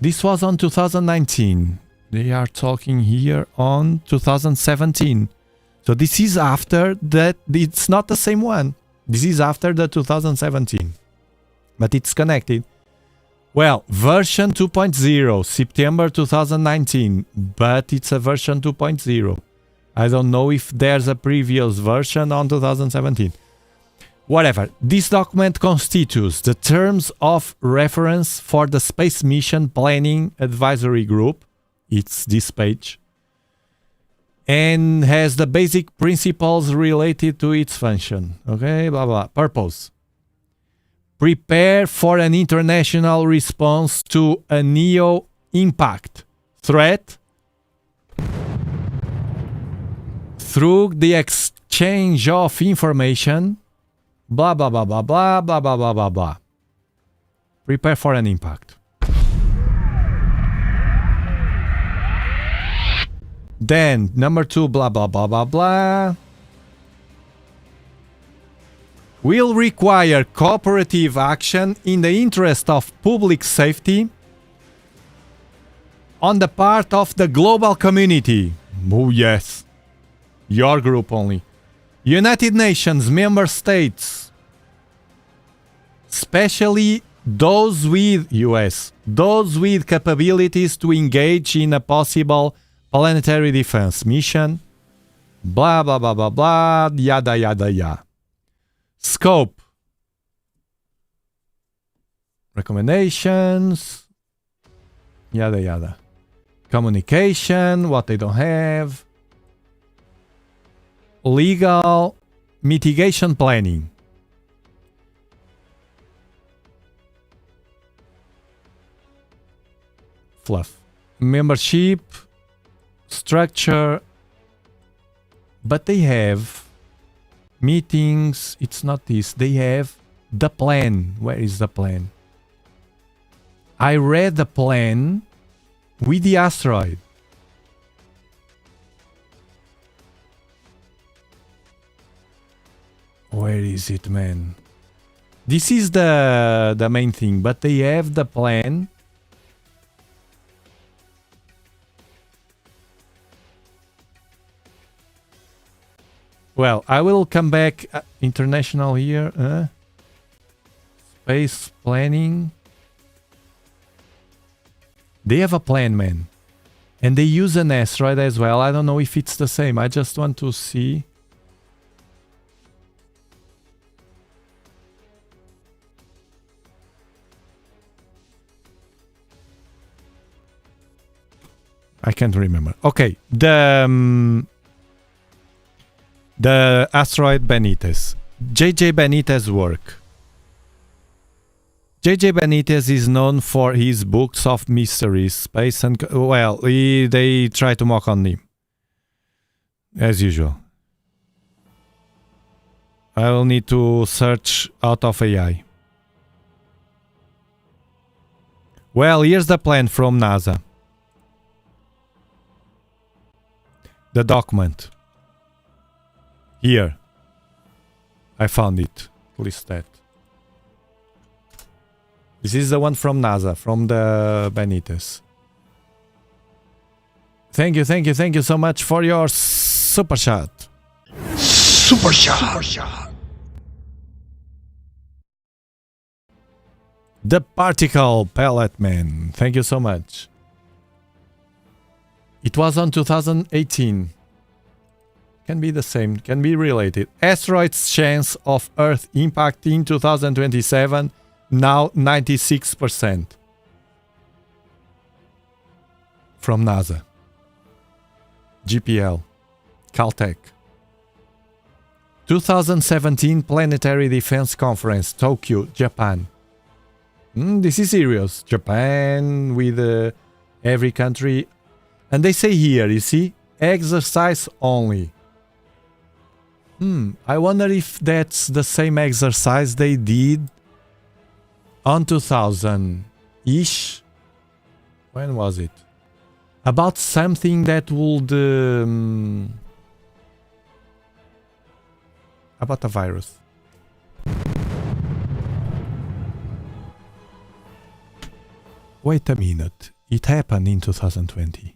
This was on 2019. They are talking here on 2017. So this is after that. It's not the same one. This is after the 2017. But it's connected. Well, version 2.0, September 2019. But it's a version 2.0. I don't know if there's a previous version on 2017. Whatever. This document constitutes the terms of reference for the Space Mission Planning Advisory Group. It's this page. And has the basic principles related to its function. Okay, blah, blah. Purpose. Prepare for an international response to a neo-impact threat through the exchange of information. Blah, blah, blah, blah, blah, blah, blah, blah, blah, blah. Prepare for an impact. Then, number 2, blah, blah, blah, blah, blah. Will require cooperative action in the interest of public safety on the part of the global community. Oh, yes. Your group only. United Nations member states, especially those with those with capabilities to engage in a possible planetary defense mission, blah, blah, blah, blah, blah, yada, yada, yada. Scope. Recommendations, yada, yada. Communication, what they don't have. Legal mitigation planning. Fluff. Membership structure, but they have meetings. It's not this. They have the plan. Where is the plan? I read the plan with the asteroid. Where is it, man? This is the main thing, but they have the plan. Well, I will come back. International here. Space planning. They have a plan, man. And they use an asteroid as well. I don't know if it's the same. I just want to see. I can't remember. Okay, the asteroid Benitez. J.J. Benitez work. J.J. Benitez is known for his books of mysteries, space and... Well, they try to mock on him. As usual. I will need to search out of AI. Well, here's the plan from NASA. The document. Here. I found it. At least that. This is the one from NASA, from the Benitez. Thank you so much for your super chat. Super chat. The particle pellet man. Thank you so much. It was on 2018. Can be the same, can be related. Asteroid's chance of Earth impact in 2027, now 96%. From NASA. GPL. Caltech. 2017 Planetary Defense Conference, Tokyo, Japan. This is serious. Japan with every country. And they say here, you see, exercise only. I wonder if that's the same exercise they did on 2000-ish. When was it? About something that would... about a virus. Wait a minute. It happened in 2020.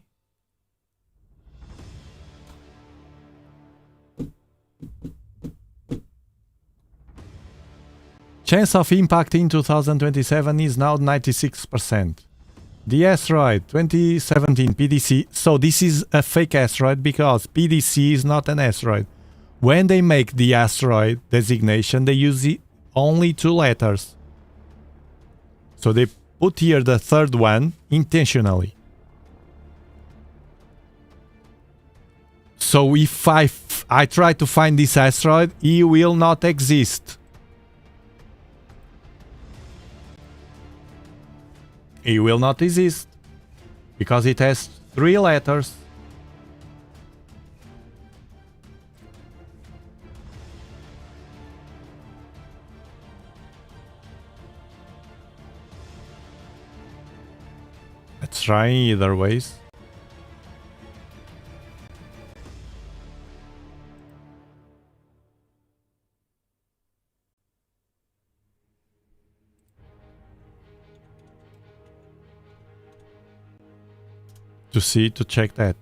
Chance of impact in 2027 is now 96%. The asteroid 2017 PDC. So this is a fake asteroid because PDC is not an asteroid. when they make the asteroid designation, they use only 2 letters. So they put here the third one intentionally. So if I try to find this asteroid, it will not exist. It will not exist because it has 3 letters. Let's try either ways. To check that.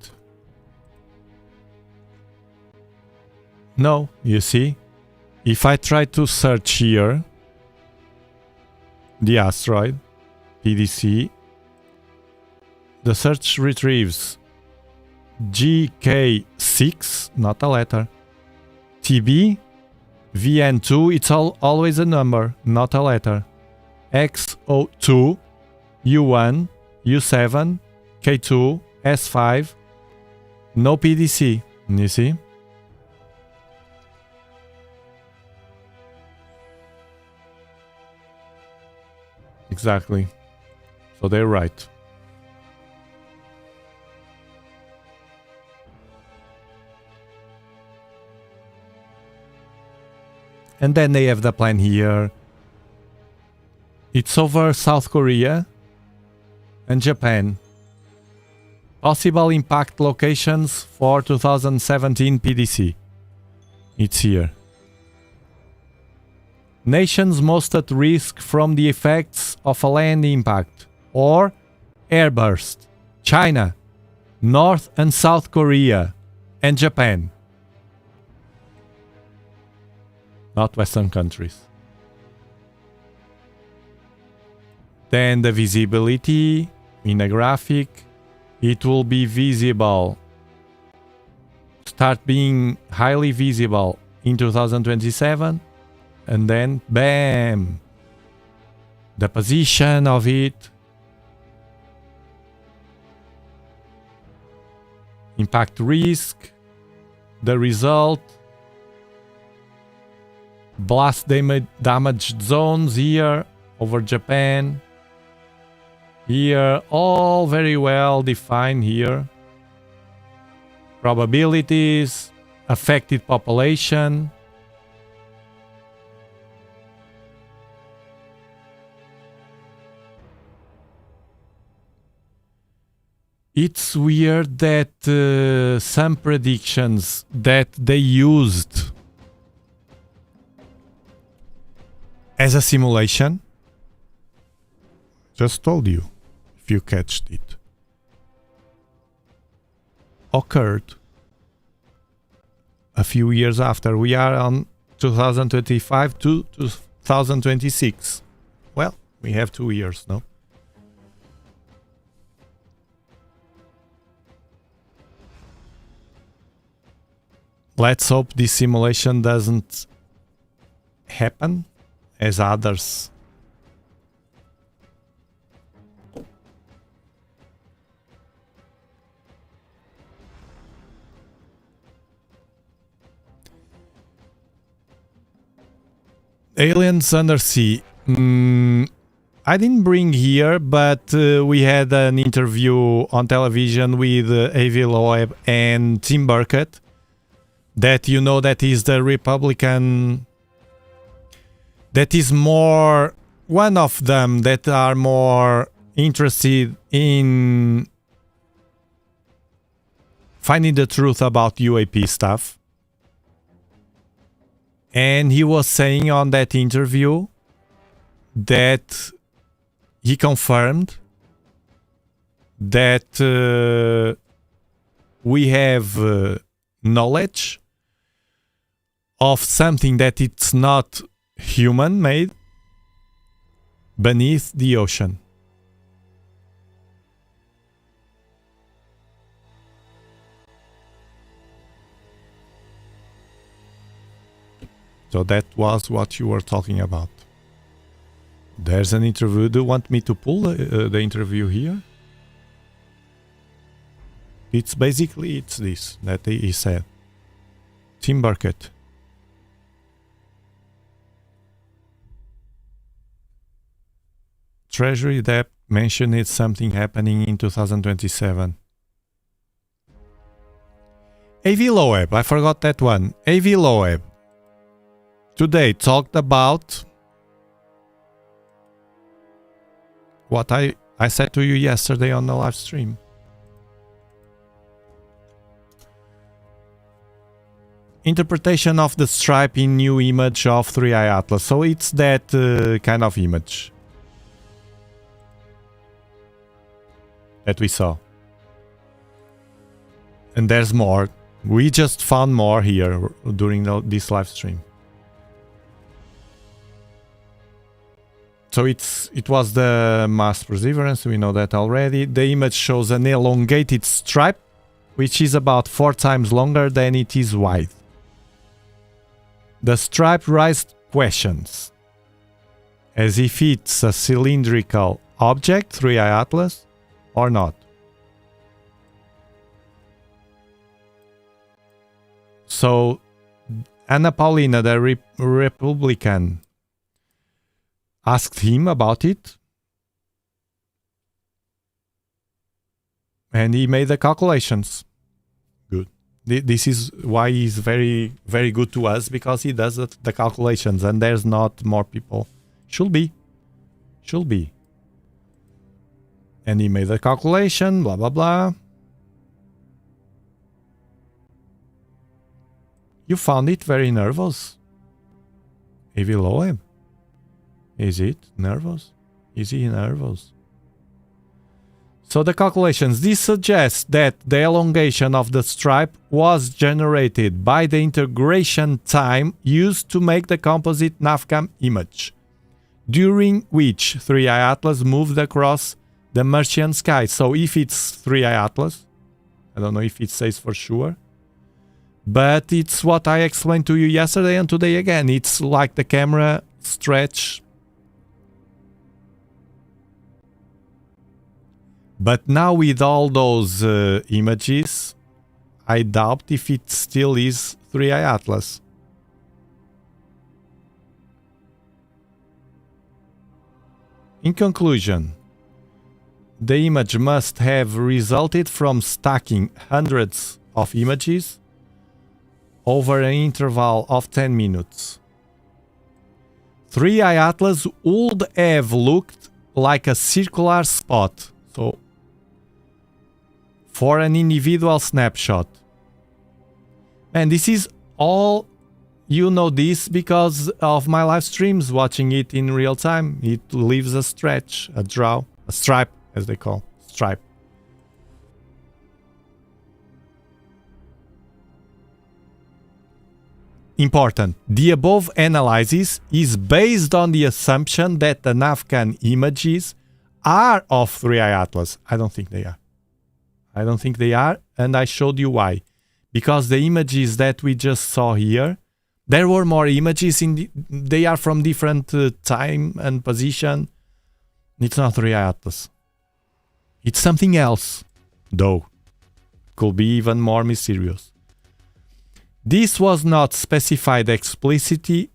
No, you see, if I try to search here the asteroid PDC, the search retrieves GK6, not a letter, TB, VN2, it's always a number, not a letter, XO2, U1, U7, K2, S5, no PDC, you see? Exactly. So they're right. And then they have the plan here. It's over South Korea and Japan. Possible impact locations for 2017 PDC. It's here. Nations most at risk from the effects of a land impact or airburst. China, North and South Korea, and Japan. Not Western countries. Then the visibility in a graphic. It will be visible, start being highly visible in 2027, and then bam, the position of it, impact risk, the result, blast damaged zones here over Japan. Here, all very well defined here. Probabilities, affected population. It's weird that some predictions that they used as a simulation, just told you, if you catched it, occurred a few years after. We are on 2025 to 2026. Well, we have 2 years, no? Let's hope this simulation doesn't happen as others. Aliens Undersea. I didn't bring here, but we had an interview on television with Avi Loeb and Tim Burkett. That you know that is the Republican. That is more one of them that are more interested in finding the truth about UAP stuff. And he was saying on that interview that he confirmed that we have knowledge of something that it's not human-made beneath the ocean. So that was what you were talking about. There's an interview. Do you want me to pull the interview here? It's basically this that he said. Tim Burkett. Treasury debt mentioned it's something happening in 2027. AV Loeb, I forgot that one. AV Loeb today talked about what I said to you yesterday on the live stream. Interpretation of the stripe in new image of 3i Atlas. So it's that kind of image that we saw. And there's more. We just found more here during this live stream. So it was the mass perseverance, we know that already. The image shows an elongated stripe, which is about 4 times longer than it is wide. The stripe raised questions, as if it's a cylindrical object, 3i Atlas, or not. So, Anna Paulina, the Republican, asked him about it, and he made the calculations. Good. This is why he's very, very good to us, because he does the calculations, and there's not more people. Should be. And he made the calculation, blah, blah, blah. You found it very nervous. AV Loeb. Is it nervous? Is he nervous? So the calculations, this suggests that the elongation of the stripe was generated by the integration time used to make the composite NAVCAM image, during which 3i Atlas moved across the Martian sky. So if it's 3i Atlas, I don't know if it says for sure, but it's what I explained to you yesterday and today again. It's like the camera stretch. But now with all those images, I doubt if it still is 3i Atlas. In conclusion, the image must have resulted from stacking hundreds of images over an interval of 10 minutes. 3i Atlas would have looked like a circular spot, so for an individual snapshot. And this is all, you know this because of my live streams, watching it in real time. It leaves a stretch, a draw, a stripe, as they call, stripe. Important. The above analysis is based on the assumption that the NAVCAM images are of 3i Atlas. I don't think they are. I don't think they are, and I showed you why. Because the images that we just saw here, there were more images, they are from different time and position. It's not 3i Atlas. It's something else, though. Could be even more mysterious. This was not specified explicitly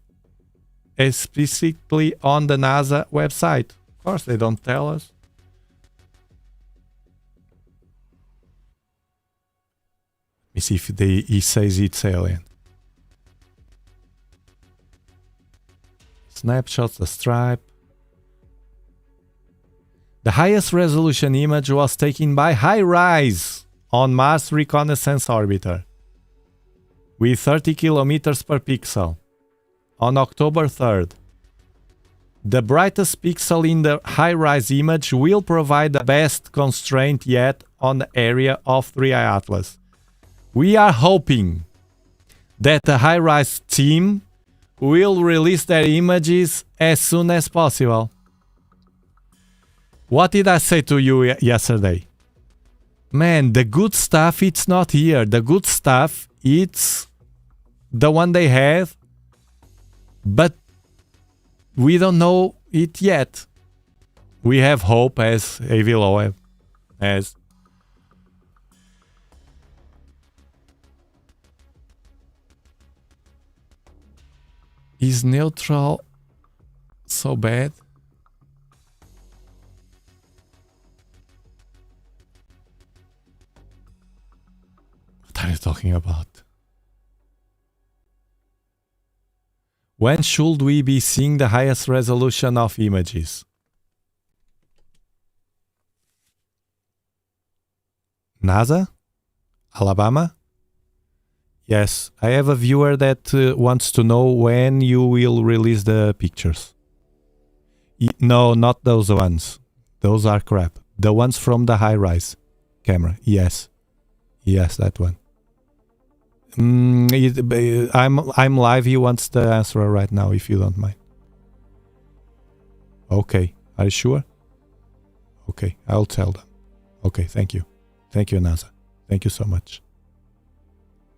on the NASA website. Of course, they don't tell us. Let me see if he says it's alien. Snapshots, the stripe. The highest resolution image was taken by HiRISE on Mars Reconnaissance Orbiter with 30 kilometers per pixel on October 3rd. The brightest pixel in the HiRISE image will provide the best constraint yet on the area of 3i Atlas. We are hoping that the HiRISE team will release their images as soon as possible. What did I say to you yesterday? Man, the good stuff, it's not here. The good stuff, it's the one they have But we don't know it yet. We have hope, as Avilo has. Is neutral so bad? What are you talking about? When should we be seeing the highest resolution of images? NASA? Alabama? Yes, I have a viewer that wants to know when you will release the pictures. No, not those ones. Those are crap. The ones from the high-rise camera. Yes. Yes, that one. I'm live. He wants the answer right now, if you don't mind. Okay. Are you sure? Okay, I'll tell them. Okay, thank you. Thank you, NASA. Thank you so much.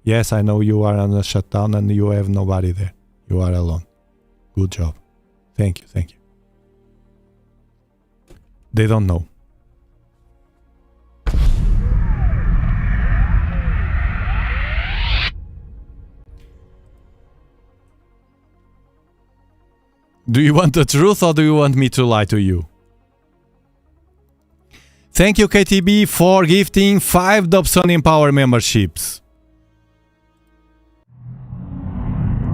Yes, I know you are on a shutdown and you have nobody there. You are alone. Good job. Thank you, thank you. They don't know. Do you want the truth or do you want me to lie to you? Thank you, KTB, for gifting 5 Dobsonian Power memberships.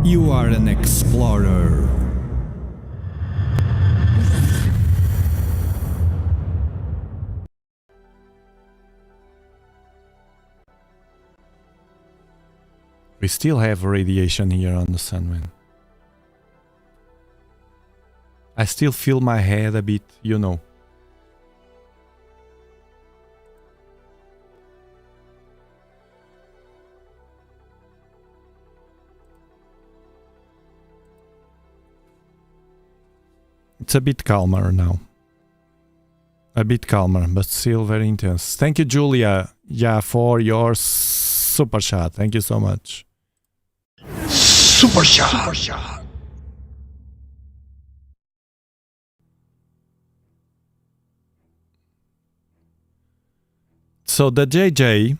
You are an explorer. We still have radiation here on the sun, man. I still feel my head a bit, you know. It's a bit calmer now. A bit calmer, but still very intense. Thank you, Julia, for your super chat. Thank you so much. Super shot. So the JJ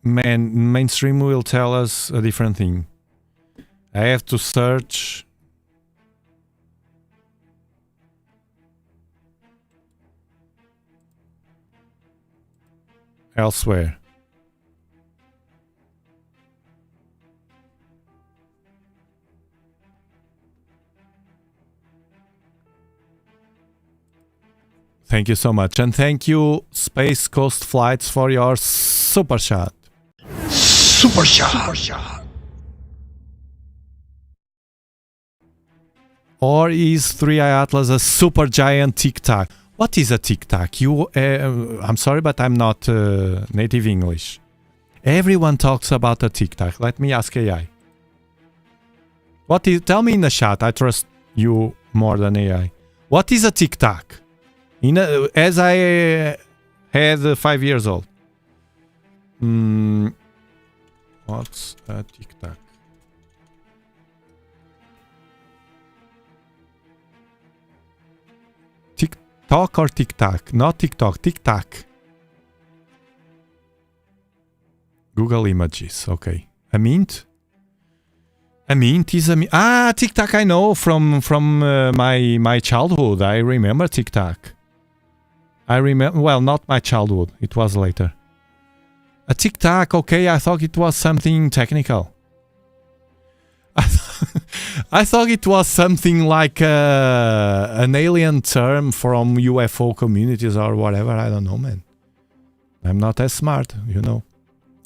mainstream will tell us a different thing. I have to search elsewhere. Thank you so much. And thank you, Space Coast Flights, for your super shot. Super shot. Or is 3i Atlas a super giant tic-tac? What is a tic-tac? I'm sorry, but I'm not native English. Everyone talks about a tic-tac. Let me ask AI. Tell me in the chat. I trust you more than AI. What is a tic-tac? As I had 5 years old. What's a tic-tac? Tic-tac or tic-tac? Not TikTok, tic-tac. Google images, okay. A mint? A mint is a mint. Ah, tic-tac I know from my childhood. I remember tic-tac. I remember, well, not my childhood. It was later. A tic-tac, okay, I thought it was something technical. I thought it was something like an alien term from UFO communities or whatever. I don't know, man. I'm not as smart, you know.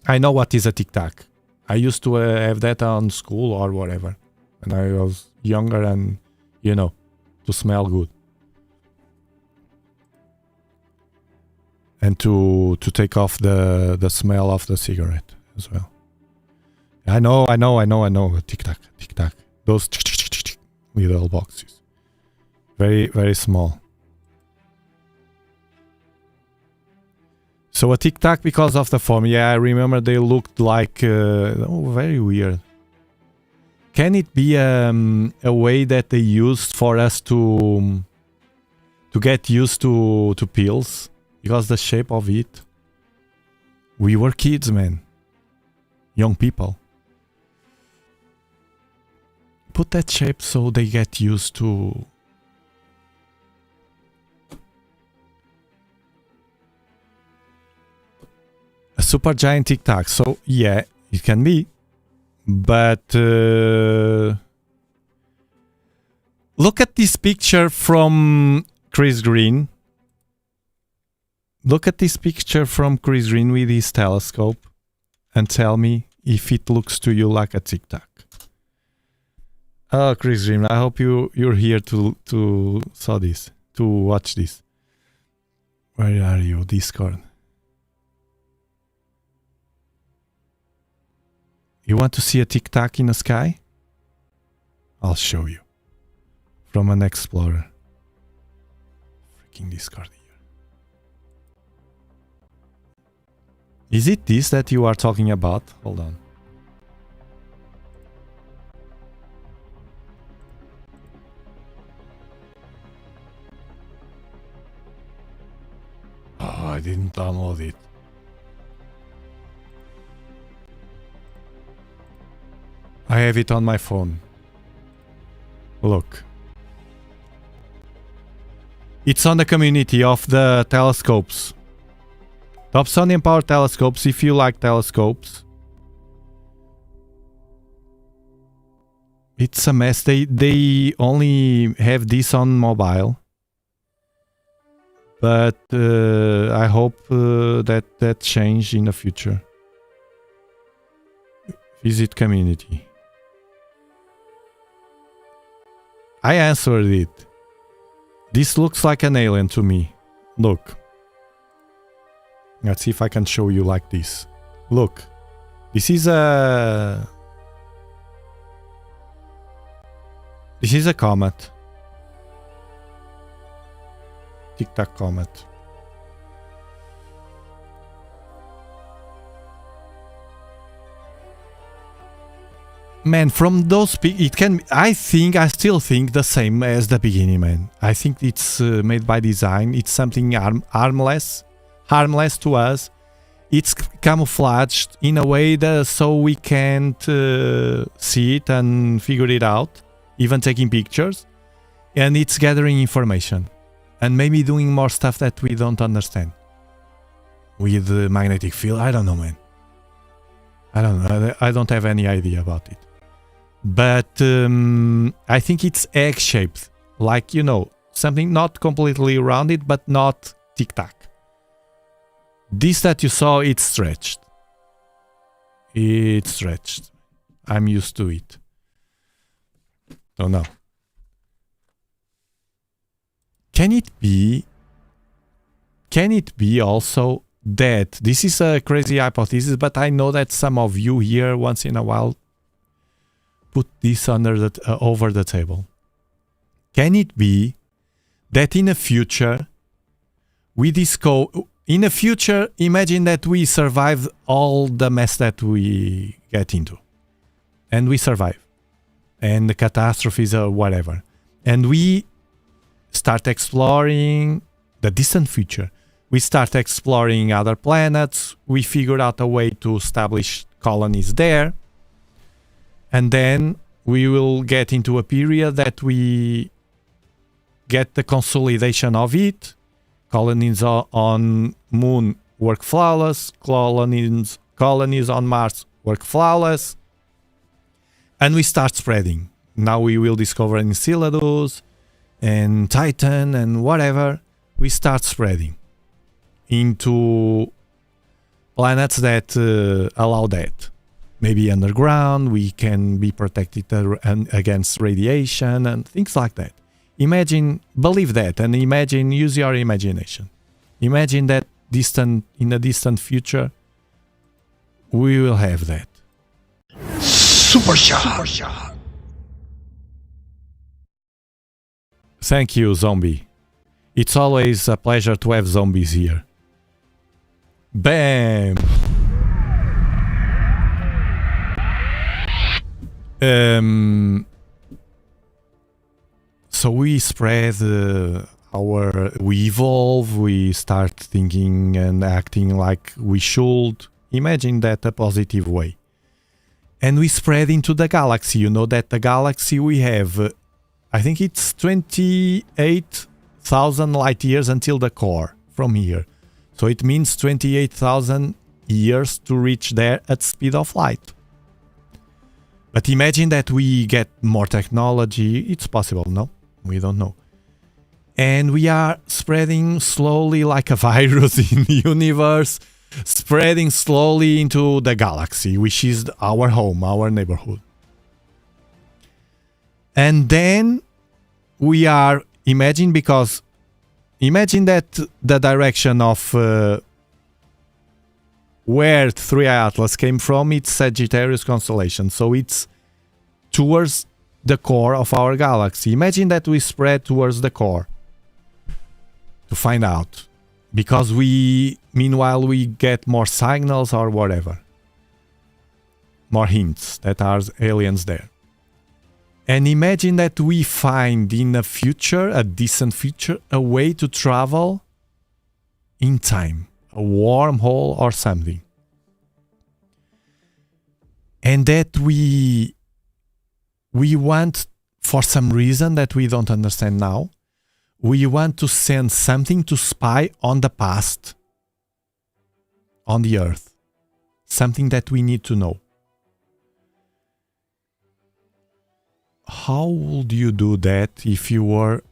I know what is a tic-tac. I used to have that on school or whatever. When I was younger and, you know, to smell good. And to take off the smell of the cigarette as well. I know. Tic-tac. Those little boxes. Very, very small. So a tic-tac because of the form. Yeah, I remember they looked like... very weird. Can it be a way that they used for us to get used to pills? Because the shape of it, we were kids, man, young people. Put that shape so they get used to. A super giant Tic Tac. So yeah, it can be. But look at this picture from Chris Green. Look at this picture from Chris Green with his telescope and tell me if it looks to you like a Tic Tac. Oh, Chris Green, I hope you're here to saw this, to watch this. Where are you, Discord? You want to see a Tic Tac in the sky? I'll show you. From an explorer. Freaking Discord here. Is it this that you are talking about? Hold on. Oh, I didn't download it. I have it on my phone. Look. It's on the community of the telescopes. Dobsonian power telescopes, if you like telescopes. It's a mess. They only have this on mobile. But I hope that change in the future. Visit community. I answered it. This looks like an alien to me. Look. Let's see if I can show you like this. Look. This is a comet. Tic Tac comet. Man, from those it can. I still think the same as the beginning, man. I think it's made by design. It's something harmless to us. It's camouflaged in a way that so we can't see it and figure it out, even taking pictures. And it's gathering information and maybe doing more stuff that we don't understand with the magnetic field. I don't know, man. I don't know. I don't have any idea about it. But I think it's egg-shaped, like, you know, something not completely rounded, but not tic-tac. This that you saw, it's stretched. It's stretched. I'm used to it. Oh no. Can it be also that this is a crazy hypothesis, but I know that some of you here once in a while put this under over the table. Can it be that in the future imagine that we survive all the mess that we get into, and we survive, and the catastrophes or whatever, and we start exploring the distant future. We start exploring other planets. We figure out a way to establish colonies there. And then we will get into a period that we get the consolidation of it. Colonies on Moon work flawless. Colonies on Mars work flawless. And we start spreading. Now we will discover Enceladus and Titan and whatever. We start spreading into planets that allow that. Maybe underground, we can be protected against radiation and things like that. Imagine, believe that, and imagine, use your imagination. Imagine that in a distant future, we will have that. Super shot. Thank you, Zombie. It's always a pleasure to have zombies here. Bam! So we spread we evolve, we start thinking and acting like we should. Imagine that a positive way. And we spread into the galaxy. You know that the galaxy we have, I think it's 28,000 light years until the core from here. So it means 28,000 years to reach there at speed of light. But imagine that we get more technology. It's possible, no? We don't know. And we are spreading slowly like a virus in the universe, spreading slowly into the galaxy, which is our home, our neighborhood. And then we are, imagine that the direction of where 3i Atlas came from, it's Sagittarius constellation. So it's towards the core of our galaxy. Imagine that we spread towards the core to find out, because meanwhile we get more signals or whatever, more hints that are aliens there. And imagine that we find in a future, a distant future, a way to travel in time, a wormhole or something. And that we want, for some reason that we don't understand now, we want to send something to spy on the past, on the Earth. Something that we need to know. How would you do that if you were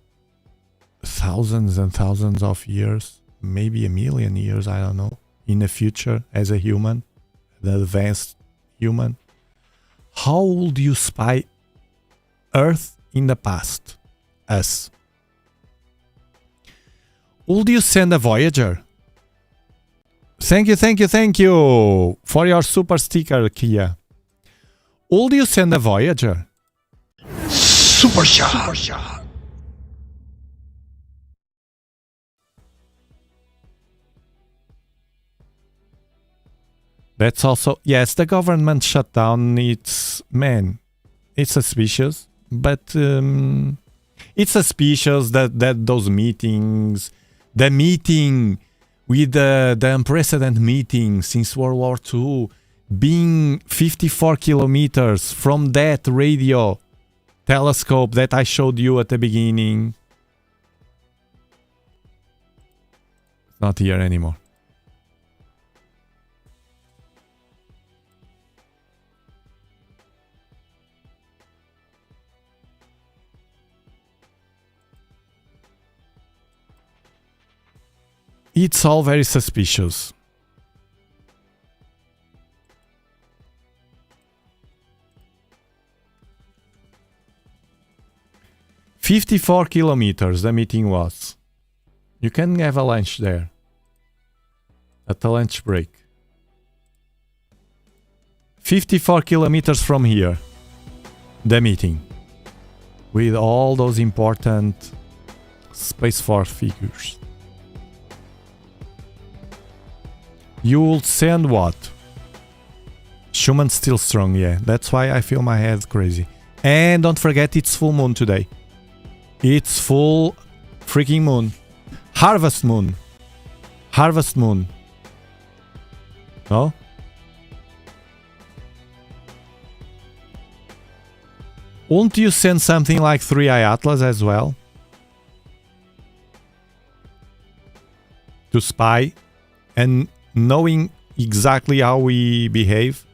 thousands and thousands of years, maybe a million years, I don't know, in the future as a human, an advanced human? How would you spy Earth in the past? Us. Would you send a Voyager? Thank you for your super sticker, Kia. Would you send a Voyager? Super shot. That's also, yes, the government shut down. It's suspicious, but it's suspicious that those meetings, the meeting with the unprecedented meeting since World War II, being 54 kilometers from that radio telescope that I showed you at the beginning. It's not here anymore. It's all very suspicious. "54 kilometers the meeting was. You can have a lunch there. At the lunch break. 54 kilometers from here. The meeting. With all those important Space Force figures. You will send what? Schumann's still strong, yeah. That's why I feel my head crazy. And don't forget, it's full moon today. It's full freaking moon. Harvest moon. Harvest moon. No? Won't you send something like 3i Atlas as well? To spy and knowing exactly how we behave?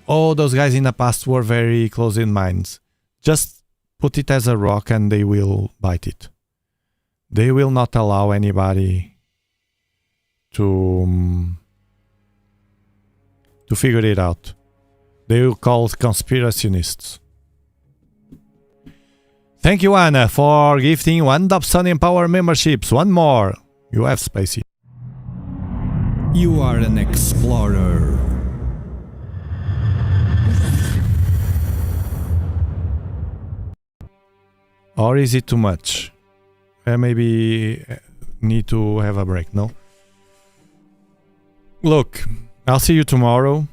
Oh, those guys in the past were very close in minds. Just put it as a rock and they will bite it. They will not allow anybody to figure it out. They will call conspiracionists. Thank you, Anna, for gifting 1 Dobsonian Power memberships. One more. You have Spacey. You are an explorer. Or is it too much? Maybe need to have a break, no? Look, I'll see you tomorrow.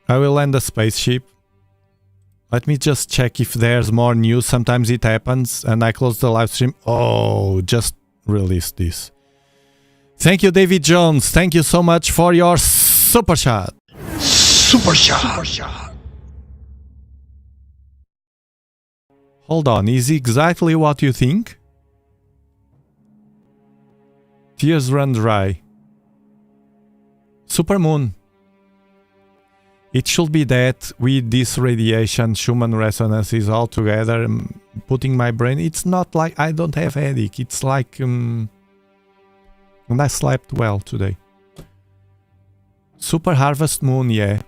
I will land the spaceship. Let me just check if there's more news. Sometimes it happens and I close the live stream. Oh, just released this. Thank you, David Jones. Thank you so much for your super chat. Super shot. Hold on, is exactly what you think? Tears run dry. Supermoon. It should be that with this radiation, Schumann resonances all together, putting my brain. It's not like I don't have headache. It's like and I slept well today. Super harvest moon, yeah.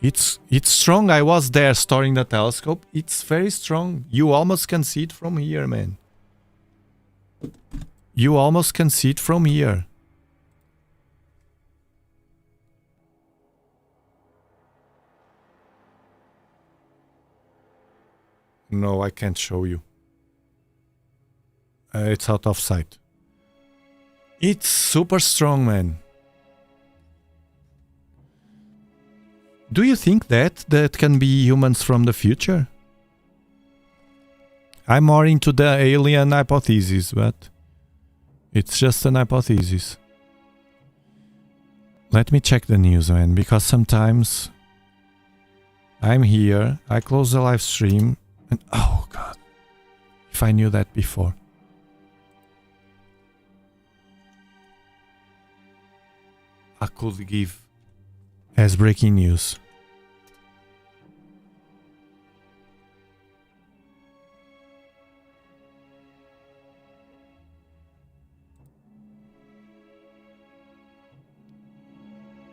It's strong. I was there storing the telescope. It's very strong. You almost can see it from here, man. You almost can see it from here. No, I can't show you. It's out of sight. It's super strong, man. Do you think that can be humans from the future? I'm more into the alien hypothesis, but it's just an hypothesis. Let me check the news, man, because sometimes I'm here, I close the live stream, and oh god, if I knew that before. I could give as breaking news.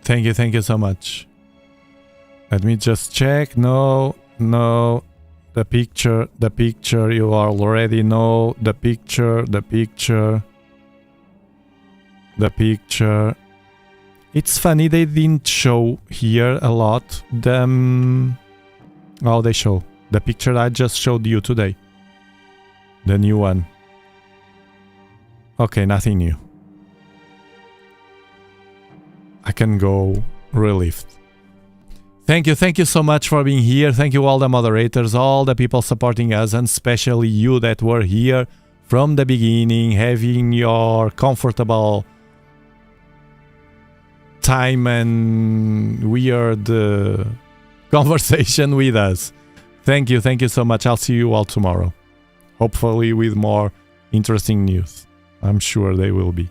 Thank you so much. Let me just check. No, the picture, you already know the picture. It's funny they didn't show here a lot. Oh, they show the picture I just showed you today. The new one. Okay, nothing new. I can go relieved. Thank you so much for being here. Thank you all the moderators, all the people supporting us, and especially you that were here from the beginning, having your comfortable time and weird conversation with us. Thank you so much. I'll see you all tomorrow. Hopefully with more interesting news. I'm sure they will be.